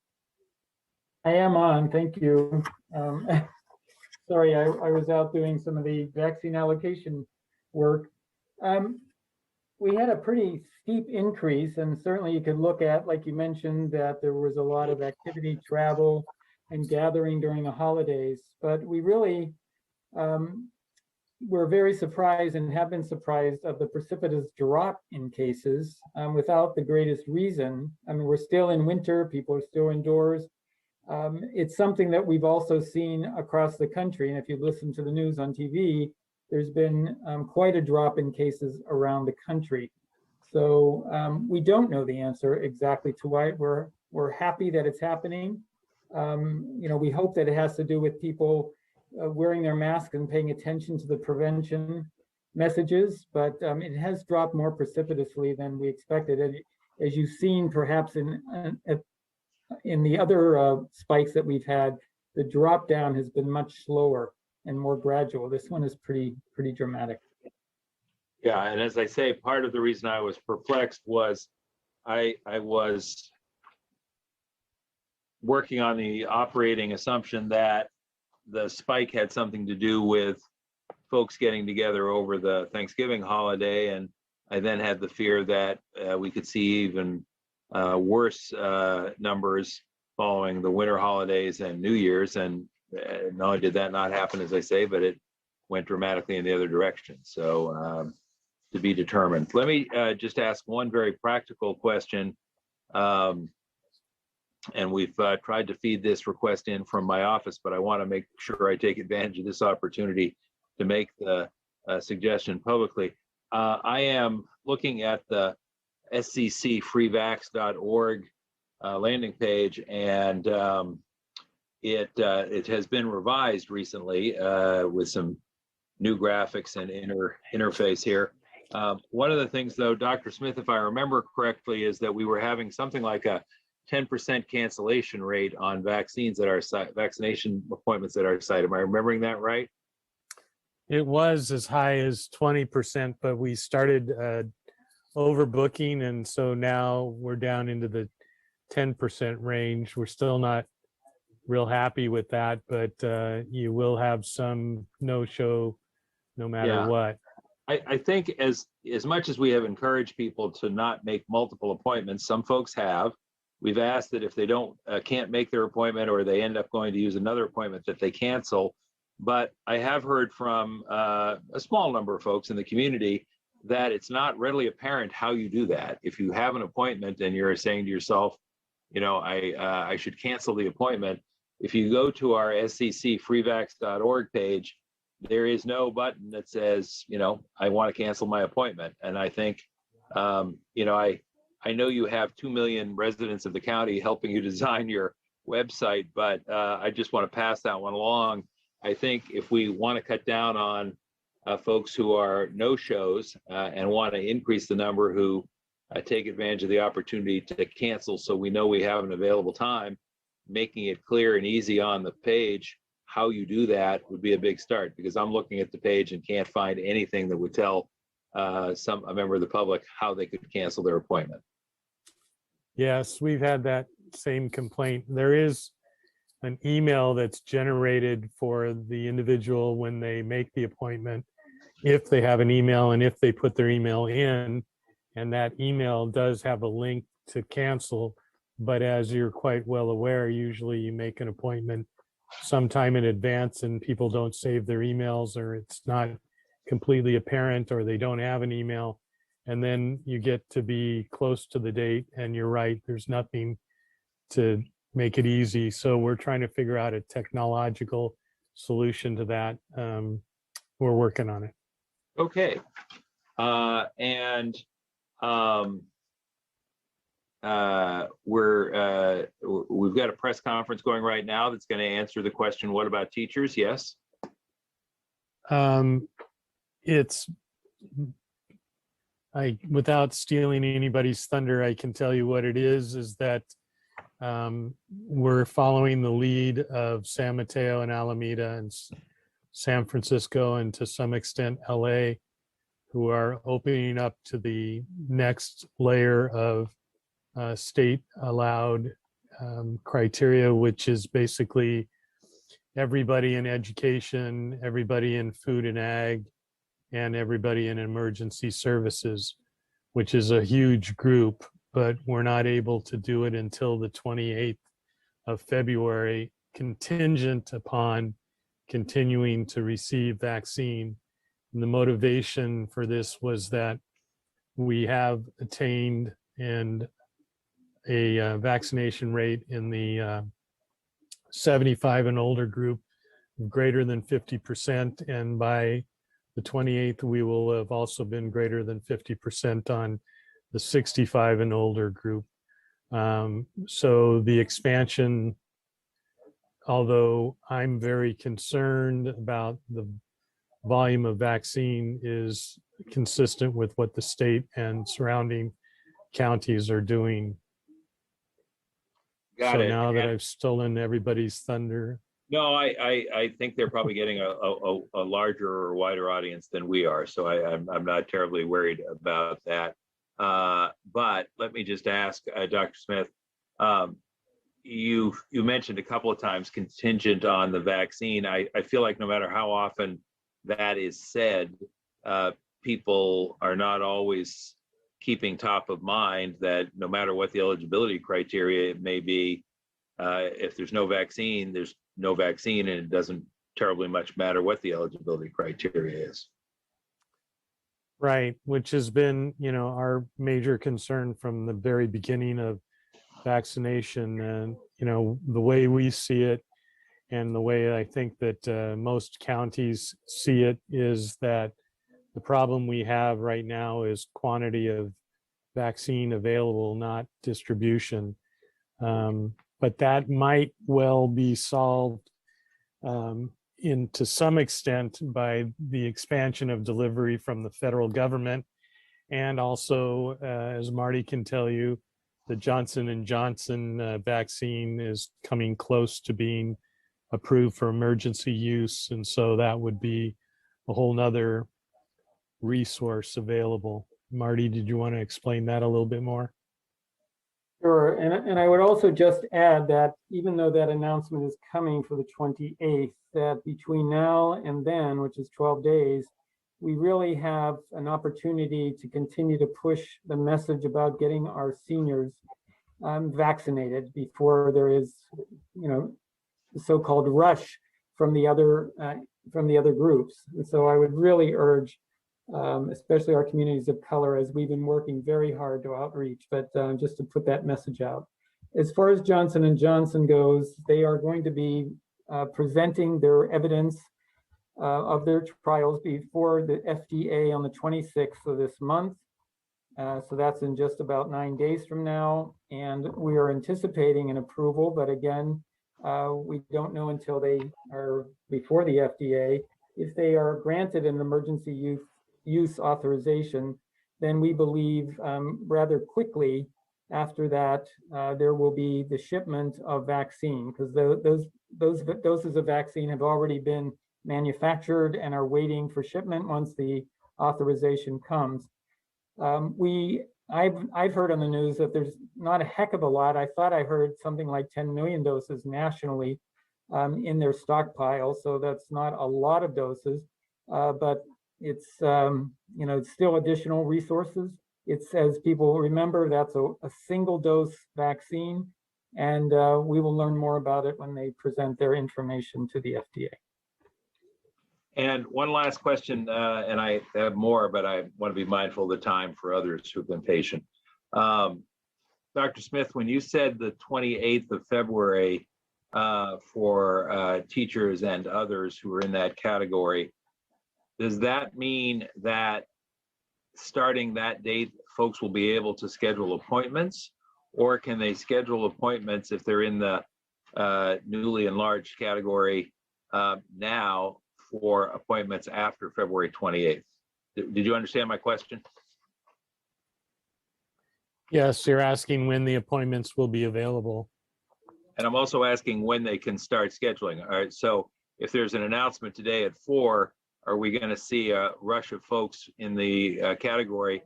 B: I am on, thank you. Sorry, I was out doing some of the vaccine allocation work. We had a pretty steep increase, and certainly you could look at, like you mentioned, that there was a lot of activity, travel, and gathering during the holidays. But we really were very surprised and have been surprised of the precipitous drop in cases without the greatest reason. I mean, we're still in winter, people are still indoors. It's something that we've also seen across the country. And if you listen to the news on TV, there's been quite a drop in cases around the country. So we don't know the answer exactly to why. We're happy that it's happening. We hope that it has to do with people wearing their masks and paying attention to the prevention messages, but it has dropped more precipitously than we expected. And as you've seen, perhaps in the other spikes that we've had, the drop down has been much slower and more gradual. This one is pretty dramatic.
N: Yeah, and as I say, part of the reason I was perplexed was I was working on the operating assumption that the spike had something to do with folks getting together over the Thanksgiving holiday, and I then had the fear that we could see even worse numbers following the winter holidays and New Year's. And not only did that not happen, as I say, but it went dramatically in the other direction. So to be determined. Let me just ask one very practical question. And we've tried to feed this request in from my office, but I want to make sure I take advantage of this opportunity to make the suggestion publicly. I am looking at the sccfreevax.org landing page, and it has been revised recently with some new graphics and interface here. One of the things, though, Dr. Smith, if I remember correctly, is that we were having something like a 10% cancellation rate on vaccines at our site, vaccination appointments at our site. Am I remembering that right?
S: It was as high as 20%, but we started overbooking, and so now we're down into the 10% range. We're still not real happy with that, but you will have some no-show no matter what.
N: I think as much as we have encouraged people to not make multiple appointments, some folks have. We've asked that if they can't make their appointment, or they end up going to use another appointment, that they cancel. But I have heard from a small number of folks in the community that it's not readily apparent how you do that. If you have an appointment and you're saying to yourself, you know, I should cancel the appointment, if you go to our sccfreevax.org page, there is no button that says, you know, I want to cancel my appointment. And I think, you know, I know you have 2 million residents of the county helping you design your website, but I just want to pass that one along. I think if we want to cut down on folks who are no-shows and want to increase the number who take advantage of the opportunity to cancel, so we know we have an available time, making it clear and easy on the page how you do that would be a big start, because I'm looking at the page and can't find anything that would tell a member of the public how they could cancel their appointment.
S: Yes, we've had that same complaint. There is an email that's generated for the individual when they make the appointment, if they have an email and if they put their email in, and that email does have a link to cancel. But as you're quite well aware, usually you make an appointment sometime in advance and people don't save their emails, or it's not completely apparent, or they don't have an email. And then you get to be close to the date and you're right, there's nothing to make it easy. So we're trying to figure out a technological solution to that. We're working on it.
N: Okay. We've got a press conference going right now that's going to answer the question, what about teachers? Yes.
S: Without stealing anybody's thunder, I can tell you what it is that we're following the lead of San Mateo and Alameda and San Francisco, and to some extent LA, who are opening up to the next layer of state allowed criteria, which is basically everybody in education, everybody in food and ag, and everybody in emergency services, which is a huge group, but we're not able to do it until the 28th of February, contingent upon continuing to receive vaccine. And the motivation for this was that we have attained a vaccination rate in the 75 and older group of greater than 50%, and by the 28th, we will have also been greater than 50% on the 65 and older group. So the expansion, although I'm very concerned about the volume of vaccine, is consistent with what the state and surrounding counties are doing.
N: Got it.
S: Now that I've stolen everybody's thunder.
N: No, I think they're probably getting a larger or wider audience than we are. So I'm not terribly worried about that. But let me just ask Dr. Smith, you mentioned a couple of times contingent on the vaccine. I feel like no matter how often that is said, people are not always keeping top of mind that no matter what the eligibility criteria it may be, if there's no vaccine, there's no vaccine, and it doesn't terribly much matter what the eligibility criteria is.
S: Right, which has been, our major concern from the very beginning of vaccination. And, the way we see it and the way I think that most counties see it is that the problem we have right now is quantity of vaccine available, not distribution. But that might well be solved to some extent by the expansion of delivery from the federal government. And also, as Marty can tell you, the Johnson & Johnson vaccine is coming close to being approved for emergency use. And so that would be a whole nother resource available. Marty, did you want to explain that a little bit more?
B: Sure, and I would also just add that even though that announcement is coming for the 28th, that between now and then, which is 12 days, we really have an opportunity to continue to push the message about getting our seniors vaccinated before there is, the so-called rush from the other groups. And so I would really urge, especially our communities of color, as we've been working very hard to outreach, but just to put that message out. As far as Johnson & Johnson goes, they are going to be presenting their evidence of their trials before the FDA on the 26th of this month. So that's in just about 9 days from now. And we are anticipating an approval, but again, we don't know until they are before the FDA. If they are granted an emergency use authorization, then we believe rather quickly after that there will be the shipment of vaccine, because those doses of vaccine have already been manufactured and are waiting for shipment once the authorization comes. I've heard on the news that there's not a heck of a lot. I thought I heard something like 10 million doses nationally in their stockpile, so that's not a lot of doses, but it's it's still additional resources. It's, as people remember, that's a single dose vaccine, and we will learn more about it when they present their information to the FDA.
N: And one last question, and I have more, but I want to be mindful of the time for others who've been patient. Dr. Smith, when you said the 28th of February for teachers and others who are in that category, does that mean that starting that date, folks will be able to schedule appointments, or can they schedule appointments if they're in the newly enlarged category now for appointments after February 28th? Did you understand my question?
S: Yes, you're asking when the appointments will be available.
N: And I'm also asking when they can start scheduling. All right, so if there's an announcement today at 4, are we going to see a rush of folks in the category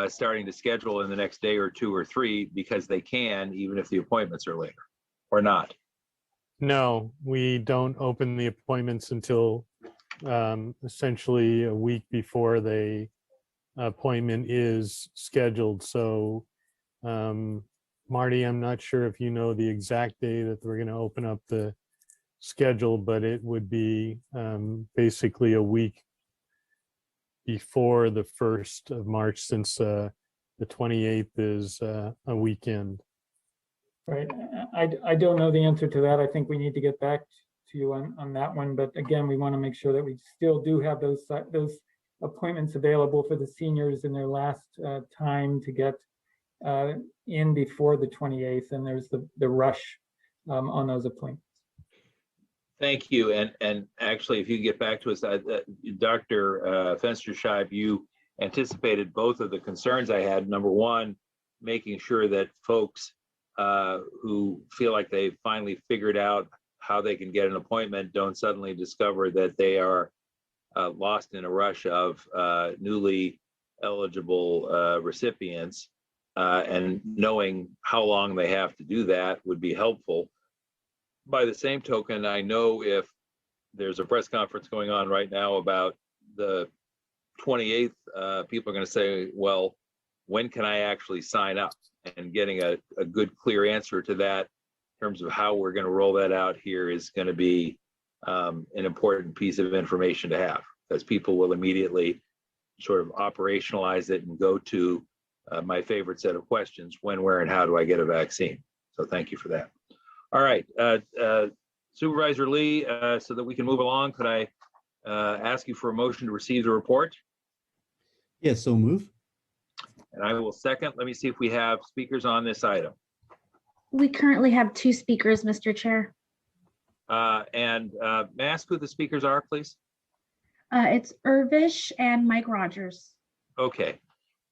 N: starting to schedule in the next day or 2 or 3 because they can, even if the appointments are later, or not?
S: No, we don't open the appointments until essentially a week before the appointment is scheduled. So, Marty, I'm not sure if you know the exact day that we're going to open up the schedule, but it would be basically a week before the 1st of March, since the 28th is a weekend.
B: Right. I don't know the answer to that. I think we need to get back to you on that one. But again, we want to make sure that we still do have those appointments available for the seniors in their last time to get in before the 28th. And there's the rush on those appointments.
N: Thank you. And actually, if you get back to us, Dr. Fensterscheib, you anticipated both of the concerns I had. Number one, making sure that folks who feel like they've finally figured out how they can get an appointment don't suddenly discover that they are lost in a rush of newly eligible recipients, and knowing how long they have to do that would be helpful. By the same token, I know if there's a press conference going on right now about the 28th, people are going to say, well, when can I actually sign up? And getting a good, clear answer to that in terms of how we're going to roll that out here is going to be an important piece of information to have, because people will immediately sort of operationalize it and go to my favorite set of questions: when, where, and how do I get a vaccine? So thank you for that. All right, Supervisor Lee, so that we can move along, could I ask you for a motion to receive the report?
L: Yes, so move.
N: And I will second. Let me see if we have speakers on this item.
A: We currently have 2 speakers, Mr. Chair.
N: May I ask who the speakers are, please?
A: It's Irvish and Mike Rogers.
N: Okay.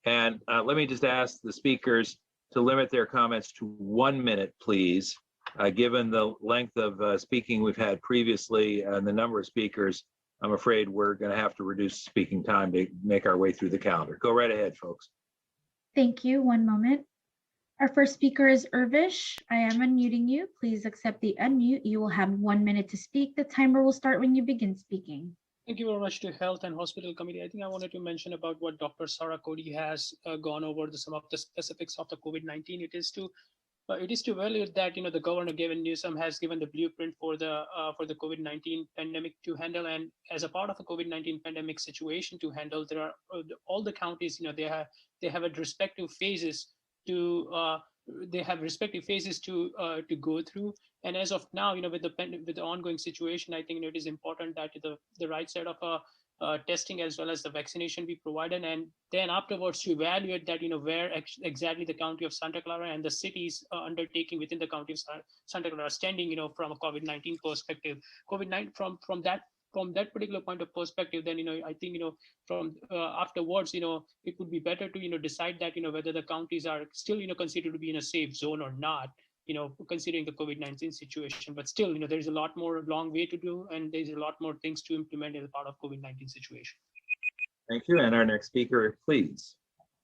N: And let me just ask the speakers to limit their comments to 1 minute, please. Given the length of speaking we've had previously and the number of speakers, I'm afraid we're going to have to reduce speaking time to make our way through the calendar. Go right ahead, folks.
A: Thank you. 1 moment. Our first speaker is Irvish. I am unmuting you. Please accept the unmute. You will have 1 minute to speak. The timer will start when you begin speaking.
Q: Thank you very much to Health and Hospital Committee. I think I wanted to mention about what Dr. Sarah Cody has gone over some of the specifics of the COVID-19. It is to evaluate that the Governor Gavin Newsom has given the blueprint for the COVID-19 pandemic to handle, and as a part of the COVID-19 pandemic situation to handle, there are all the counties they have respective phases to go through. And as of now, with the ongoing situation, I think it is important that the right set of testing as well as the vaccination be provided, and then afterwards to evaluate that where exactly the county of Santa Clara and the cities undertaking within the county of Santa Clara standing from a COVID-19 perspective. From that particular point of perspective, then I think from afterwards it would be better to decide that whether the counties are still considered to be in a safe zone or not, considering the COVID-19 situation. But still, there's a long way to do, and there's a lot more things to implement as a part of COVID-19 situation.
N: Thank you. And our next speaker, please.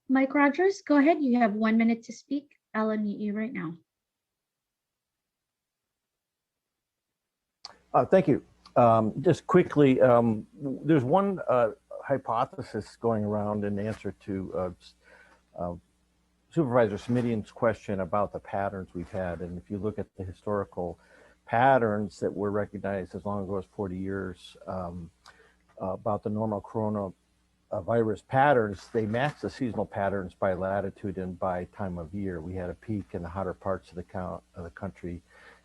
A: Mike Rogers, go ahead. You have 1 minute to speak. I'll unmute you right now.
E: Thank you. Just quickly, there's one hypothesis going around in answer to Supervisor Submit's question about the patterns we've had. And if you look at the historical patterns that were recognized as long ago as 40 years about the normal coronavirus patterns, they match the seasonal patterns by latitude and by time of year. We had a peak in the hotter parts of the country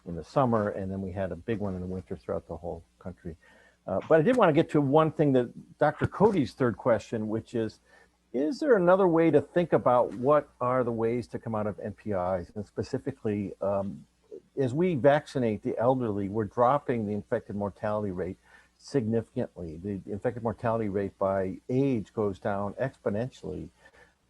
E: in the summer, and then we had a big one in the winter throughout the whole country. But I did want to get to one thing that Dr. Cody's third question, which is there another way to think about what are the ways to come out of NPIs? And specifically, as we vaccinate the elderly, we're dropping the infected mortality rate significantly. The infected mortality rate by age goes down exponentially.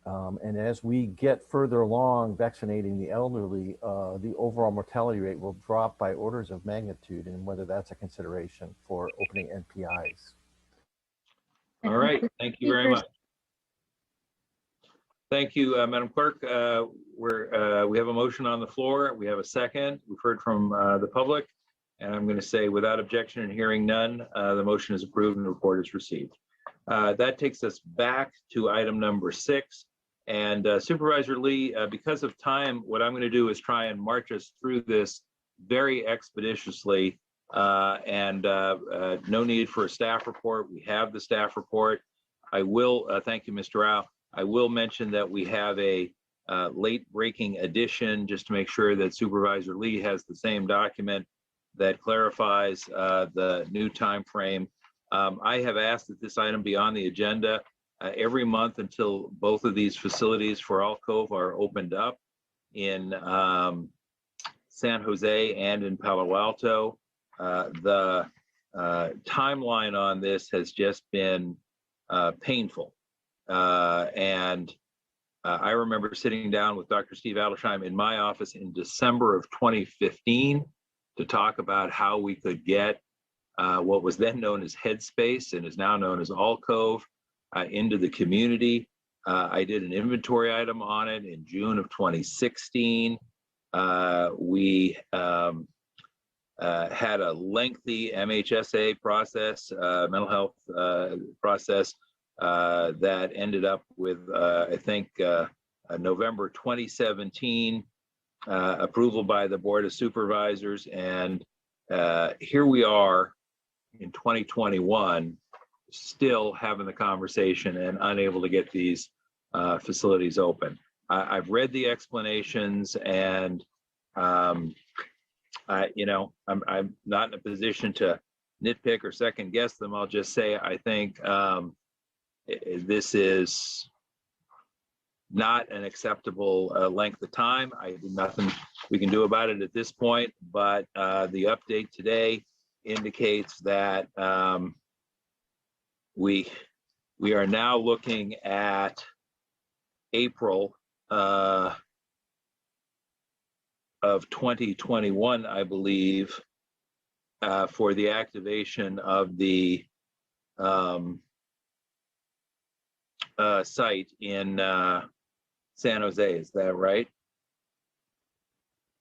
E: And as we get further along vaccinating the elderly, the overall mortality rate will drop by orders of magnitude, and whether that's a consideration for opening NPIs.
N: All right, thank you very much. Thank you, Madam Clerk. We have a motion on the floor. We have a second. We've heard from the public, and I'm going to say without objection and hearing none, the motion is approved and the report is received. That takes us back to item number 6. And Supervisor Lee, because of time, what I'm going to do is try and march us through this very expeditiously, and no need for a staff report. We have the staff report. I will, thank you, Mr. Rao. I will mention that we have a late breaking edition just to make sure that Supervisor Lee has the same document that clarifies the new time frame. I have asked that this item be on the agenda every month until both of these facilities for Alcove are opened up in San Jose and in Palo Alto. The timeline on this has just been painful. And I remember sitting down with Dr. Steve Adelsheim in my office in December of 2015 to talk about how we could get what was then known as Headspace and is now known as Alcove into the community. I did an inventory item on it in June of 2016. We had a lengthy MHSA process, mental health process, that ended up with, I think, November 2017 approval by the Board of Supervisors. And here we are in 2021, still having the conversation and unable to get these facilities open. I've read the explanations, and I'm not in a position to nitpick or second guess them. I'll just say I think this is not an acceptable length of time. There's nothing we can do about it at this point, but the update today indicates that we are now looking at April of 2021, I believe, for the activation of the site in San Jose. Is that right?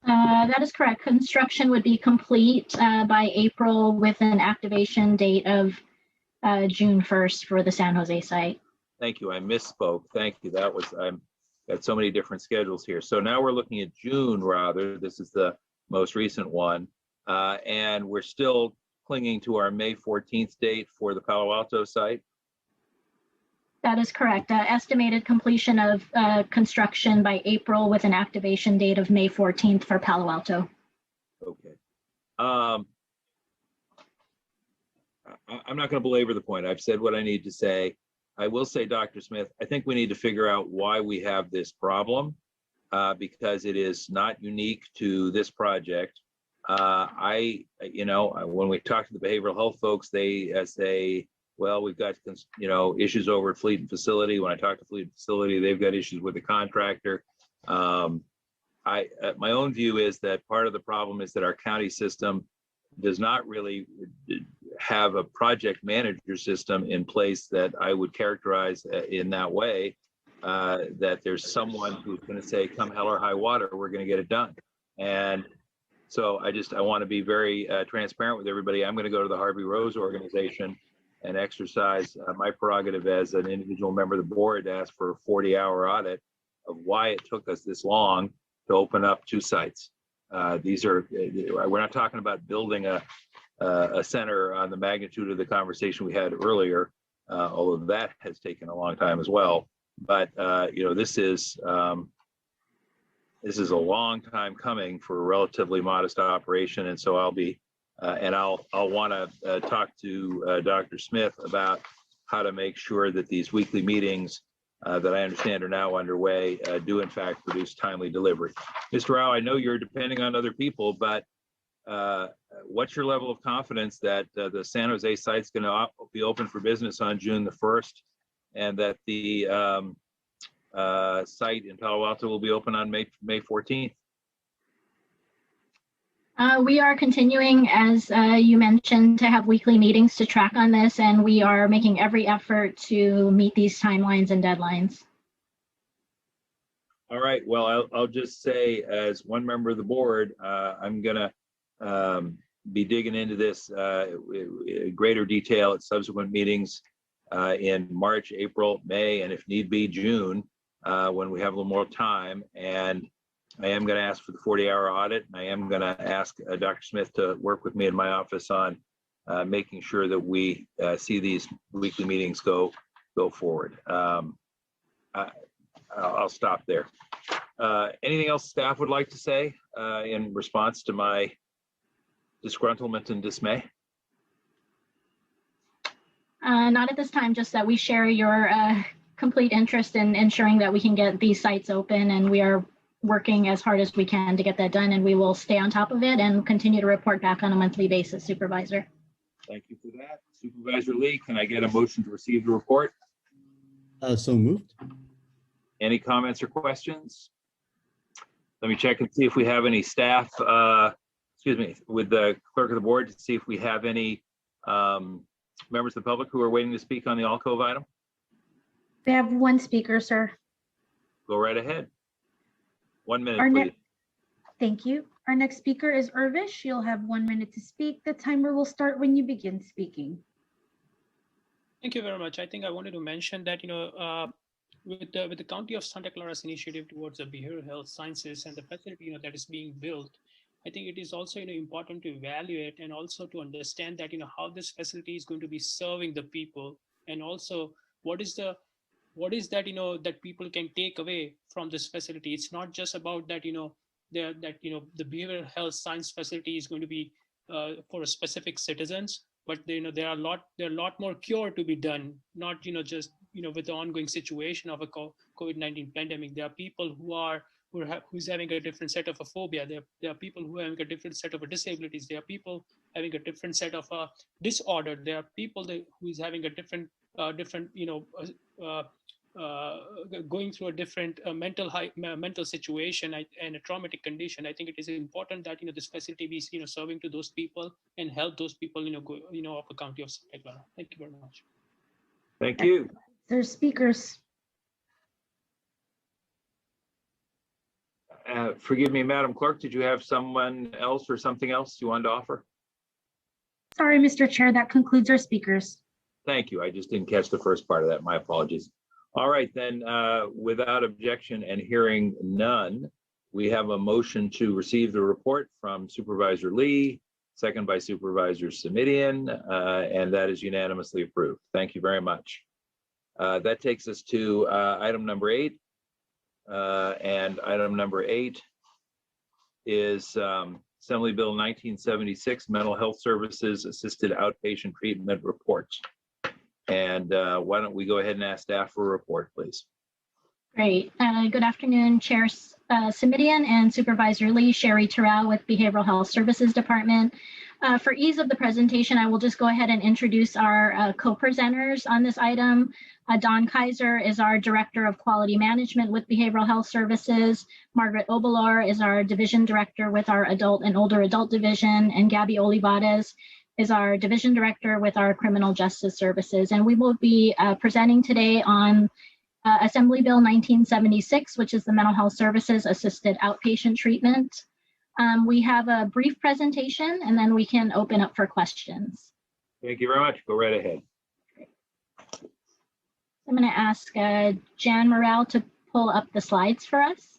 R: That is correct. Construction would be complete by April with an activation date of June 1st for the San Jose site.
N: Thank you. I misspoke. Thank you. That was, I'm got so many different schedules here. So now we're looking at June rather. This is the most recent one. And we're still clinging to our May 14th date for the Palo Alto site.
R: That is correct. Estimated completion of construction by April with an activation date of May 14th for Palo Alto.
N: Okay. I'm not going to belabor the point. I've said what I need to say. I will say, Dr. Smith, I think we need to figure out why we have this problem, because it is not unique to this project. When we talk to the behavioral health folks, they say, well, we've got, issues over at Fleet and Facility. When I talk to Fleet and Facility, they've got issues with the contractor. My own view is that part of the problem is that our county system does not really have a project manager system in place that I would characterize in that way, that there's someone who's going to say, come hell or high water, we're going to get it done. And so I want to be very transparent with everybody. I'm going to go to the Harvey Rose organization and exercise my prerogative as an individual member of the board to ask for a 40-hour audit of why it took us this long to open up 2 sites. We're not talking about building a center on the magnitude of the conversation we had earlier, although that has taken a long time as well. But this is a long time coming for a relatively modest operation, and so I'll want to talk to Dr. Smith about how to make sure that these weekly meetings that I understand are now underway do in fact produce timely delivery. Mr. Rao, I know you're depending on other people, but what's your level of confidence that the San Jose site's going to be open for business on June the 1st, and that the site in Palo Alto will be open on May 14th?
R: We are continuing, as you mentioned, to have weekly meetings to track on this, and we are making every effort to meet these timelines and deadlines.
N: All right. Well, I'll just say, as one member of the board, I'm going to be digging into this in greater detail at subsequent meetings in March, April, May, and if need be, June, when we have a little more time. And I am going to ask for the 40-hour audit. And I am going to ask Dr. Smith to work with me in my office on making sure that we see these weekly meetings go forward. I'll stop there. Anything else staff would like to say in response to my disgruntlement and dismay?
R: Not at this time, just that we share your complete interest in ensuring that we can get these sites open, and we are working as hard as we can to get that done, and we will stay on top of it and continue to report back on a monthly basis, Supervisor.
N: Thank you for that. Supervisor Lee, can I get a motion to receive the report?
L: So moved.
N: Any comments or questions? Let me check and see if we have any staff, with the clerk of the board, to see if we have any members of the public who are waiting to speak on the alcove item.
A: We have one speaker, sir.
N: Go right ahead. 1 minute,
A: Our
N: please.
A: next, thank you. Our next speaker is Irvish. You'll have 1 minute to speak. The timer will start when you begin speaking.
Q: Thank you very much. I think I wanted to mention that, with the County of Santa Clara's initiative towards the behavioral health sciences and the facility, that is being built, I think it is also, important to evaluate and also to understand that, how this facility is going to be serving the people, and also what is that, that people can take away from this facility. It's not just about that, the behavioral health science facility is going to be for specific citizens, but there are a lot more cure to be done, not just with the ongoing situation of a COVID-19 pandemic. There are people who's having a different set of a phobia. There are people who are having a different set of disabilities. There are people having a different set of a disorder. There are people who's having a different going through a different mental situation and a traumatic condition. I think it is important that this facility be serving to those people and help those people of the County of Santa Clara. Thank you very much.
N: Thank you.
A: There's speakers.
N: Forgive me, Madam Clerk, did you have someone else or something else you wanted to offer?
A: Sorry, Mr. Chair, that concludes our speakers.
N: Thank you. I just didn't catch the first part of that. My apologies. All right, then, without objection and hearing none, we have a motion to receive the report from Supervisor Lee, second by Supervisor Submits, and that is unanimously approved. Thank you very much. That takes us to item number 8. And item number 8 is Assembly Bill 1976, Mental Health Services Assisted Outpatient Treatment Reports. And why don't we go ahead and ask staff for a report, please?
R: Great. Good afternoon, Chair Submits and Supervisor Lee, Sherry Terrell with Behavioral Health Services Department. For ease of the presentation, I will just go ahead and introduce our co-presenters on this item. Don Kaiser is our Director of Quality Management with Behavioral Health Services. Margaret Obelor is our Division Director with our Adult and Older Adult Division. And Gabby Olivares is our Division Director with our Criminal Justice Services. And we will be presenting today on Assembly Bill 1976, which is the Mental Health Services Assisted Outpatient Treatment. We have a brief presentation and then we can open up for questions.
N: Thank you very much. Go right ahead.
R: I'm going to ask Jan Morrell to pull up the slides for us.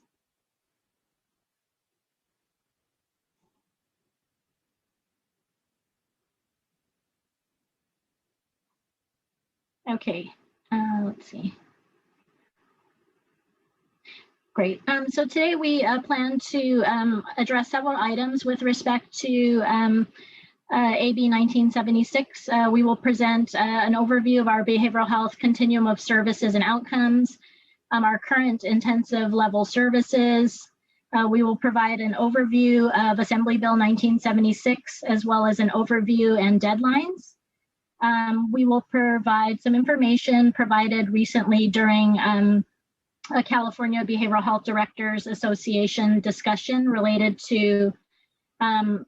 R: Okay, let's see. Great. So today we plan to address several items with respect to AB 1976. We will present an overview of our behavioral health continuum of services and outcomes, our current intensive level services. We will provide an overview of Assembly Bill 1976, as well as an overview and deadlines. We will provide some information provided recently during a California Behavioral Health Directors Association discussion related to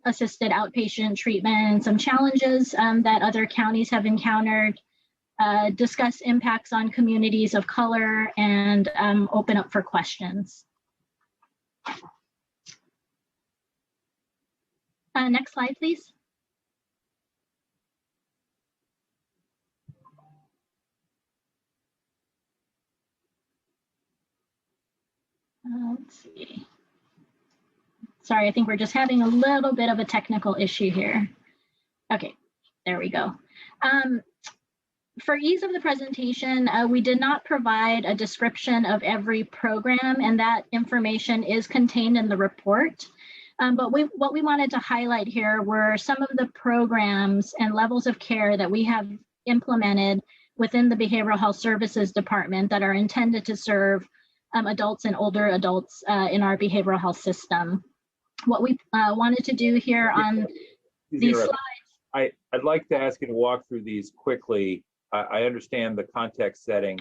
R: assisted outpatient treatment and some challenges that other counties have encountered, discuss impacts on communities of color, and open up for questions. Next slide, please. Let's see. Sorry, I think we're just having a little bit of a technical issue here. Okay, there we go. For ease of the presentation, we did not provide a description of every program, and that information is contained in the report. But what we wanted to highlight here were some of the programs and levels of care that we have implemented within the Behavioral Health Services Department that are intended to serve adults and older adults in our behavioral health system. What we wanted to do here on these slides.
N: I'd like to ask you to walk through these quickly. I understand the context setting,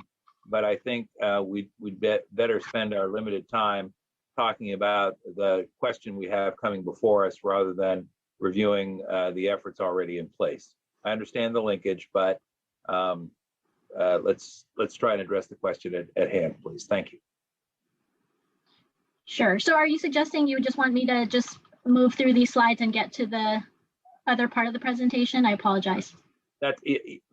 N: but I think we'd better spend our limited time talking about the question we have coming before us rather than reviewing the efforts already in place. I understand the linkage, but let's try and address the question at hand, please. Thank you.
R: Sure. So are you suggesting you just want me to just move through these slides and get to the other part of the presentation? I apologize.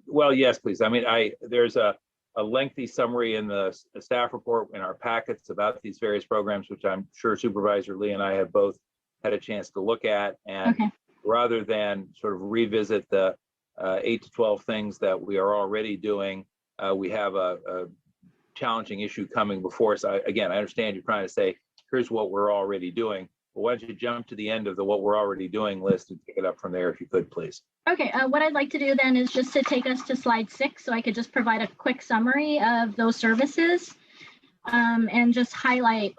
N: Well, yes, please. I mean, there's a lengthy summary in the staff report in our packets about these various programs, which I'm sure Supervisor Lee and I have both had a chance to look at. And rather than sort of revisit the 8 to 12 things that we are already doing, we have a challenging issue coming before us. Again, I understand you're trying to say, here's what we're already doing. But why don't you jump to the end of the what we're already doing list and pick it up from there if you could, please.
R: Okay, what I'd like to do then is just to take us to slide 6, so I could just provide a quick summary of those services and just highlight,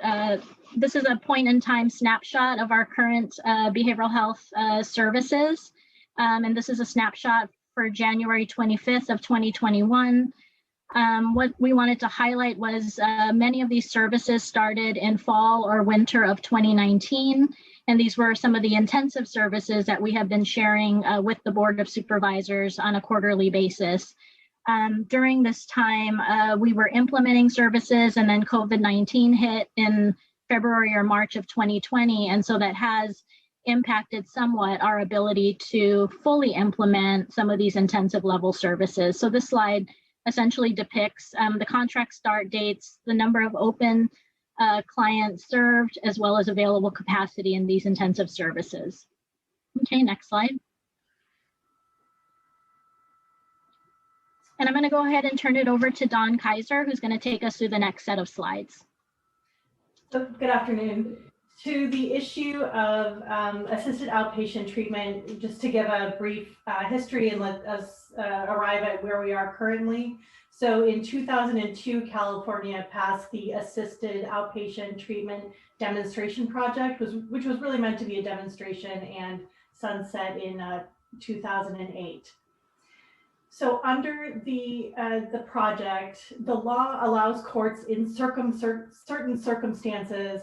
R: this is a point in time snapshot of our current behavioral health services. And this is a snapshot for January 25th of 2021. What we wanted to highlight was many of these services started in fall or winter of 2019. And these were some of the intensive services that we have been sharing with the Board of Supervisors on a quarterly basis. During this time, we were implementing services, and then COVID-19 hit in February or March of 2020. And so that has impacted somewhat our ability to fully implement some of these intensive level services. So this slide essentially depicts the contract start dates, the number of open clients served, as well as available capacity in these intensive services. Okay, next slide. And I'm going to go ahead and turn it over to Dawn Kaiser, who's going to take us through the next set of slides.
M: So, good afternoon. To the issue of assisted outpatient treatment, just to give a brief history and let us arrive at where we are currently. So in 2002, California passed the Assisted Outpatient Treatment Demonstration Project, which was really meant to be a demonstration and sunset in 2008. So under the project, the law allows courts in certain circumstances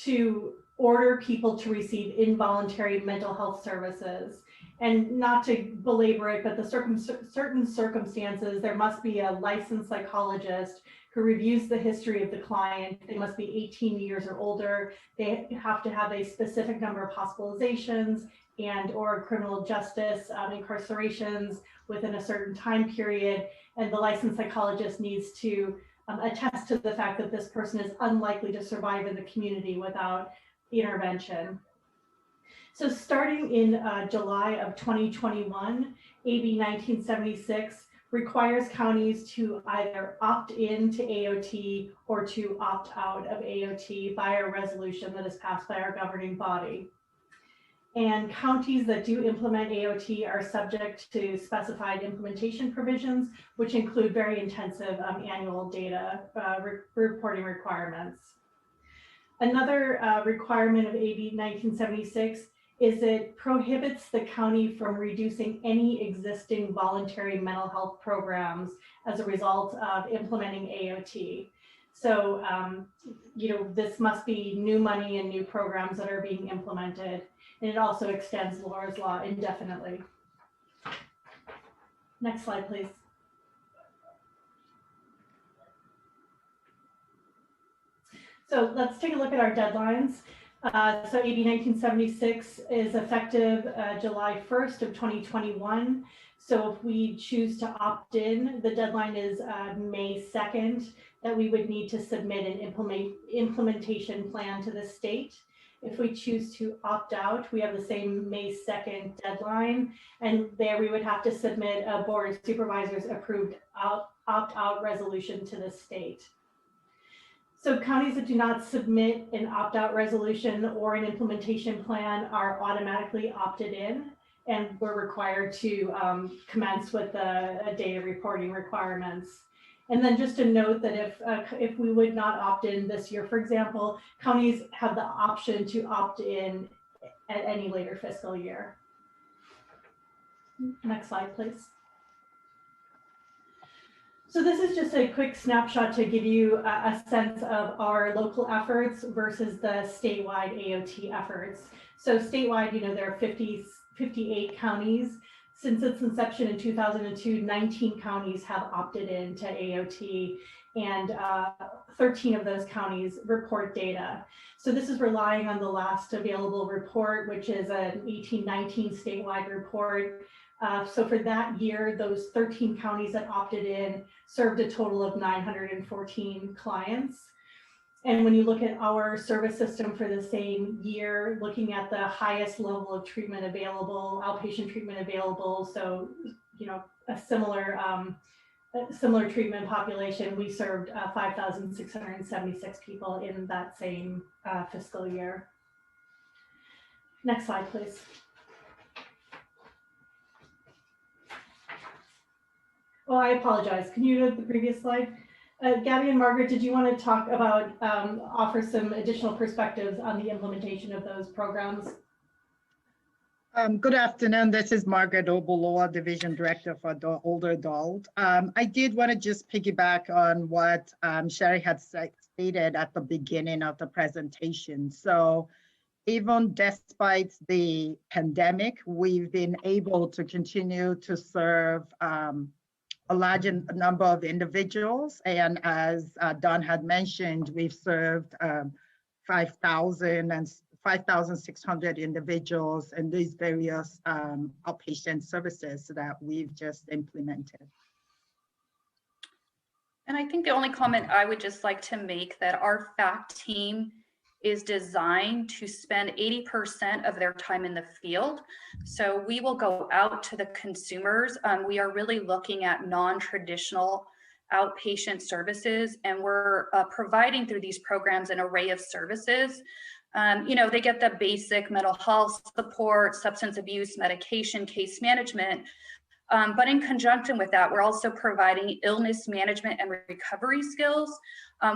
M: to order people to receive involuntary mental health services. And not to belabor it, but the certain circumstances, there must be a licensed psychologist who reviews the history of the client. They must be 18 years or older. They have to have a specific number of hospitalizations and or criminal justice incarcerations within a certain time period. And the licensed psychologist needs to attest to the fact that this person is unlikely to survive in the community without intervention. So starting in July of 2021, AB 1976 requires counties to either opt in to AOT or to opt out of AOT by a resolution that is passed by our governing body. And counties that do implement AOT are subject to specified implementation provisions, which include very intensive annual data reporting requirements. Another requirement of AB 1976 is it prohibits the county from reducing any existing voluntary mental health programs as a result of implementing AOT. So, this must be new money and new programs that are being implemented. And it also extends Laura's law indefinitely. Next slide, please. So let's take a look at our deadlines. So AB 1976 is effective July 1st of 2021. So if we choose to opt in, the deadline is May 2nd, that we would need to submit an implementation plan to the state. If we choose to opt out, we have the same May 2nd deadline, and there we would have to submit a Board of Supervisors approved opt-out resolution to the state. So counties that do not submit an opt-out resolution or an implementation plan are automatically opted in, and we're required to commence with the data reporting requirements. And then just to note that if we would not opt in this year, for example, counties have the option to opt in at any later fiscal year. Next slide, please. So this is just a quick snapshot to give you a sense of our local efforts versus the statewide AOT efforts. So statewide, there are 58 counties. Since its inception in 2002, 19 counties have opted into AOT, and 13 of those counties report data. So this is relying on the last available report, which is an 1819 statewide report. So for that year, those 13 counties that opted in served a total of 914 clients. And when you look at our service system for the same year, looking at the highest level of treatment available, outpatient treatment available, so a similar treatment population, we served 5,676 people in that same fiscal year. Next slide, please. Oh, I apologize. Can you go to the previous slide? Gabby and Margaret, did you want to talk about, offer some additional perspectives on the implementation of those programs?
F: Good afternoon. This is Margaret Obuloa, Division Director for the Older Adult. I did want to just piggyback on what Sherry had stated at the beginning of the presentation. So even despite the pandemic, we've been able to continue to serve a large number of individuals. And as Don had mentioned, we've served 5,600 individuals in these various outpatient services that we've just implemented.
V: And I think the only comment I would just like to make that our FACT team is designed to spend 80% of their time in the field. So we will go out to the consumers. We are really looking at non-traditional outpatient services, and we're providing through these programs an array of services. They get the basic mental health support, substance abuse, medication, case management. But in conjunction with that, we're also providing illness management and recovery skills.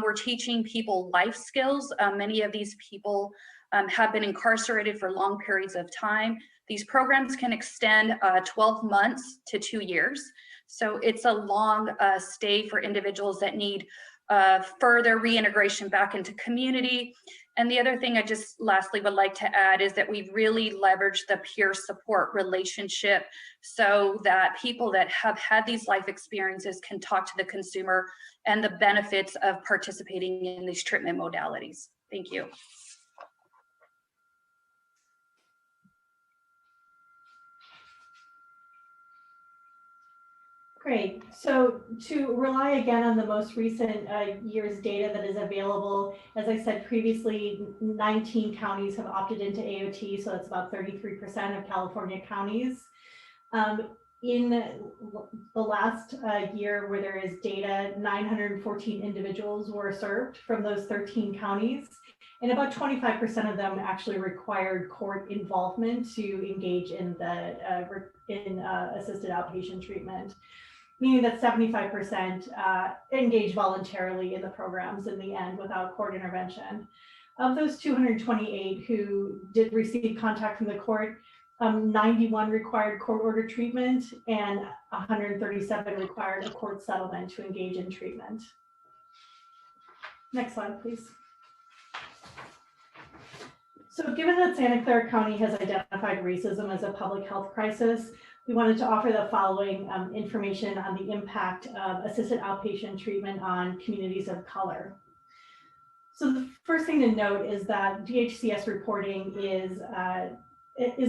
V: We're teaching people life skills. Many of these people have been incarcerated for long periods of time. These programs can extend 12 months to 2 years. So it's a long stay for individuals that need further reintegration back into community. And the other thing I just lastly would like to add is that we really leverage the peer support relationship so that people that have had these life experiences can talk to the consumer and the benefits of participating in these treatment modalities. Thank you.
M: Great. So to rely again on the most recent year's data that is available, as I said previously, 19 counties have opted into AOT, so that's about 33% of California counties. In the last year where there is data, 914 individuals were served from those 13 counties, and about 25% of them actually required court involvement to engage in the assisted outpatient treatment, meaning that 75% engaged voluntarily in the programs in the end without court intervention. Of those 228 who did receive contact from the court, 91 required court order treatment and 137 required a court settlement to engage in treatment. Next slide, please. So given that Santa Clara County has identified racism as a public health crisis, we wanted to offer the following information on the impact of assisted outpatient treatment on communities of color. So the first thing to note is that DHCS reporting is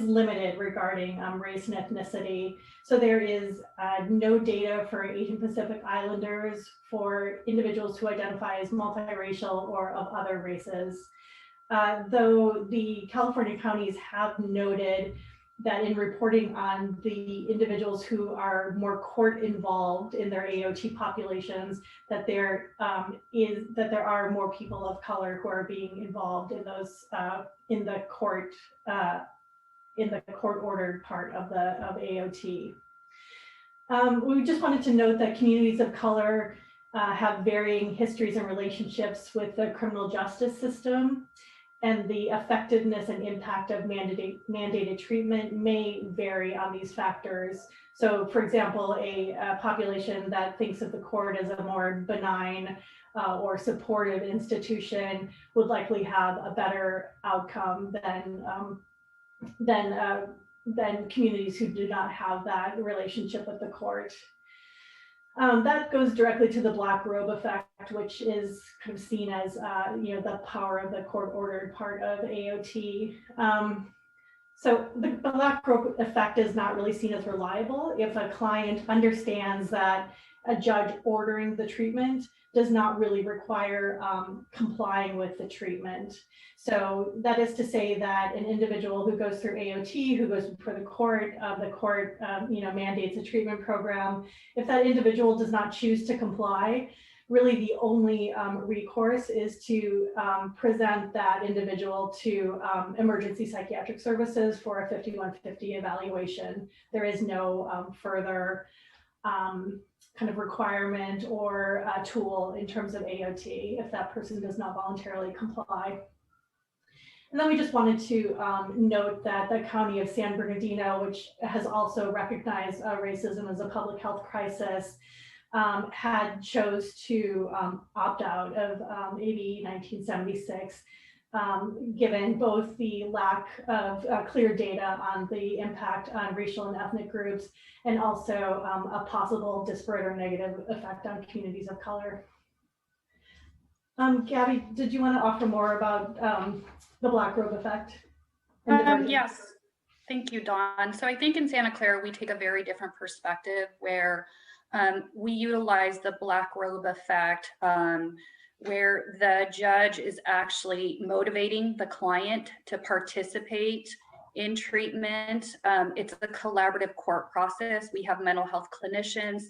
M: limited regarding race and ethnicity. So there is no data for Asian Pacific Islanders, for individuals who identify as multiracial or of other races. Though the California counties have noted that in reporting on the individuals who are more court involved in their AOT populations, that there are more people of color who are being involved in those in the court ordered part of AOT. We just wanted to note that communities of color have varying histories and relationships with the criminal justice system, and the effectiveness and impact of mandated treatment may vary on these factors. So for example, a population that thinks of the court as a more benign or supportive institution would likely have a better outcome than than communities who do not have that relationship with the court. That goes directly to the black robe effect, which is kind of seen as the power of the court-ordered part of AOT. So the black robe effect is not really seen as reliable if a client understands that a judge ordering the treatment does not really require complying with the treatment. So that is to say that an individual who goes through AOT, who goes before the court mandates a treatment program. If that individual does not choose to comply, really the only recourse is to present that individual to emergency psychiatric services for a 5150 evaluation. There is no further kind of requirement or tool in terms of AOT if that person does not voluntarily comply. And then we just wanted to note that the County of San Bernardino, which has also recognized racism as a public health crisis, had chose to opt out of AB 1976, given both the lack of clear data on the impact on racial and ethnic groups, and also a possible disparate or negative effect on communities of color. Gabby, did you want to offer more about the black robe effect?
V: Yes, thank you, Dawn. So I think in Santa Clara, we take a very different perspective where we utilize the black robe effect, where the judge is actually motivating the client to participate in treatment. It's a collaborative court process. We have mental health clinicians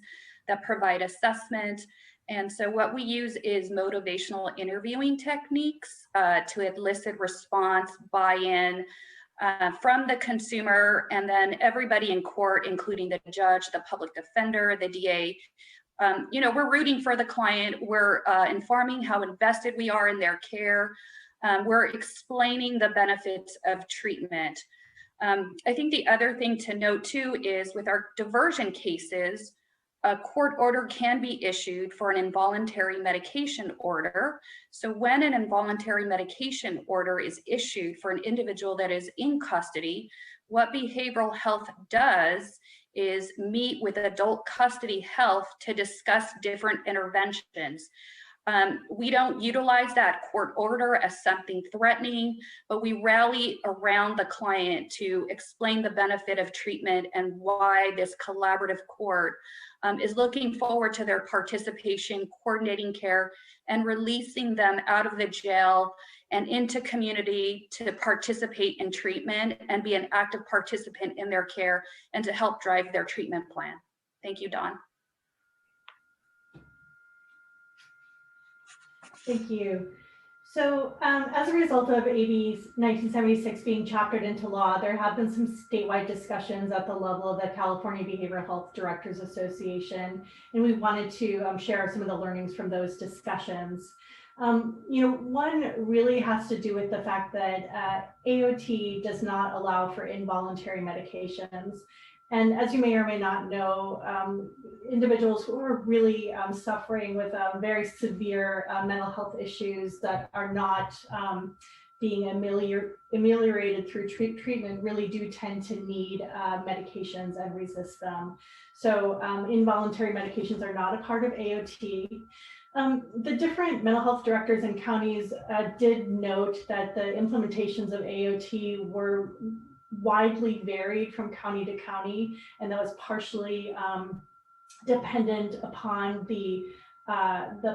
V: that provide assessment. And so what we use is motivational interviewing techniques to elicit response, buy-in from the consumer, and then everybody in court, including the judge, the public defender, the DA. We're rooting for the client. We're informing how invested we are in their care. We're explaining the benefits of treatment. I think the other thing to note too is with our diversion cases, a court order can be issued for an involuntary medication order. So when an involuntary medication order is issued for an individual that is in custody, what behavioral health does is meet with adult custody health to discuss different interventions. We don't utilize that court order as something threatening, but we rally around the client to explain the benefit of treatment and why this collaborative court is looking forward to their participation, coordinating care, and releasing them out of the jail and into community to participate in treatment and be an active participant in their care and to help drive their treatment plan. Thank you, Dawn.
M: Thank you. So as a result of AB 1976 being chaptered into law, there have been some statewide discussions at the level of the California Behavioral Health Directors Association, and we wanted to share some of the learnings from those discussions. One really has to do with the fact that AOT does not allow for involuntary medications. And as you may or may not know, individuals who are really suffering with very severe mental health issues that are not being ameliorated through treatment really do tend to need medications and resist them. So involuntary medications are not a part of AOT. The different mental health directors in counties did note that the implementations of AOT were widely varied from county to county, and that was partially dependent upon the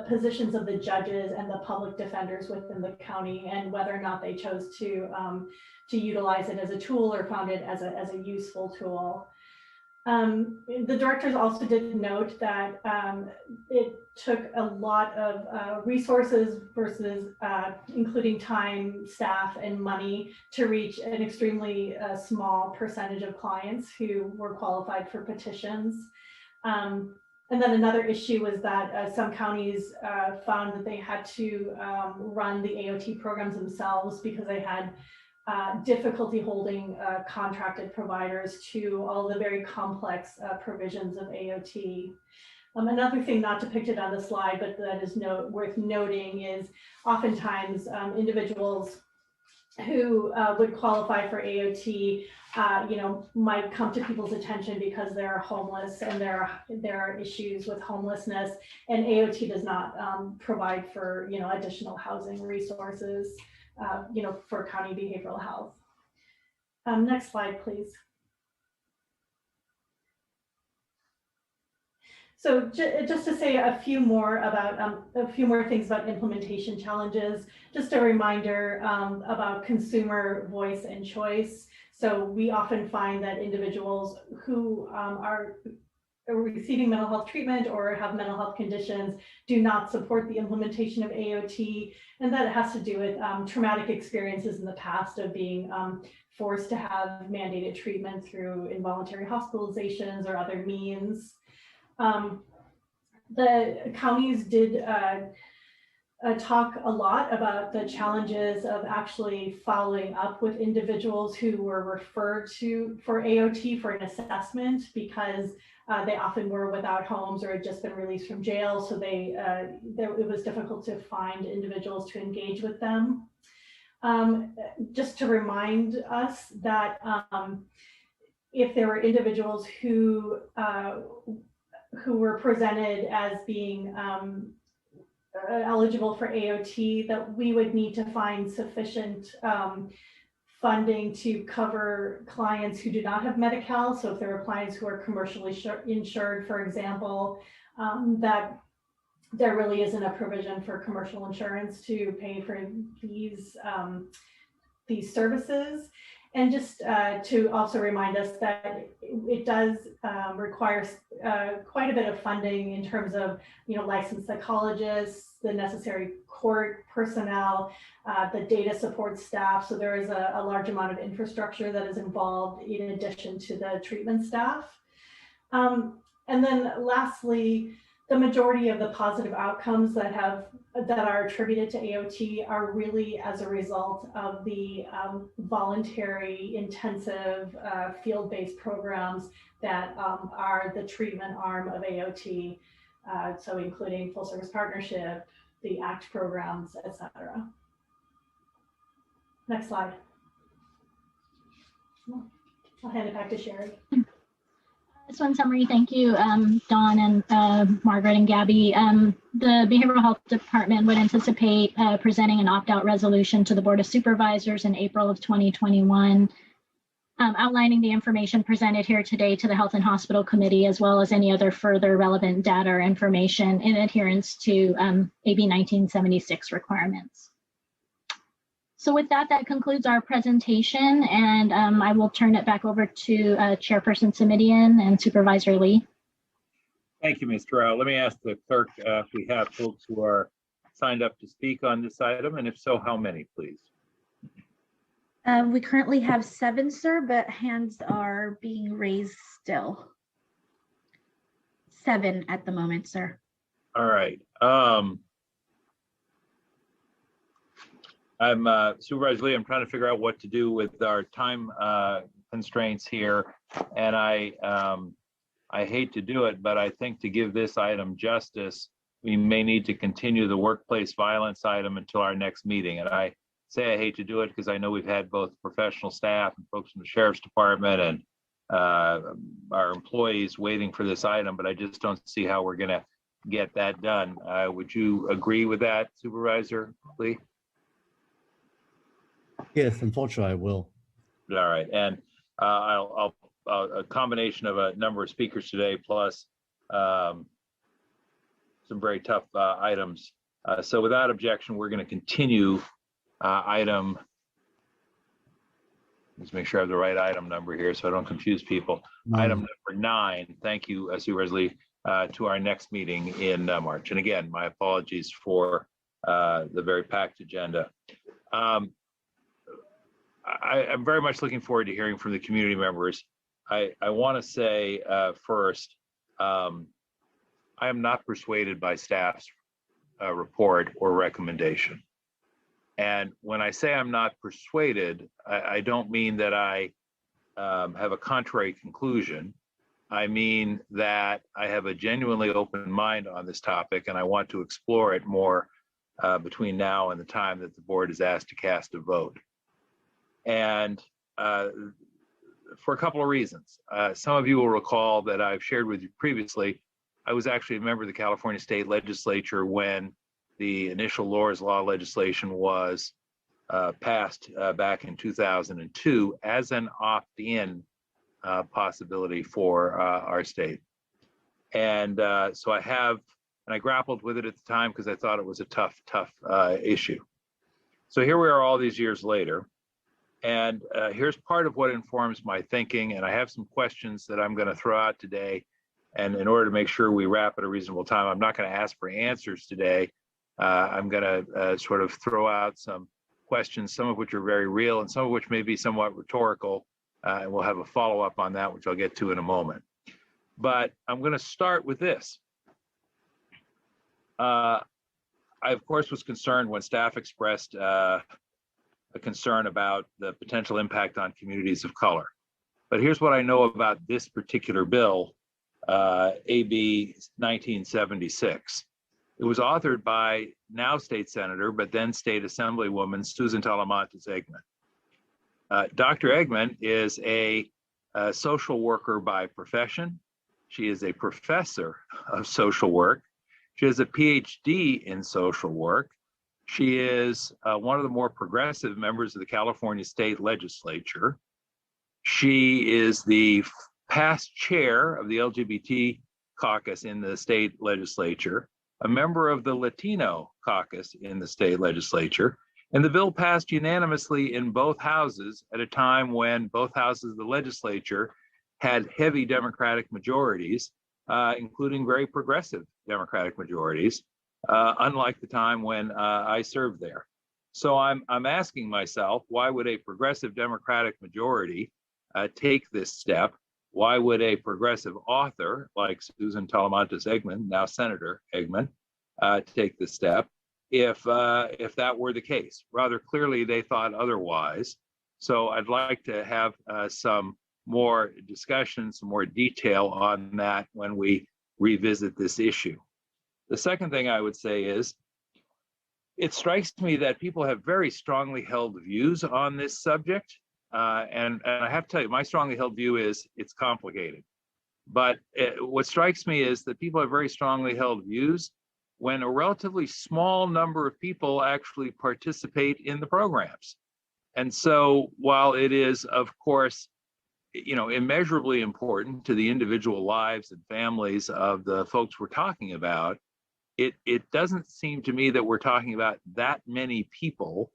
M: positions of the judges and the public defenders within the county and whether or not they chose to utilize it as a tool or found it as a useful tool. The directors also did note that it took a lot of resources versus including time, staff, and money to reach an extremely small percentage of clients who were qualified for petitions. And then another issue was that some counties found that they had to run the AOT programs themselves because they had difficulty holding contracted providers to all the very complex provisions of AOT. Another thing not depicted on the slide, but that is worth noting is oftentimes individuals who would qualify for AOT, might come to people's attention because they're homeless and there are issues with homelessness, and AOT does not provide for, additional housing resources, for county behavioral health. Next slide, please. So just to say a few more things about implementation challenges, just a reminder about consumer voice and choice. So we often find that individuals who are receiving mental health treatment or have mental health conditions do not support the implementation of AOT. And that has to do with traumatic experiences in the past of being forced to have mandated treatment through involuntary hospitalizations or other means. The counties did talk a lot about the challenges of actually following up with individuals who were referred to for AOT for an assessment, because they often were without homes or had just been released from jail. So it was difficult to find individuals to engage with them. Just to remind us that if there were individuals who were presented as being eligible for AOT, that we would need to find sufficient funding to cover clients who do not have Medi-Cal. So if there are clients who are commercially insured, for example, that there really isn't a provision for commercial insurance to pay for these services. And just to also remind us that it does require quite a bit of funding in terms of, licensed psychologists, the necessary court personnel, the data support staff. So there is a large amount of infrastructure that is involved in addition to the treatment staff. And then lastly, the majority of the positive outcomes that are attributed to AOT are really as a result of the voluntary, intensive, field-based programs that are the treatment arm of AOT. So including full service partnership, the ACT programs, et cetera. Next slide. I'll hand it back to Sherry.
R: This one summary, thank you, Dawn and Margaret and Gabby. The Behavioral Health Department would anticipate presenting an opt-out resolution to the Board of Supervisors in April of 2021, outlining the information presented here today to the Health and Hospital Committee, as well as any other further relevant data or information in adherence to AB 1976 requirements. So with that, that concludes our presentation, and I will turn it back over to Chairperson Submits and Supervisor Lee.
N: Thank you, Ms. Terrell. Let me ask the clerk if we have folks who are signed up to speak on this item, and if so, how many, please?
A: We currently have 7, sir, but hands are being raised still. 7 at the moment, sir.
N: All right. I'm Supervisor Lee. I'm trying to figure out what to do with our time constraints here, and I hate to do it, but I think to give this item justice, we may need to continue the workplace violence item until our next meeting. And I say I hate to do it because I know we've had both professional staff and folks from the Sheriff's Department and our employees waiting for this item, but I just don't see how we're going to get that done. Would you agree with that, Supervisor Lee?
L: Yes, unfortunately, I will.
N: All right, and I'll a combination of a number of speakers today, plus some very tough items. So without objection, we're going to continue item. Let's make sure I have the right item number here so I don't confuse people. Item number 9. Thank you, Supervisor Lee, to our next meeting in March. And again, my apologies for the very packed agenda. I'm very much looking forward to hearing from the community members. I want to say first, I am not persuaded by staff's report or recommendation. And when I say I'm not persuaded, I don't mean that I have a contrary conclusion. I mean that I have a genuinely open mind on this topic, and I want to explore it more between now and the time that the board is asked to cast a vote. And for a couple of reasons. Some of you will recall that I've shared with you previously, I was actually a member of the California State Legislature when the initial Laura's Law legislation was passed back in 2002 as an opt-in possibility for our state. And so I grappled with it at the time because I thought it was a tough issue. So here we are all these years later. And here's part of what informs my thinking. And I have some questions that I'm going to throw out today. And in order to make sure we wrap at a reasonable time, I'm not going to ask for answers today. I'm going to sort of throw out some questions, some of which are very real and some of which may be somewhat rhetorical. And we'll have a follow-up on that, which I'll get to in a moment. But I'm going to start with this. I, of course, was concerned when staff expressed a concern about the potential impact on communities of color. But here's what I know about this particular bill, AB 1976. It was authored by now State Senator, but then State Assemblywoman Susan Talamantes Eggman. Dr. Eggman is a social worker by profession. She is a professor of social work. She has a PhD in social work. She is one of the more progressive members of the California State Legislature. She is the past chair of the LGBT caucus in the state legislature, a member of the Latino caucus in the state legislature, and the bill passed unanimously in both houses at a time when both houses of the legislature had heavy Democratic majorities, including very progressive Democratic majorities, unlike the time when I served there. So I'm asking myself, why would a progressive Democratic majority take this step? Why would a progressive author like Susan Talamantes Eggman, now Senator Eggman, take this step if that were the case? Rather clearly, they thought otherwise. So I'd like to have some more discussion, some more detail on that when we revisit this issue. The second thing I would say is, it strikes me that people have very strongly held views on this subject. And I have to tell you, my strongly held view is it's complicated. But what strikes me is that people have very strongly held views when a relatively small number of people actually participate in the programs. And so while it is, of course, immeasurably important to the individual lives and families of the folks we're talking about, it doesn't seem to me that we're talking about that many people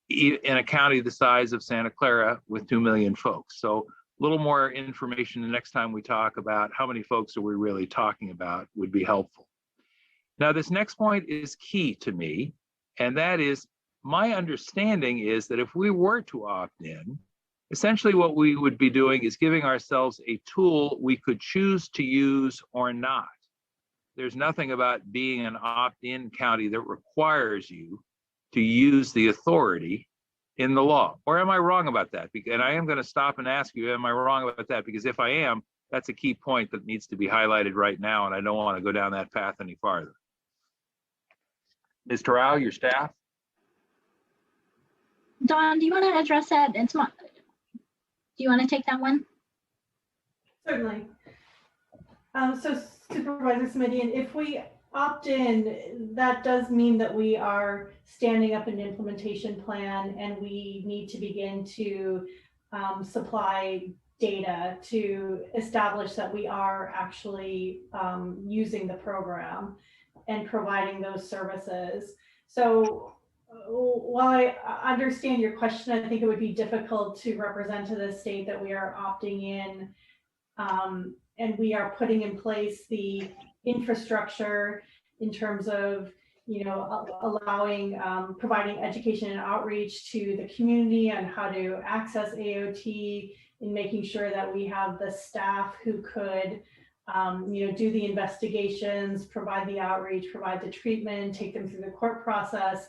N: in a county the size of Santa Clara with 2 million folks. So a little more information the next time we talk about how many folks are we really talking about would be helpful. Now, this next point is key to me, and that is, my understanding is that if we were to opt in, essentially what we would be doing is giving ourselves a tool we could choose to use or not. There's nothing about being an opt-in county that requires you to use the authority in the law. Or am I wrong about that? And I am going to stop and ask you, am I wrong about that? Because if I am, that's a key point that needs to be highlighted right now, and I don't want to go down that path any farther. Mr. Rao, your staff?
R: Dawn, do you want to address that? Do you want to take that one?
M: Certainly. So Supervisor Submits, if we opt in, that does mean that we are standing up an implementation plan, and we need to begin to supply data to establish that we are actually using the program and providing those services. So while I understand your question, I think it would be difficult to represent to the state that we are opting in and we are putting in place the infrastructure in terms of, allowing, providing education and outreach to the community on how to access AOT, in making sure that we have the staff who could, do the investigations, provide the outreach, provide the treatment, take them through the court process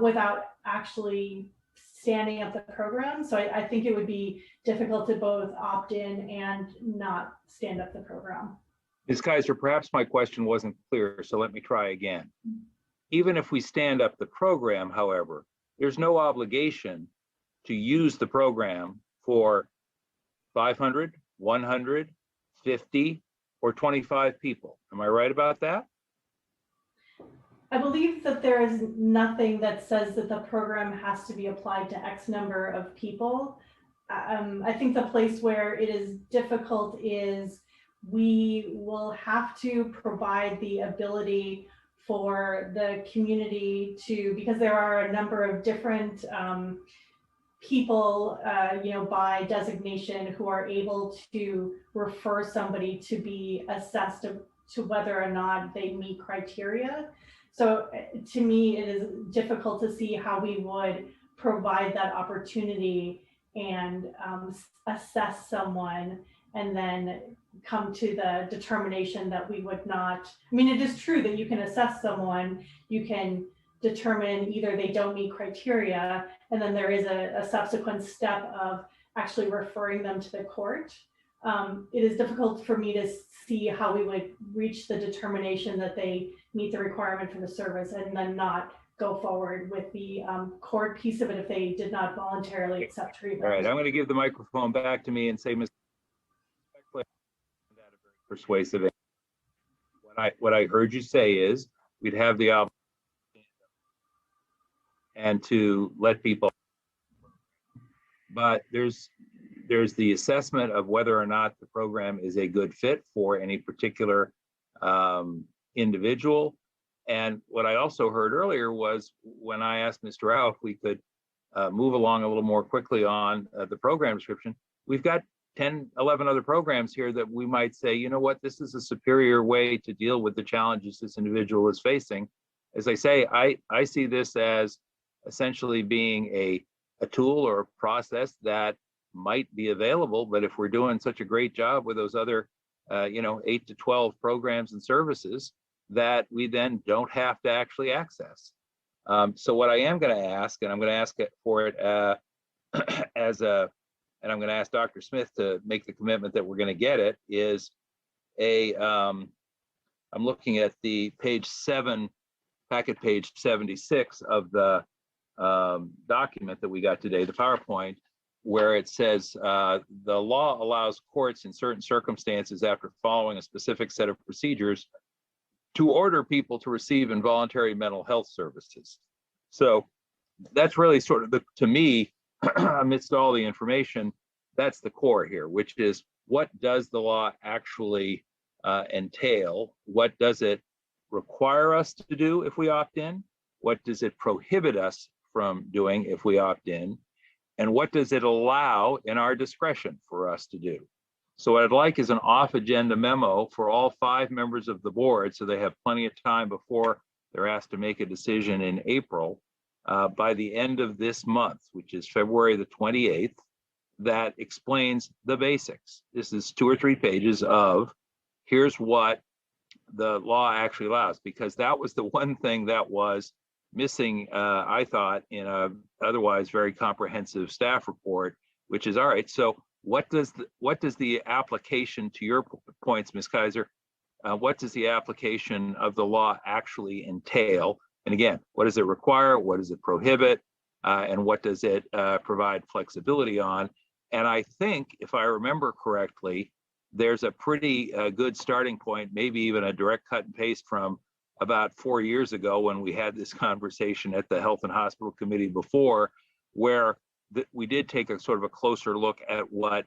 M: without actually standing up the program. So I think it would be difficult to both opt in and not stand up the program.
N: Ms. Kaiser, perhaps my question wasn't clear, so let me try again. Even if we stand up the program, however, there's no obligation to use the program for 500, 100, 50, or 25 people. Am I right about that?
M: I believe that there is nothing that says that the program has to be applied to X number of people. I think the place where it is difficult is we will have to provide the ability for the community to, because there are a number of different people, by designation who are able to refer somebody to be assessed to whether or not they meet criteria. So to me, it is difficult to see how we would provide that opportunity and assess someone and then come to the determination that we would not. I mean, it is true that you can assess someone, you can determine either they don't meet criteria, and then there is a subsequent step of actually referring them to the court. It is difficult for me to see how we would reach the determination that they meet the requirement for the service and then not go forward with the court piece of it if they did not voluntarily accept treatment.
N: All right, I'm going to give the microphone back to me and say, Mr. Persuasive. What I heard you say is we'd have the option and to let people, but there's the assessment of whether or not the program is a good fit for any particular individual. And what I also heard earlier was when I asked Mr. Rao if we could move along a little more quickly on the program description, we've got 10, 11 other programs here that we might say, you know what, this is a superior way to deal with the challenges this individual is facing. As I say, I see this as essentially being a tool or a process that might be available, but if we're doing such a great job with those other 8 to 12 programs and services, that we then don't have to actually access. So what I am going to ask, and I'm going to ask for it and I'm going to ask Dr. Smith to make the commitment that we're going to get it, is I'm looking at the page 7, packet page 76 of the document that we got today, the PowerPoint, where it says the law allows courts in certain circumstances after following a specific set of procedures to order people to receive involuntary mental health services. So that's really sort of to me, amidst all the information, that's the core here, which is what does the law actually entail? What does it require us to do if we opt in? What does it prohibit us from doing if we opt in? And what does it allow in our discretion for us to do? So what I'd like is an off-agenda memo for all 5 members of the board, so they have plenty of time before they're asked to make a decision in April, by the end of this month, which is February the 28th, that explains the basics. This is 2 or 3 pages of here's what the law actually allows, because that was the one thing that was missing, I thought, in a otherwise very comprehensive staff report, which is, all right, so what does the application, to your points, Ms. Kaiser, what does the application of the law actually entail? And again, what does it require? What does it prohibit? And what does it provide flexibility on? And I think, if I remember correctly, there's a pretty good starting point, maybe even a direct cut and paste from about 4 years ago when we had this conversation at the Health and Hospital Committee before, where we did take a sort of a closer look at what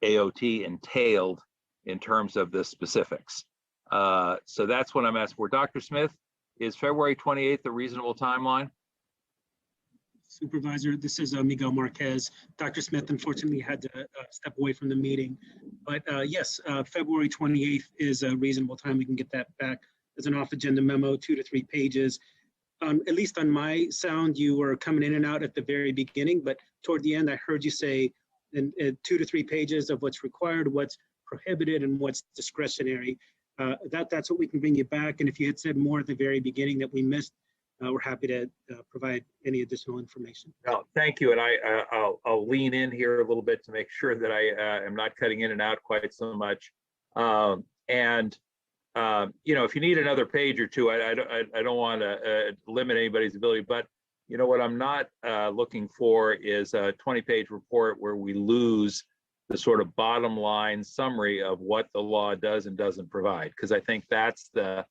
N: AOT entailed in terms of the specifics. So that's what I'm asking for. Dr. Smith, is February 28th a reasonable timeline?
D: Supervisor, this is Miguel Marquez. Dr. Smith unfortunately had to step away from the meeting, but yes, February 28th is a reasonable time. We can get that back as an off-agenda memo, 2 to 3 pages. At least on my sound, you were coming in and out at the very beginning, but toward the end, I heard you say in 2 to 3 pages of what's required, what's prohibited, and what's discretionary. That's what we can bring you back. And if you had said more at the very beginning that we missed, we're happy to provide any additional information.
N: No, thank you. And I'll lean in here a little bit to make sure that I am not cutting in and out quite so much. If you need another page or two, I don't want to limit anybody's ability, but you know, what I'm not looking for is a 20-page report where we lose the sort of bottom line summary of what the law does and doesn't provide, because I think that's the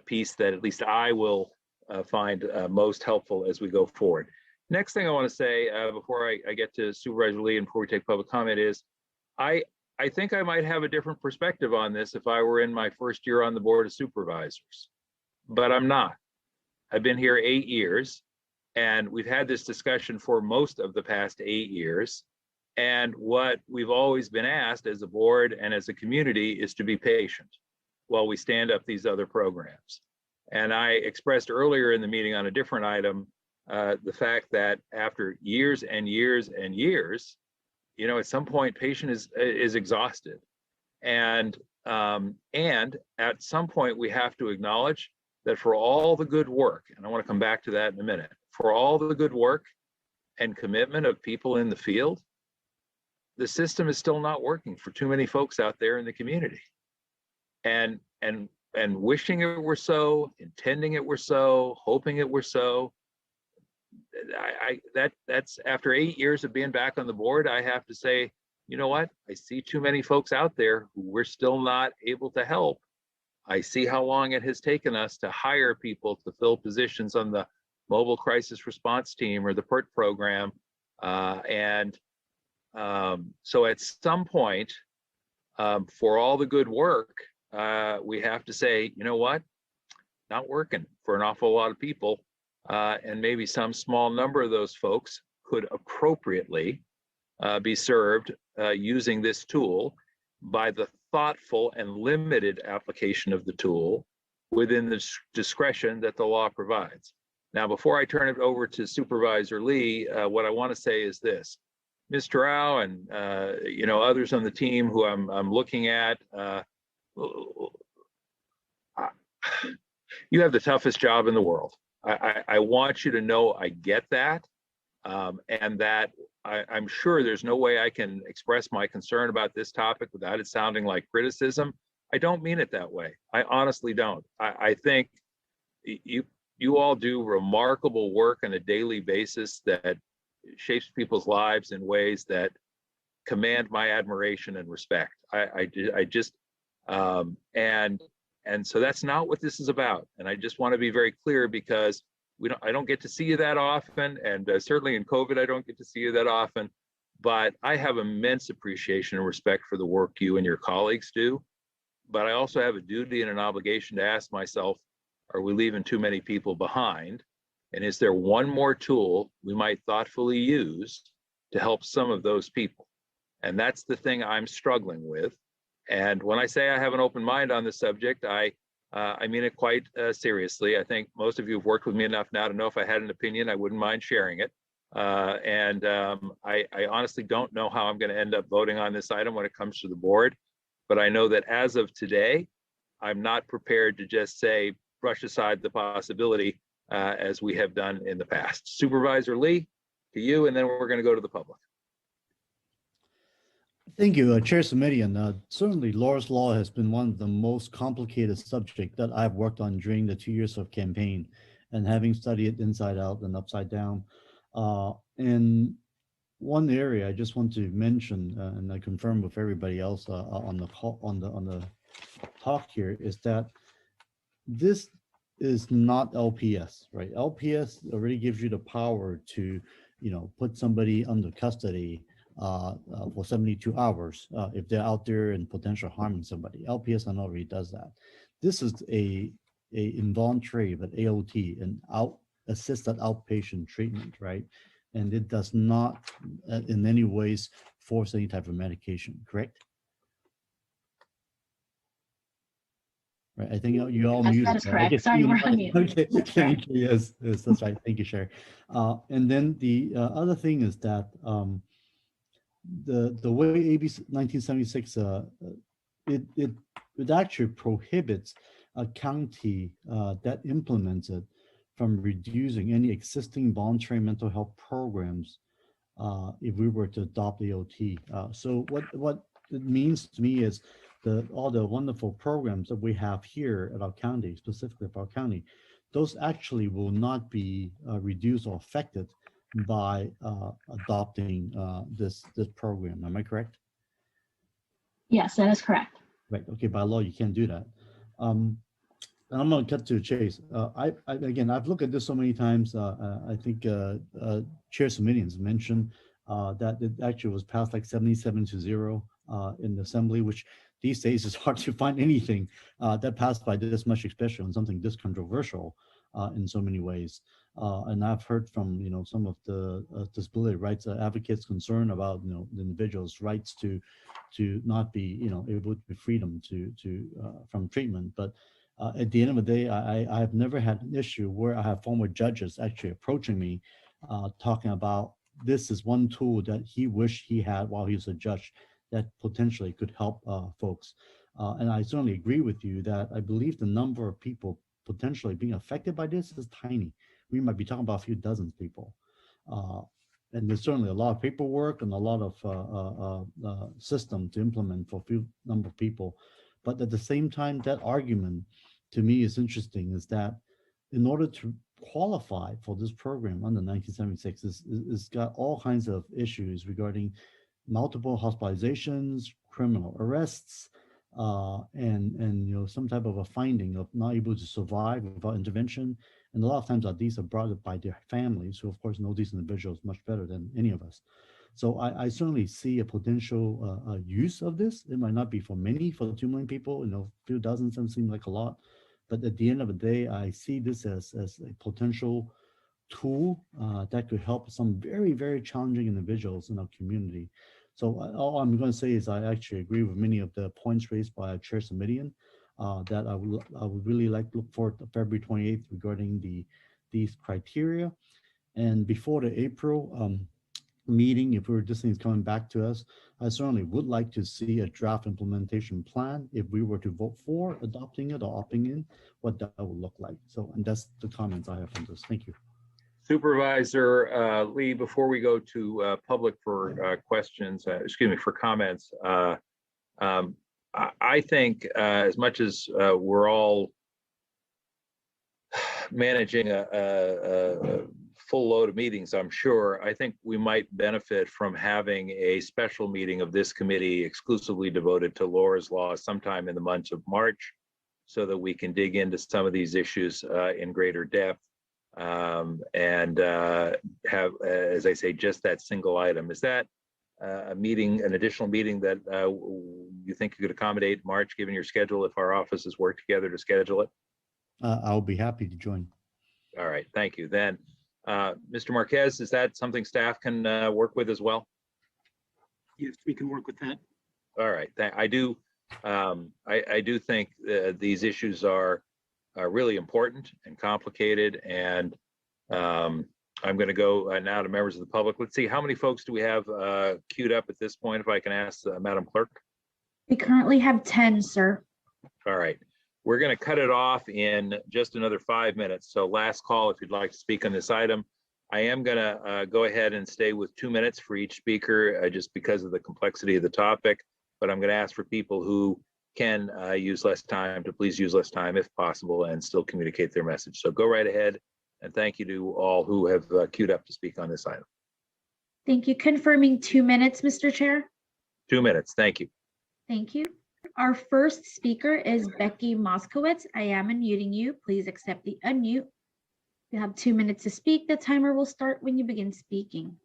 N: piece that at least I will find most helpful as we go forward. Next thing I want to say before I get to Supervisor Lee and before we take public comment is I think I might have a different perspective on this if I were in my first year on the Board of Supervisors, but I'm not. I've been here 8 years, and we've had this discussion for most of the past 8 years. And what we've always been asked as a board and as a community is to be patient while we stand up these other programs. And I expressed earlier in the meeting on a different item, the fact that after years and years and years, you know, at some point patient is exhausted. And at some point we have to acknowledge that for all the good work, and I want to come back to that in a minute, for all the good work and commitment of people in the field, the system is still not working for too many folks out there in the community. And wishing it were so, intending it were so, hoping it were so. That's after 8 years of being back on the board, I have to say, you know what? I see too many folks out there who we're still not able to help. I see how long it has taken us to hire people to fill positions on the mobile crisis response team or the PERT program. So at some point, for all the good work, we have to say, you know what, not working for an awful lot of people. And maybe some small number of those folks could appropriately be served using this tool by the thoughtful and limited application of the tool within the discretion that the law provides. Now, before I turn it over to Supervisor Lee, what I want to say is this. Mr. Rao and you know, others on the team who I'm looking at, you have the toughest job in the world. I want you to know I get that, and that I'm sure there's no way I can express my concern about this topic without it sounding like criticism. I don't mean it that way. I honestly don't. I think you all do remarkable work on a daily basis that shapes people's lives in ways that command my admiration and respect. And so that's not what this is about. And I just want to be very clear, because I don't get to see you that often, and certainly in COVID, I don't get to see you that often, but I have immense appreciation and respect for the work you and your colleagues do. But I also have a duty and an obligation to ask myself, are we leaving too many people behind? And is there one more tool we might thoughtfully use to help some of those people? And that's the thing I'm struggling with. And when I say I have an open mind on the subject, I mean it quite seriously. I think most of you have worked with me enough now to know if I had an opinion, I wouldn't mind sharing it. I honestly don't know how I'm going to end up voting on this item when it comes to the board. But I know that as of today, I'm not prepared to just say, brush aside the possibility as we have done in the past. Supervisor Lee, to you, and then we're going to go to the public.
L: Thank you, Chair Submits. Certainly, Laura's Law has been one of the most complicated subjects that I've worked on during the 2 years of campaign, and having studied it inside out and upside down. In one area, I just want to mention, and I confirm with everybody else on the call, on the talk here, is that this is not LPS, right? LPS already gives you the power to, you know, put somebody under custody for 72 hours if they're out there and potential harming somebody. LPS already does that. This is a involuntary, but AOT, an assisted outpatient treatment, right? And it does not in any ways force any type of medication, correct? Right, I think you all muted.
R: That is correct. Sorry, we're on mute.
L: Okay, thank you. Yes, that's right. Thank you, Sherry. And then the other thing is that the way AB 1976 it actually prohibits a county that implements it from reducing any existing voluntary mental health programs if we were to adopt AOT. So what it means to me is all the wonderful programs that we have here at our county, specifically for our county, those actually will not be reduced or affected by adopting this program. Am I correct?
R: Yes, that is correct.
L: Right. Okay. By law, you can't do that. And I'm going to cut to the chase. Again, I've looked at this so many times. I think Chair Submits mentioned that it actually was passed like 77-0 in the Assembly, which these days is hard to find anything that passed by this much, especially on something this controversial in so many ways. And I've heard from some of the disability rights advocates concerned about the individual's rights to not be able to be freedom to from treatment, but at the end of the day, I have never had an issue where I have former judges actually approaching me, talking about this is one tool that he wished he had while he was a judge that potentially could help folks. And I certainly agree with you that I believe the number of people potentially being affected by this is tiny. We might be talking about a few dozen people. And there's certainly a lot of paperwork and a lot of system to implement for a few number of people. But at the same time, that argument to me is interesting, is that in order to qualify for this program under 1976, is got all kinds of issues regarding multiple hospitalizations, criminal arrests, and some type of a finding of not able to survive without intervention. And a lot of times these are brought up by their families, who of course know these individuals much better than any of us. So I certainly see a potential use of this. It might not be for many, for 2 million people, a few dozen doesn't seem like a lot. But at the end of the day, I see this as a potential tool that could help some very, very challenging individuals in our community. So all I'm going to say is I actually agree with many of the points raised by Chair Submits, that I would really like to look forward to February 28th regarding these criteria. And before the April meeting, if this thing is coming back to us, I certainly would like to see a draft implementation plan if we were to vote for adopting it or opting in, what that would look like. So, and that's the comments I have on this. Thank you.
N: Supervisor Lee, before we go to public for questions, for comments, I think as much as we're all managing a full load of meetings, I'm sure, I think we might benefit from having a special meeting of this committee exclusively devoted to Laura's Law sometime in the month of March, so that we can dig into some of these issues in greater depth, and have, as I say, just that single item. Is that a meeting, an additional meeting that you think you could accommodate in March, given your schedule, if our offices work together to schedule it?
L: I'll be happy to join.
N: All right, thank you. Then, Mr. Marquez, is that something staff can work with as well?
D: Yes, we can work with that.
N: All right, I do think these issues are really important and complicated, and I'm going to go now to members of the public. Let's see, how many folks do we have queued up at this point, if I can ask Madam Clerk?
A: We currently have 10, sir.
N: All right. We're going to cut it off in just another 5 minutes. So last call, if you'd like to speak on this item. I am going to go ahead and stay with 2 minutes for each speaker, just because of the complexity of the topic. But I'm going to ask for people who can use less time to please use less time if possible and still communicate their message. So go right ahead. And thank you to all who have queued up to speak on this item.
A: Thank you. Confirming 2 minutes, Mr. Chair.
N: 2 minutes. Thank you.
A: Thank you. Our first speaker is Becky Moskowitz. I am unmuting you. Please accept the unmute. You have 2 minutes to speak. The timer will start when you begin speaking.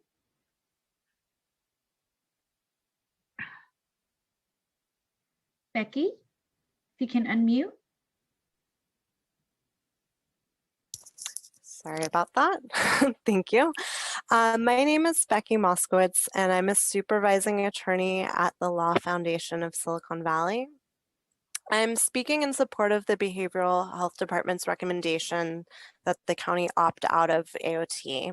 A: Becky, if you can unmute.
H: Sorry about that. Thank you. My name is Becky Moskowitz, and I'm a supervising attorney at the Law Foundation of Silicon Valley. I'm speaking in support of the Behavioral Health Department's recommendation that the county opt out of AOT.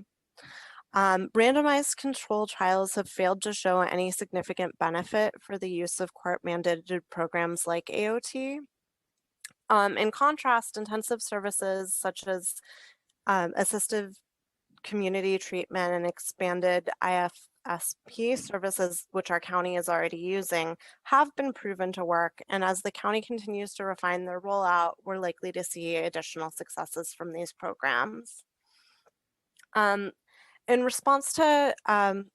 H: Randomized control trials have failed to show any significant benefit for the use of court-mandated programs like AOT. In contrast, intensive services such as assistive community treatment and expanded CAPF services, which our county is already using, have been proven to work. And as the county continues to refine their rollout, we're likely to see additional successes from these programs. In response to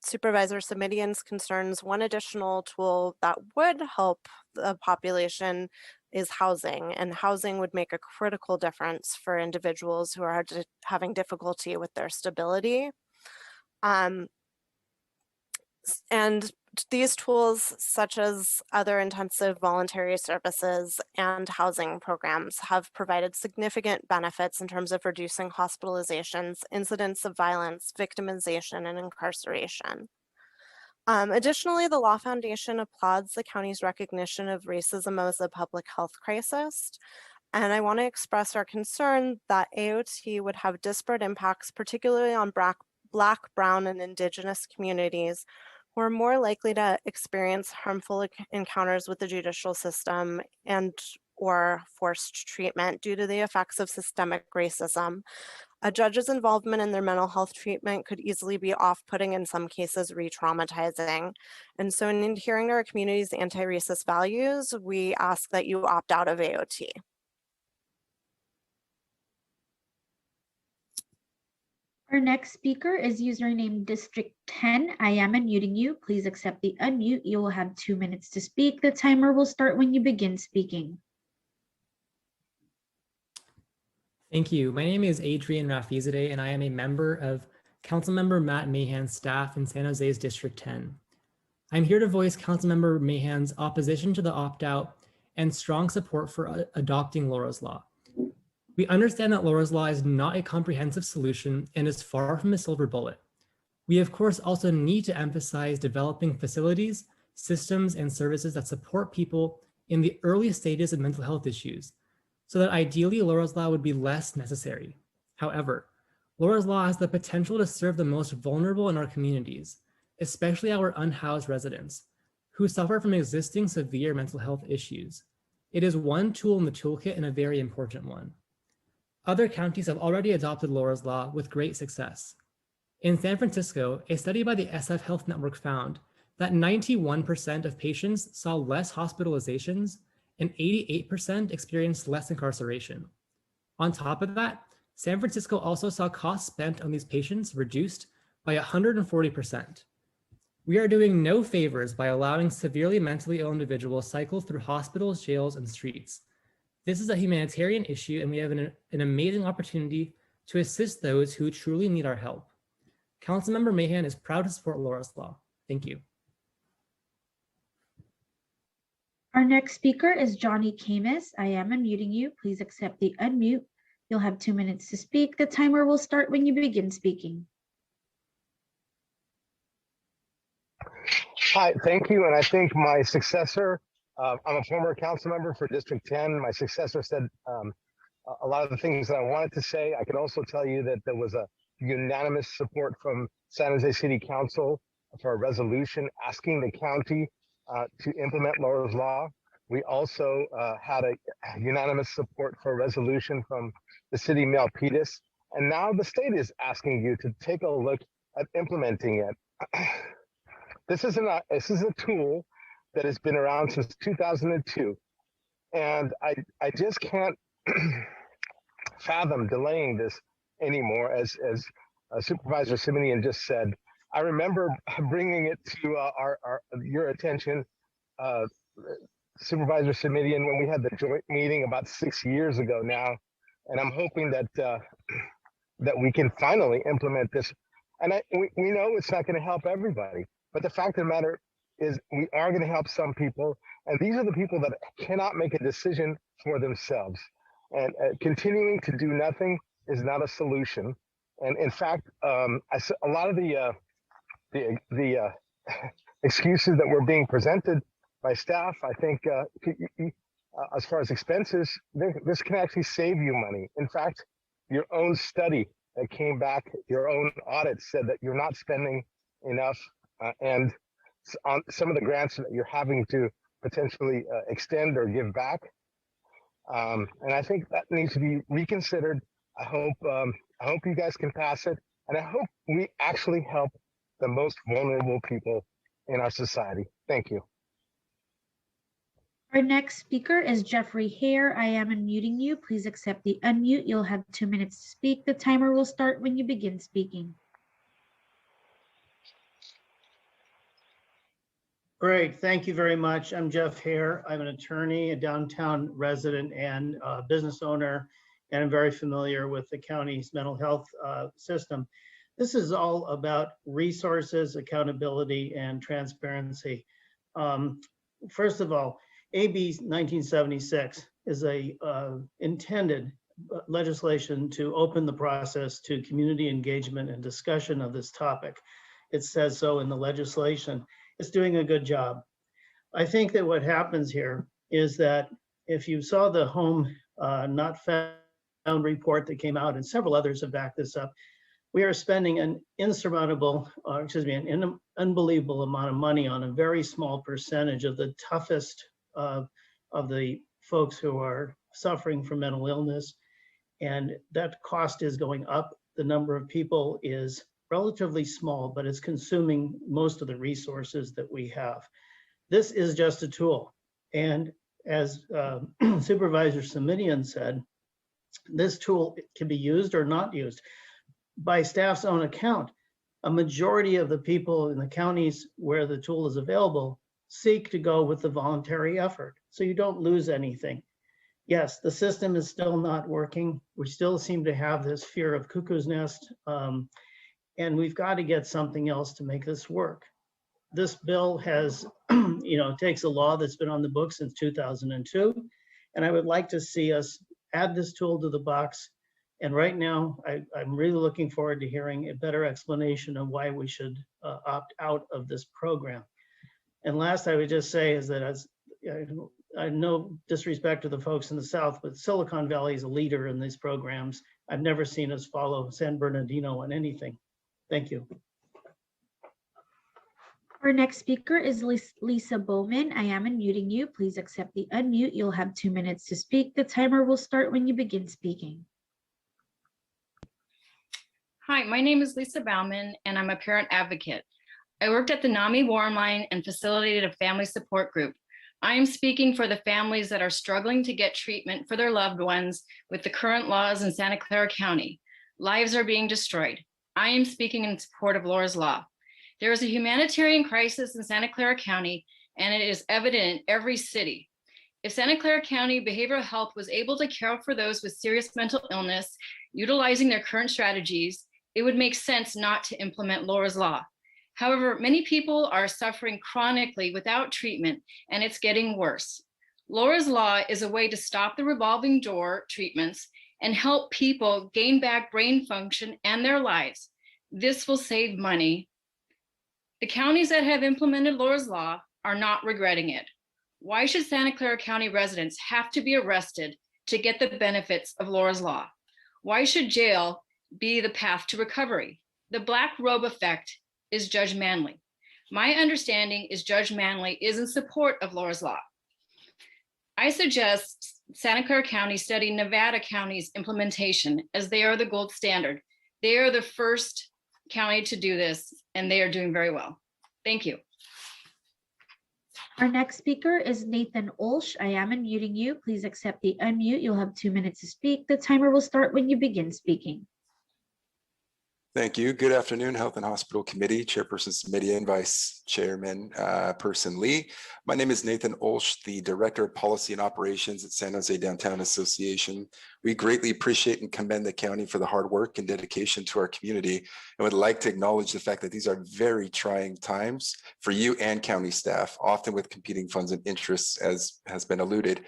H: Supervisor Submittian's concerns, one additional tool that would help the population is housing, and housing would make a critical difference for individuals who are having difficulty with their stability. And these tools, such as other intensive voluntary services and housing programs, have provided significant benefits in terms of reducing hospitalizations, incidents of violence, victimization, and incarceration. Additionally, the Law Foundation applauds the county's recognition of racism as a public health crisis. And I want to express our concern that AOT would have disparate impacts, particularly on Black, Brown, and Indigenous communities, who are more likely to experience harmful encounters with the judicial system and or forced treatment due to the effects of systemic racism. A judge's involvement in their mental health treatment could easily be off-putting, in some cases re-traumatizing. And so in adhering to our community's anti-racist values, we ask that you opt out of AOT.
A: Our next speaker is username District 10. I am unmuting you. Please accept the unmute. You will have 2 minutes to speak. The timer will start when you begin speaking.
K: Thank you. My name is Adrian Rafizadeh, and I am a member of Councilmember Matt Mahan's staff in San Jose's District 10. I'm here to voice Councilmember Mahan's opposition to the opt-out and strong support for adopting Laura's Law. We understand that Laura's Law is not a comprehensive solution and is far from a silver bullet. We, of course, also need to emphasize developing facilities, systems, and services that support people in the early stages of mental health issues, so that ideally Laura's Law would be less necessary. However, Laura's Law has the potential to serve the most vulnerable in our communities, especially our unhoused residents, who suffer from existing severe mental health issues. It is one tool in the toolkit and a very important one. Other counties have already adopted Laura's Law with great success. In San Francisco, a study by the SF Health Network found that 91% of patients saw less hospitalizations and 88% experienced less incarceration. On top of that, San Francisco also saw costs spent on these patients reduced by 140%. We are doing no favors by allowing severely mentally ill individuals cycle through hospitals, jails, and streets. This is a humanitarian issue, and we have an amazing opportunity to assist those who truly need our help. Councilmember Mahan is proud to support Laura's Law. Thank you.
A: Our next speaker is Johnny Camus. I am unmuting you. Please accept the unmute. You'll have 2 minutes to speak. The timer will start when you begin speaking.
U: Hi, thank you. And I think my successor, I'm a former council member for District 10. My successor said a lot of the things that I wanted to say. I can also tell you that there was a unanimous support from San Jose City Council for a resolution asking the county to implement Laura's Law. We also had a unanimous support for a resolution from the city Milpitas. And now the state is asking you to take a look at implementing it. This is a tool that has been around since 2002. And I just can't fathom delaying this anymore, as Supervisor Submits just said. I remember bringing it to your attention, Supervisor Submits, when we had the joint meeting about 6 years ago now. And I'm hoping that that we can finally implement this. And we know it's not going to help everybody, but the fact of the matter is we are going to help some people. And these are the people that cannot make a decision for themselves. And continuing to do nothing is not a solution. And in fact, a lot of the excuses that were being presented by staff, I think, as far as expenses, this can actually save you money. In fact, your own study that came back, your own audit said that you're not spending enough, and on some of the grants that you're having to potentially extend or give back. And I think that needs to be reconsidered. I hope you guys can pass it, and I hope we actually help the most vulnerable people in our society. Thank you.
A: Our next speaker is Jeffrey Hare. I am unmuting you. Please accept the unmute. You'll have 2 minutes to speak. The timer will start when you begin speaking.
C: Great, thank you very much. I'm Jeff Hare. I'm an attorney, a downtown resident and business owner, and I'm very familiar with the county's mental health system. This is all about resources, accountability, and transparency. First of all, AB 1976 is a intended legislation to open the process to community engagement and discussion of this topic. It says so in the legislation. It's doing a good job. I think that what happens here is that if you saw the home not found report that came out, and several others have backed this up, we are spending an insurmountable, an unbelievable amount of money on a very small percentage of the toughest of the folks who are suffering from mental illness. And that cost is going up. The number of people is relatively small, but it's consuming most of the resources that we have. This is just a tool. And as Supervisor Submits said, this tool can be used or not used. By staff's own account, a majority of the people in the counties where the tool is available seek to go with the voluntary effort. So you don't lose anything. Yes, the system is still not working. We still seem to have this fear of cuckoo's nest. And we've got to get something else to make this work. This bill has, takes a law that's been on the books since 2002. And I would like to see us add this tool to the box. And right now, I'm really looking forward to hearing a better explanation of why we should opt out of this program. And last, I would just say is that as I no disrespect to the folks in the South, but Silicon Valley is a leader in these programs. I've never seen us follow San Bernardino on anything. Thank you.
A: Our next speaker is Lisa Bowman. I am unmuting you. Please accept the unmute. You'll have 2 minutes to speak. The timer will start when you begin speaking.
T: Hi, my name is Lisa Bauman, and I'm a parent advocate. I worked at the NAMI Warm Line and facilitated a family support group. I am speaking for the families that are struggling to get treatment for their loved ones with the current laws in Santa Clara County. Lives are being destroyed. I am speaking in support of Laura's Law. There is a humanitarian crisis in Santa Clara County, and it is evident in every city. If Santa Clara County Behavioral Health was able to care for those with serious mental illness, utilizing their current strategies, it would make sense not to implement Laura's Law. However, many people are suffering chronically without treatment, and it's getting worse. Laura's Law is a way to stop the revolving door treatments and help people gain back brain function and their lives. This will save money. The counties that have implemented Laura's Law are not regretting it. Why should Santa Clara County residents have to be arrested to get the benefits of Laura's Law? Why should jail be the path to recovery? The black robe effect is Judge Manley. My understanding is Judge Manley is in support of Laura's Law. I suggest Santa Clara County study Nevada County's implementation, as they are the gold standard. They are the first county to do this, and they are doing very well. Thank you.
A: Our next speaker is Nathan Olsch. I am unmuting you. Please accept the unmute. You'll have 2 minutes to speak. The timer will start when you begin speaking.
W: Thank you. Good afternoon, Health and Hospital Committee, Chairperson Submits and Vice Chairman Person Lee. My name is Nathan Olsch, the Director of Policy and Operations at San Jose Downtown Association. We greatly appreciate and commend the county for the hard work and dedication to our community, and would like to acknowledge the fact that these are very trying times for you and county staff, often with competing funds and interests, as has been alluded.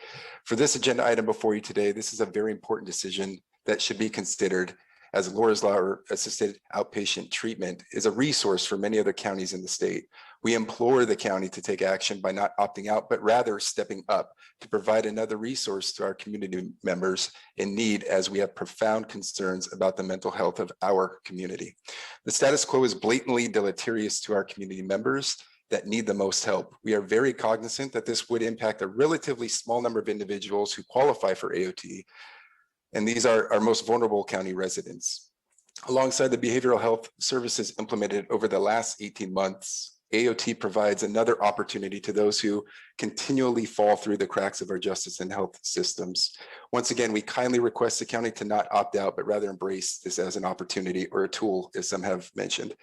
W: For this agenda item before you today, this is a very important decision that should be considered, as Laura's Law, or assisted outpatient treatment, is a resource for many other counties in the state. We implore the county to take action by not opting out, but rather stepping up to provide another resource to our community members in need, as we have profound concerns about the mental health of our community. The status quo is blatantly deleterious to our community members that need the most help. We are very cognizant that this would impact a relatively small number of individuals who qualify for AOT, and these are our most vulnerable county residents. Alongside the behavioral health services implemented over the last 18 months, AOT provides another opportunity to those who continually fall through the cracks of our justice and health systems. Once again, we kindly request the county to not opt out, but rather embrace this as an opportunity or a tool, as some have mentioned.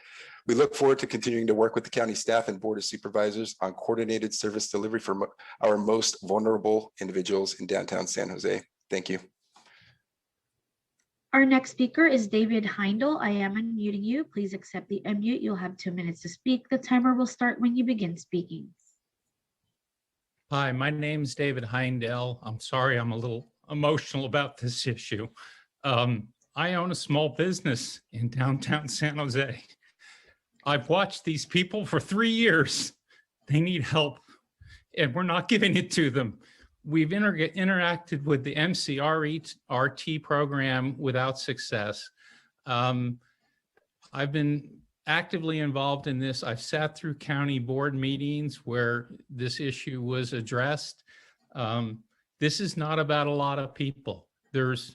W: We look forward to continuing to work with the county staff and Board of Supervisors on coordinated service delivery for our most vulnerable individuals in downtown San Jose. Thank you.
A: Our next speaker is David Heindel. I am unmuting you. Please accept the unmute. You'll have 2 minutes to speak. The timer will start when you begin speaking.
I: Hi, my name's David Heindel. I'm sorry I'm a little emotional about this issue. I own a small business in downtown San Jose. I've watched these people for 3 years. They need help, and we're not giving it to them. We've interacted with the MCRT program without success. I've been actively involved in this. I've sat through county board meetings where this issue was addressed. This is not about a lot of people.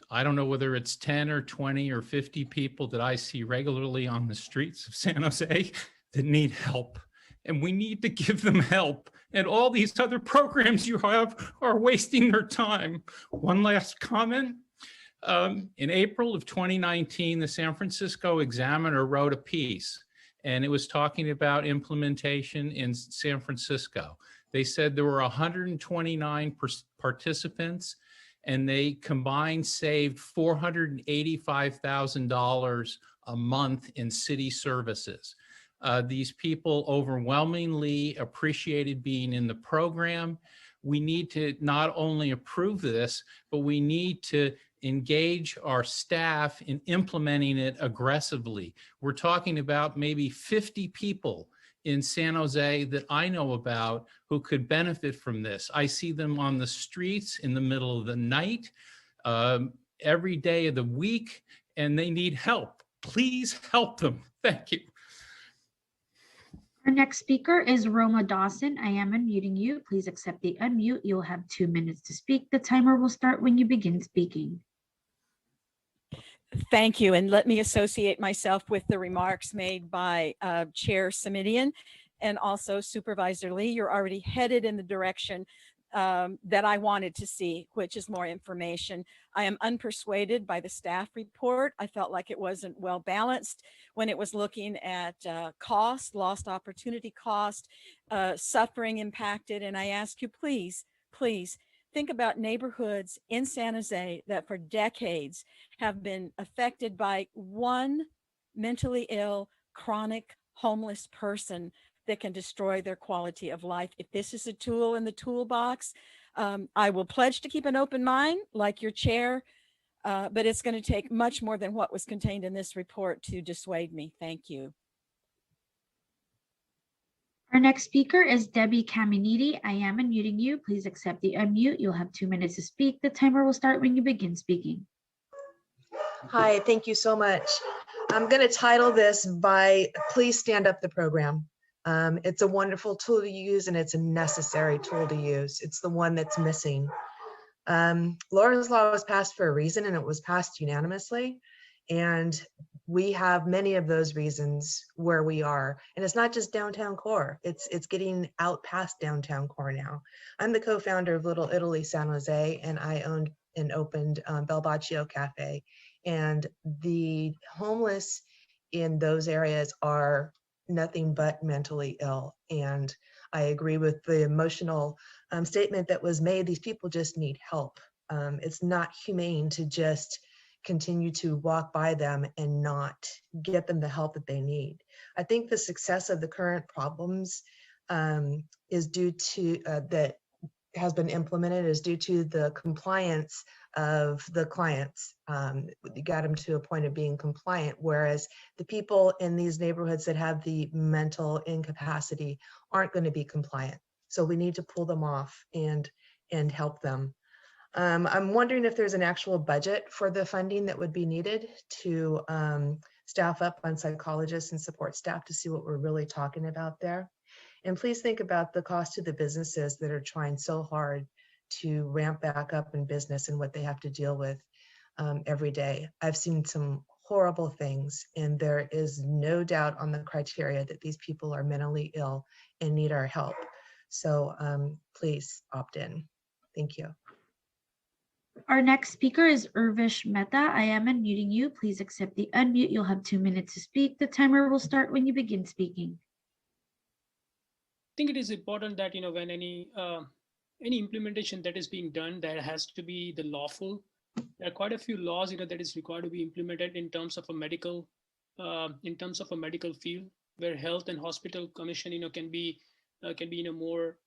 I: I don't know whether it's 10 or 20 or 50 people that I see regularly on the streets of San Jose that need help. And we need to give them help. And all these other programs you have are wasting their time. One last comment. In April of 2019, the San Francisco Examiner wrote a piece, and it was talking about implementation in San Francisco. They said there were 129 participants, and they combined saved $485,000 a month in city services. These people overwhelmingly appreciated being in the program. We need to not only approve this, but we need to engage our staff in implementing it aggressively. We're talking about maybe 50 people in San Jose that I know about who could benefit from this. I see them on the streets in the middle of the night, every day of the week, and they need help. Please help them. Thank you.
A: Our next speaker is Roma Dawson. I am unmuting you. Please accept the unmute. You'll have 2 minutes to speak. The timer will start when you begin speaking.
J: Thank you. And let me associate myself with the remarks made by Chair Submits and also Supervisor Lee. You're already headed in the direction that I wanted to see, which is more information. I am unpersuaded by the staff report. I felt like it wasn't well balanced when it was looking at cost, lost opportunity cost, suffering impacted. And I ask you, please, please think about neighborhoods in San Jose that for decades have been affected by one mentally ill, chronic, homeless person that can destroy their quality of life. If this is a tool in the toolbox, I will pledge to keep an open mind like your chair, but it's going to take much more than what was contained in this report to dissuade me. Thank you.
A: Our next speaker is Debbie Caminiti. I am unmuting you. Please accept the unmute. You'll have 2 minutes to speak. The timer will start when you begin speaking.
P: Hi, thank you so much. I'm going to title this by Please Stand Up the Program. It's a wonderful tool to use, and it's a necessary tool to use. It's the one that's missing. Laura's Law was passed for a reason, and it was passed unanimously. And we have many of those reasons where we are. And it's not just downtown core. It's getting out past downtown core now. I'm the co-founder of Little Italy San Jose, and I owned and opened Bel Baccio Cafe. And the homeless in those areas are nothing but mentally ill. And I agree with the emotional statement that was made. These people just need help. It's not humane to just continue to walk by them and not get them the help that they need. I think the success of the current problems is due to, that has been implemented, is due to the compliance of the clients. You got them to a point of being compliant, whereas the people in these neighborhoods that have the mental incapacity aren't going to be compliant. So we need to pull them off and help them. I'm wondering if there's an actual budget for the funding that would be needed to staff up on psychologists and support staff to see what we're really talking about there. And please think about the cost to the businesses that are trying so hard to ramp back up in business and what they have to deal with every day. I've seen some horrible things. And there is no doubt on the criteria that these people are mentally ill and need our help. So please opt in. Thank you.
A: Our next speaker is Urvish Mehta. I am unmuting you. Please accept the unmute. You'll have 2 minutes to speak. The timer will start when you begin speaking.
Q: I think it is important that, when any implementation that is being done, that has to be the lawful. There are quite a few laws, that is required to be implemented in terms of a medical field, where Health and Hospital Commission, can be more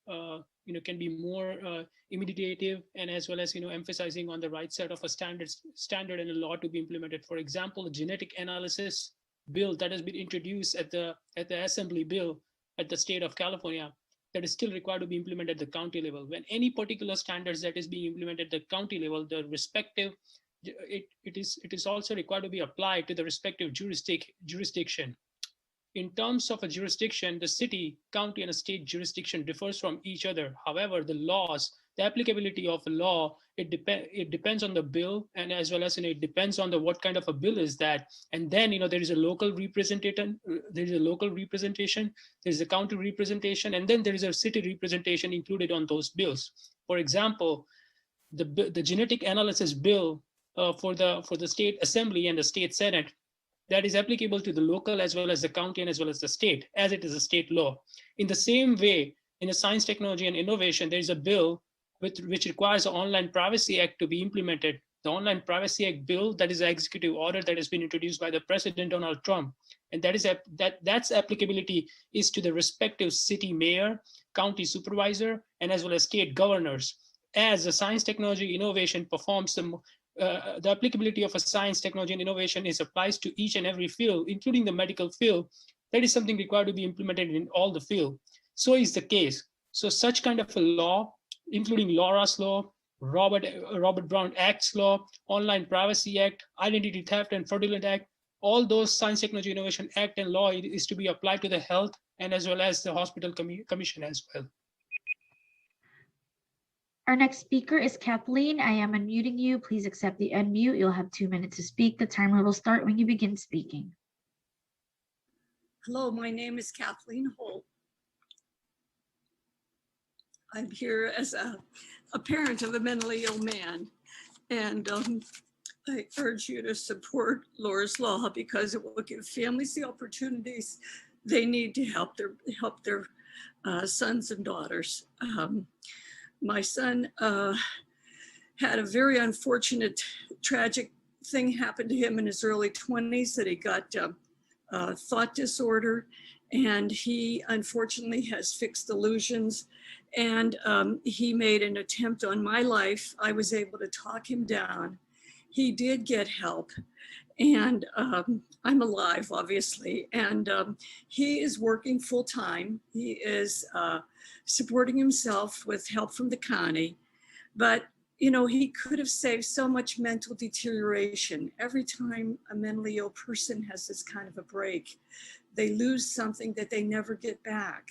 Q: imitative, and as well as emphasizing on the right set of a standard and a law to be implemented. For example, a genetic analysis bill that has been introduced at the Assembly bill at the state of California, that is still required to be implemented at the county level. When any particular standards that is being implemented at the county level, the respective, it is also required to be applied to the respective jurisdiction. In terms of a jurisdiction, the city, county, and a state jurisdiction differs from each other. However, the laws, the applicability of a law, it depends on the bill, and as well as it depends on what kind of a bill is that. And then there is a local representation, there is a county representation, and then there is a city representation included on those bills. For example, the genetic analysis bill for the state assembly and the state senate, that is applicable to the local as well as the county and as well as the state, as it is a state law. In the same way, in the Science, Technology, and Innovation, there is a bill which requires the Online Privacy Act to be implemented. The Online Privacy Act bill, that is an executive order that has been introduced by the President Donald Trump, and that's applicability is to the respective city mayor, county supervisor, and as well as state governors. As the Science, Technology, Innovation performs the applicability of a science, technology, and innovation applies to each and every field, including the medical field. That is something required to be implemented in all the field. So is the case. So such kind of a law, including Laura's Law, Robert Brown Act's law, Online Privacy Act, Identity Theft and Fraudulent Act, all those Science, Technology, Innovation Act and law is to be applied to the health and as well as the hospital commission as well.
A: Our next speaker is Kathleen. I am unmuting you. Please accept the unmute. You'll have 2 minutes to speak. The timer will start when you begin speaking.
G: Hello, my name is Kathleen Holt. I'm here as a parent of a mentally ill man, and I urge you to support Laura's Law because it will give families the opportunities they need to help their sons and daughters. My son had a very unfortunate, tragic thing happen to him in his early 20s, that he got thought disorder, and he unfortunately has fixed delusions, and he made an attempt on my life. I was able to talk him down. He did get help, and I'm alive, obviously, and he is working full time. He is supporting himself with help from the county, but he could have saved so much mental deterioration. Every time a mentally ill person has this kind of a break, they lose something that they never get back.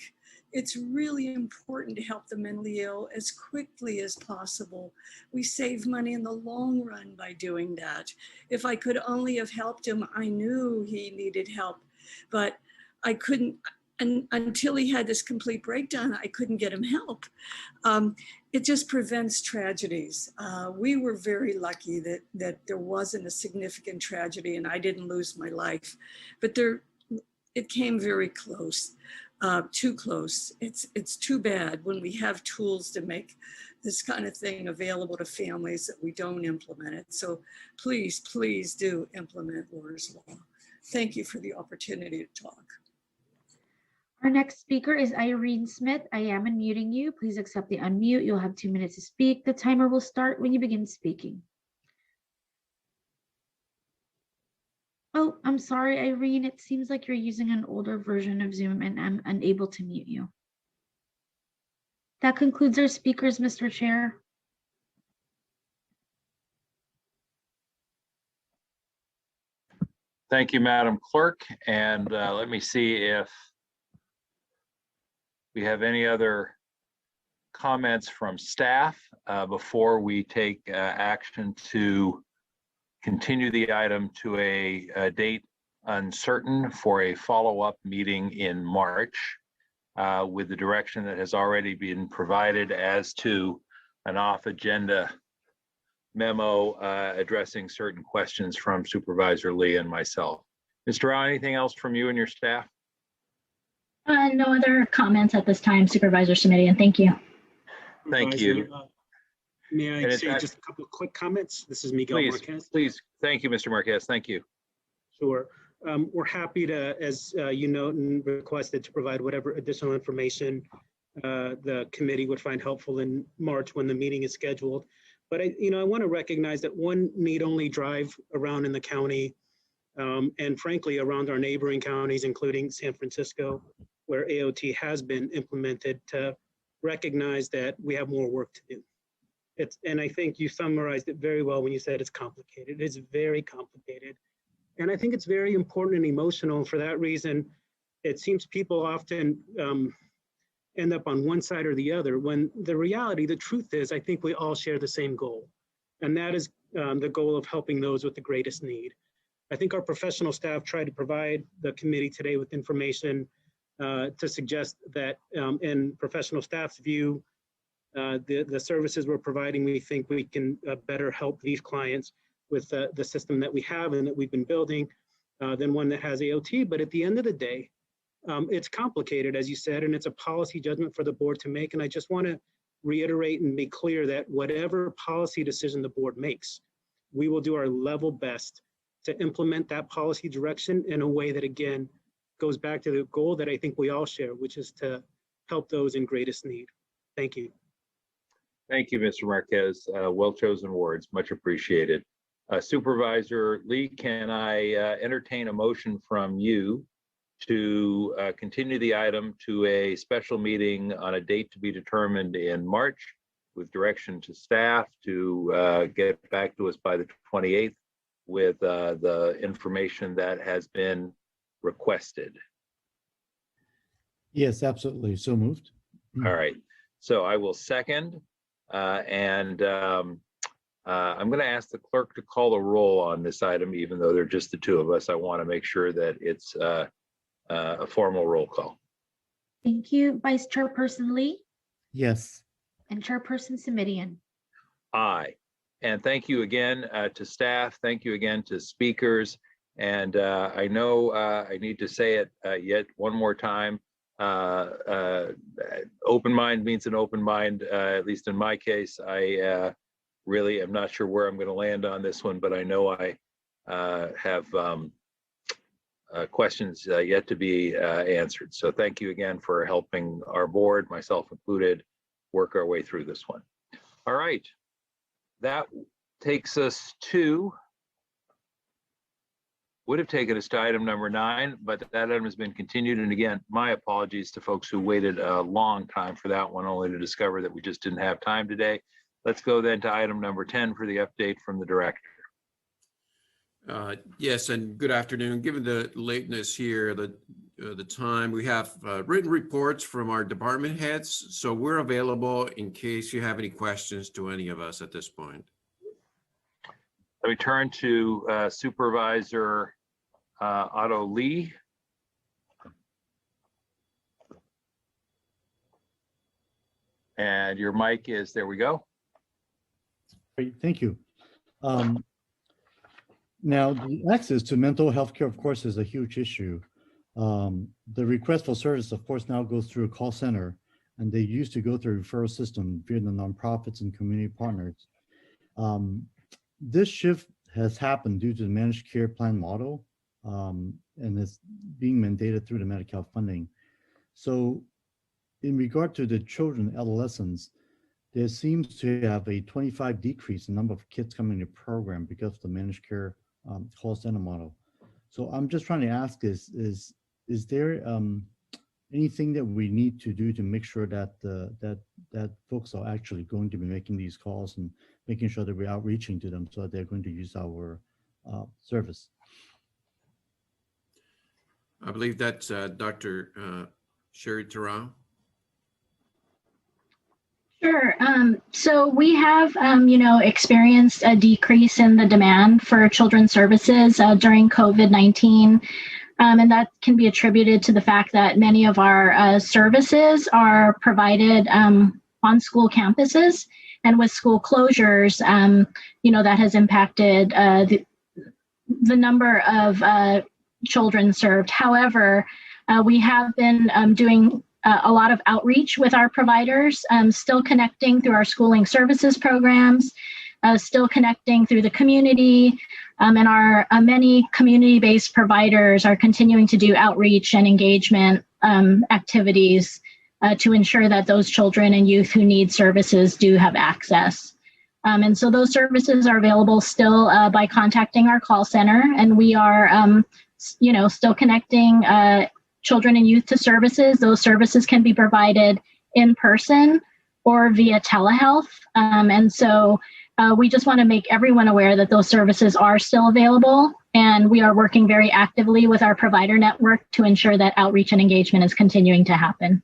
G: It's really important to help the mentally ill as quickly as possible. We save money in the long run by doing that. If I could only have helped him, I knew he needed help, but I couldn't. And until he had this complete breakdown, I couldn't get him help. It just prevents tragedies. We were very lucky that there wasn't a significant tragedy and I didn't lose my life, but it came very close, too close. It's too bad when we have tools to make this kind of thing available to families that we don't implement it. So please, please do implement Laura's Law. Thank you for the opportunity to talk.
A: Our next speaker is Irene Smith. I am unmuting you. Please accept the unmute. You'll have 2 minutes to speak. The timer will start when you begin speaking. Oh, I'm sorry, Irene. It seems like you're using an older version of Zoom and I'm unable to mute you. That concludes our speakers, Mr. Chair.
N: Thank you, Madam Clerk. And let me see if we have any other comments from staff before we take action to continue the item to a date uncertain for a follow-up meeting in March with the direction that has already been provided as to an off-agenda memo addressing certain questions from Supervisor Lee and myself. Mr. Rao, anything else from you and your staff?
R: No other comments at this time, Supervisor Submits. Thank you.
N: Thank you.
D: May I
N: And
D: say just a couple of quick comments? This is Miguel
N: Please,
D: Marquez.
N: please. Thank you, Mr. Marquez. Thank you.
D: Sure. We're happy to, as you note and requested, to provide whatever additional information the committee would find helpful in March when the meeting is scheduled. But I want to recognize that one need only drive around in the county and frankly around our neighboring counties, including San Francisco, where AOT has been implemented, to recognize that we have more work to do. And I think you summarized it very well when you said it's complicated. It's very complicated. And I think it's very important and emotional. And for that reason, it seems people often end up on one side or the other, when the reality, the truth is, I think we all share the same goal. And that is the goal of helping those with the greatest need. I think our professional staff tried to provide the committee today with information to suggest that in professional staff's view, the services we're providing, we think we can better help these clients with the system that we have and that we've been building than one that has AOT. But at the end of the day, it's complicated, as you said, and it's a policy judgment for the board to make. And I just want to reiterate and be clear that whatever policy decision the board makes, we will do our level best to implement that policy direction in a way that, again, goes back to the goal that I think we all share, which is to help those in greatest need. Thank you.
N: Thank you, Mr. Marquez. Well chosen words, much appreciated. Supervisor Lee, can I entertain a motion from you to continue the item to a special meeting on a date to be determined in March, with direction to staff to get back to us by the 28th with the information that has been requested?
L: Yes, absolutely. So moved.
N: All right. So I will second. I'm going to ask the clerk to call the roll on this item, even though they're just the two of us. I want to make sure that it's a formal roll call.
A: Thank you, Vice Chairperson Lee
L: Yes.
A: and Chairperson Submits.
N: Aye. And thank you again to staff. Thank you again to speakers. And I know I need to say it yet one more time. Open mind means an open mind, at least in my case. I really am not sure where I'm going to land on this one, but I know I have questions yet to be answered. So thank you again for helping our board, myself included, work our way through this one. All right. That takes us to, would have taken us to item number 9, but that item has been continued. And again, my apologies to folks who waited a long time for that one, only to discover that we just didn't have time today. Let's go then to item number 10 for the update from the director.
B: Yes, and good afternoon. Given the lateness here, the time, we have written reports from our department heads, so we're available in case you have any questions to any of us at this point.
N: Let me turn to Supervisor Otto Lee. And your mic is, there we go.
L: Great, thank you. Now, the access to mental health care, of course, is a huge issue. The request for service, of course, now goes through a call center, and they used to go through a referral system via the nonprofits and community partners. This shift has happened due to the managed care plan model, and it's being mandated through the Medi-Cal funding. So in regard to the children, adolescents, there seems to have a 25 decrease in number of kids coming to the program because of the managed care call center model. So I'm just trying to ask is there anything that we need to do to make sure that that folks are actually going to be making these calls and making sure that we're outreaching to them so that they're going to use our service?
B: I believe that's Dr. Sherry Terrell.
R: Sure. So we have, experienced a decrease in the demand for children's services during COVID-19. And that can be attributed to the fact that many of our services are provided on school campuses. And with school closures, that has impacted the number of children served. However, we have been doing a lot of outreach with our providers, still connecting through our schooling services programs, still connecting through the community, and our many community-based providers are continuing to do outreach and engagement activities to ensure that those children and youth who need services do have access. And so those services are available still by contacting our call center, and we are, still connecting children and youth to services. Those services can be provided in person or via telehealth. And so we just want to make everyone aware that those services are still available, and we are working very actively with our provider network to ensure that outreach and engagement is continuing to happen.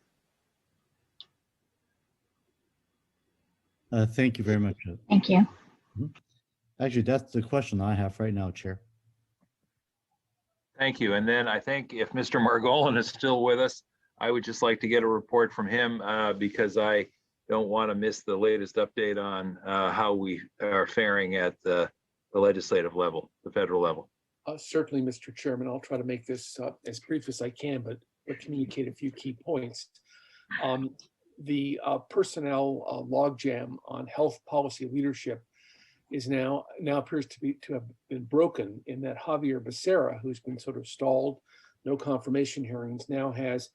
L: Thank you very much.
R: Thank you.
L: Actually, that's the question I have right now, Chair.
N: Thank you. And then I think if Mr. Margolin is still with us, I would just like to get a report from him because I don't want to miss the latest update on how we are faring at the legislative level, the federal level.
E: Certainly, Mr. Chairman, I'll try to make this as brief as I can, but communicate a few key points. The personnel logjam on health policy leadership is now appears to have been broken, in that Javier Becerra, who's been sort of stalled, no confirmation hearings, now has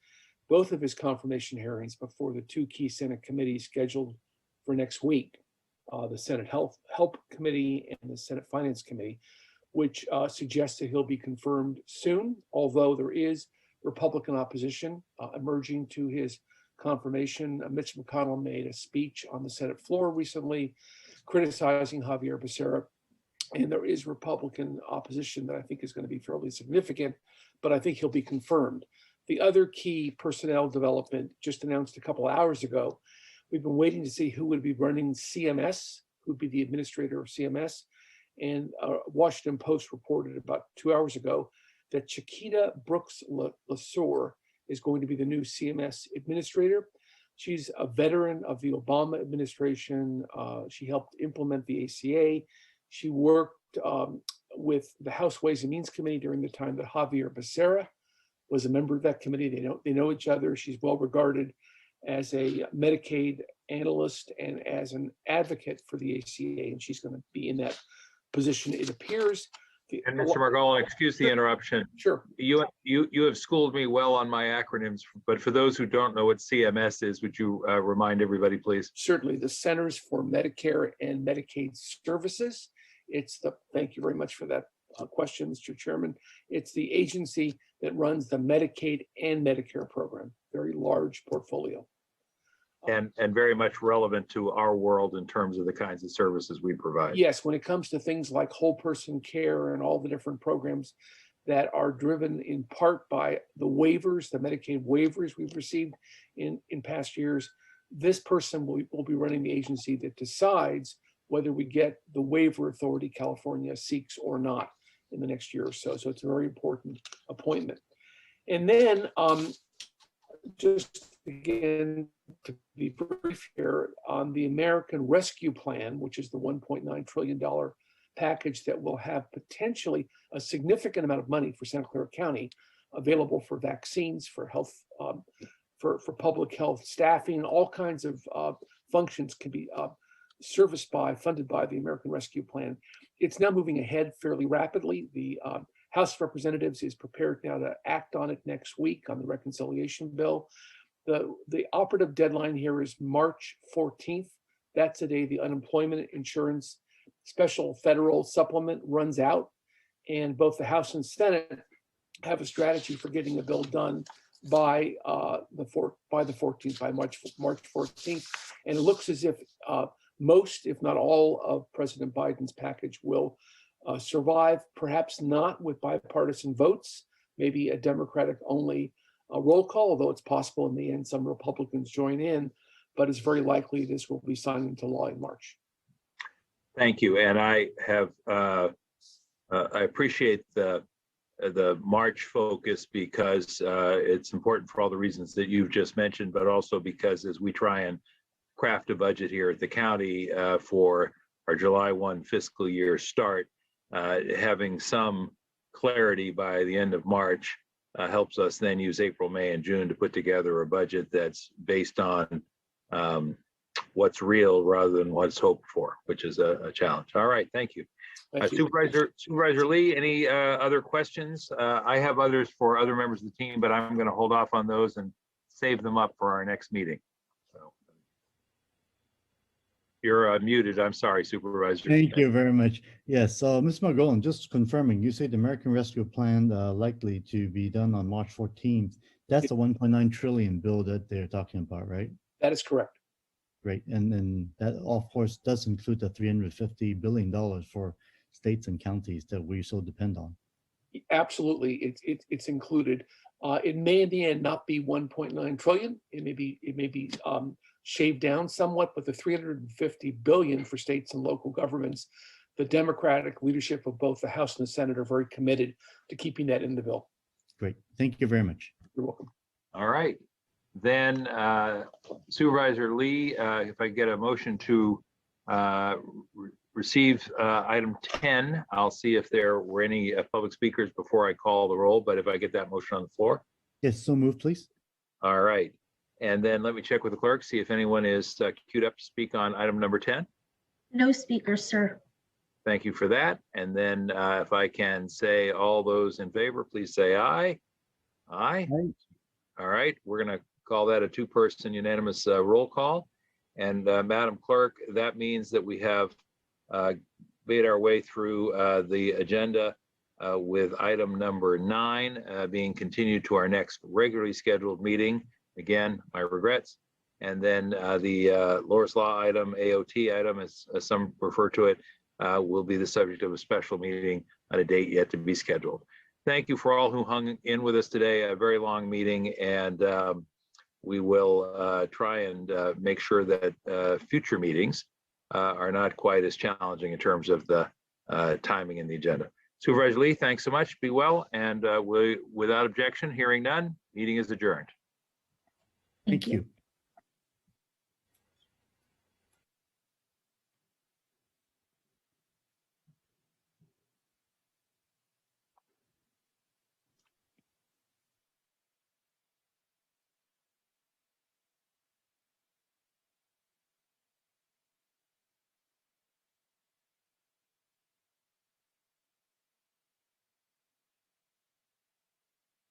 E: both of his confirmation hearings before the two key Senate committees scheduled for next week, the Senate Help Committee and the Senate Finance Committee, which suggests that he'll be confirmed soon, although there is Republican opposition emerging to his confirmation. Mitch McConnell made a speech on the Senate floor recently criticizing Javier Becerra, and there is Republican opposition that I think is going to be fairly significant, but I think he'll be confirmed. The other key personnel development just announced a couple of hours ago, we've been waiting to see who would be running CMS, who'd be the administrator of CMS, and Washington Post reported about 2 hours ago that Chiquita Brooks LaSour is going to be the new CMS administrator. She's a veteran of the Obama administration. She helped implement the ACA. She worked with the House Ways and Means Committee during the time that Javier Becerra was a member of that committee. They know each other. She's well regarded as a Medicaid analyst and as an advocate for the ACA, and she's going to be in that position, it appears.
N: And Mr. Margolin, excuse the interruption.
E: Sure.
N: You have schooled me well on my acronyms, but for those who don't know what CMS is, would you remind everybody, please?
E: Certainly, the Centers for Medicare and Medicaid Services. Thank you very much for that question, Mr. Chairman. It's the agency that runs the Medicaid and Medicare program, very large portfolio.
N: And very much relevant to our world in terms of the kinds of services we provide.
E: Yes, when it comes to things like whole person care and all the different programs that are driven in part by the waivers, the Medicaid waivers we've received in past years, this person will be running the agency that decides whether we get the waiver authority California seeks or not in the next year or so. So it's a very important appointment. And then just again, to be brief here, on the American Rescue Plan, which is the $1.9 trillion package that will have potentially a significant amount of money for Santa Clara County available for vaccines, for health, for public health staffing, all kinds of functions can be funded by the American Rescue Plan. It's now moving ahead fairly rapidly. The House of Representatives is prepared now to act on it next week on the reconciliation bill. The operative deadline here is March 14th. That's the day the unemployment insurance special federal supplement runs out. And both the House and Senate have a strategy for getting the bill done by the 14th, by March 14th. And it looks as if most, if not all, of President Biden's package will survive, perhaps not with bipartisan votes, maybe a Democratic only roll call, although it's possible in the end some Republicans join in. but it's very likely this will be signed into law in March.
N: Thank you. And I have, I appreciate the March focus because it's important for all the reasons that you've just mentioned, but also because as we try and craft a budget here at the county for our July 1 fiscal year start, having some clarity by the end of March helps us then use April, May, and June to put together a budget that's based on what's real rather than what's hoped for, which is a challenge. All right, thank you.
E: Thank you.
N: Supervisor Lee, any other questions? I have others for other members of the team, but I'm going to hold off on those and save them up for our next meeting. So you're muted. I'm sorry, Supervisor.
L: Thank you very much. Yes, Ms. Margolin, just confirming, you say the American Rescue Plan likely to be done on March 14th. That's the 1.9 trillion bill that they're talking about, right?
E: That is correct.
L: Great. And then that, of course, does include the $350 billion for states and counties that we so depend on.
E: Absolutely, it's included. It may in the end not be 1.9 trillion. It may be shaved down somewhat, but the 350 billion for states and local governments, the Democratic leadership of both the House and the Senate are very committed to keeping that in the bill.
L: Great. Thank you very much.
E: You're welcome.
N: All right. Then Supervisor Lee, if I get a motion to receive item 10, I'll see if there were any public speakers before I call the roll, but if I get that motion on the floor.
L: Yes, so move, please.
N: All right. And then let me check with the clerk, see if anyone is queued up to speak on item number 10.
A: No speakers, sir.
N: Thank you for that. And then if I can say all those in favor, please say aye. Aye.
L: Aye.
N: All right, we're going to call that a two-person unanimous roll call. And Madam Clerk, that means that we have made our way through the agenda with item number 9 being continued to our next regularly scheduled meeting. Again, my regrets. And then the Loris Law item, AOT item, as some refer to it, will be the subject of a special meeting on a date yet to be scheduled. Thank you for all who hung in with us today. A very long meeting, and we will try and make sure that future meetings are not quite as challenging in terms of the timing in the agenda. Supervisor Lee, thanks so much. Be well, and without objection, hearing none, meeting is adjourned.
L: Thank you.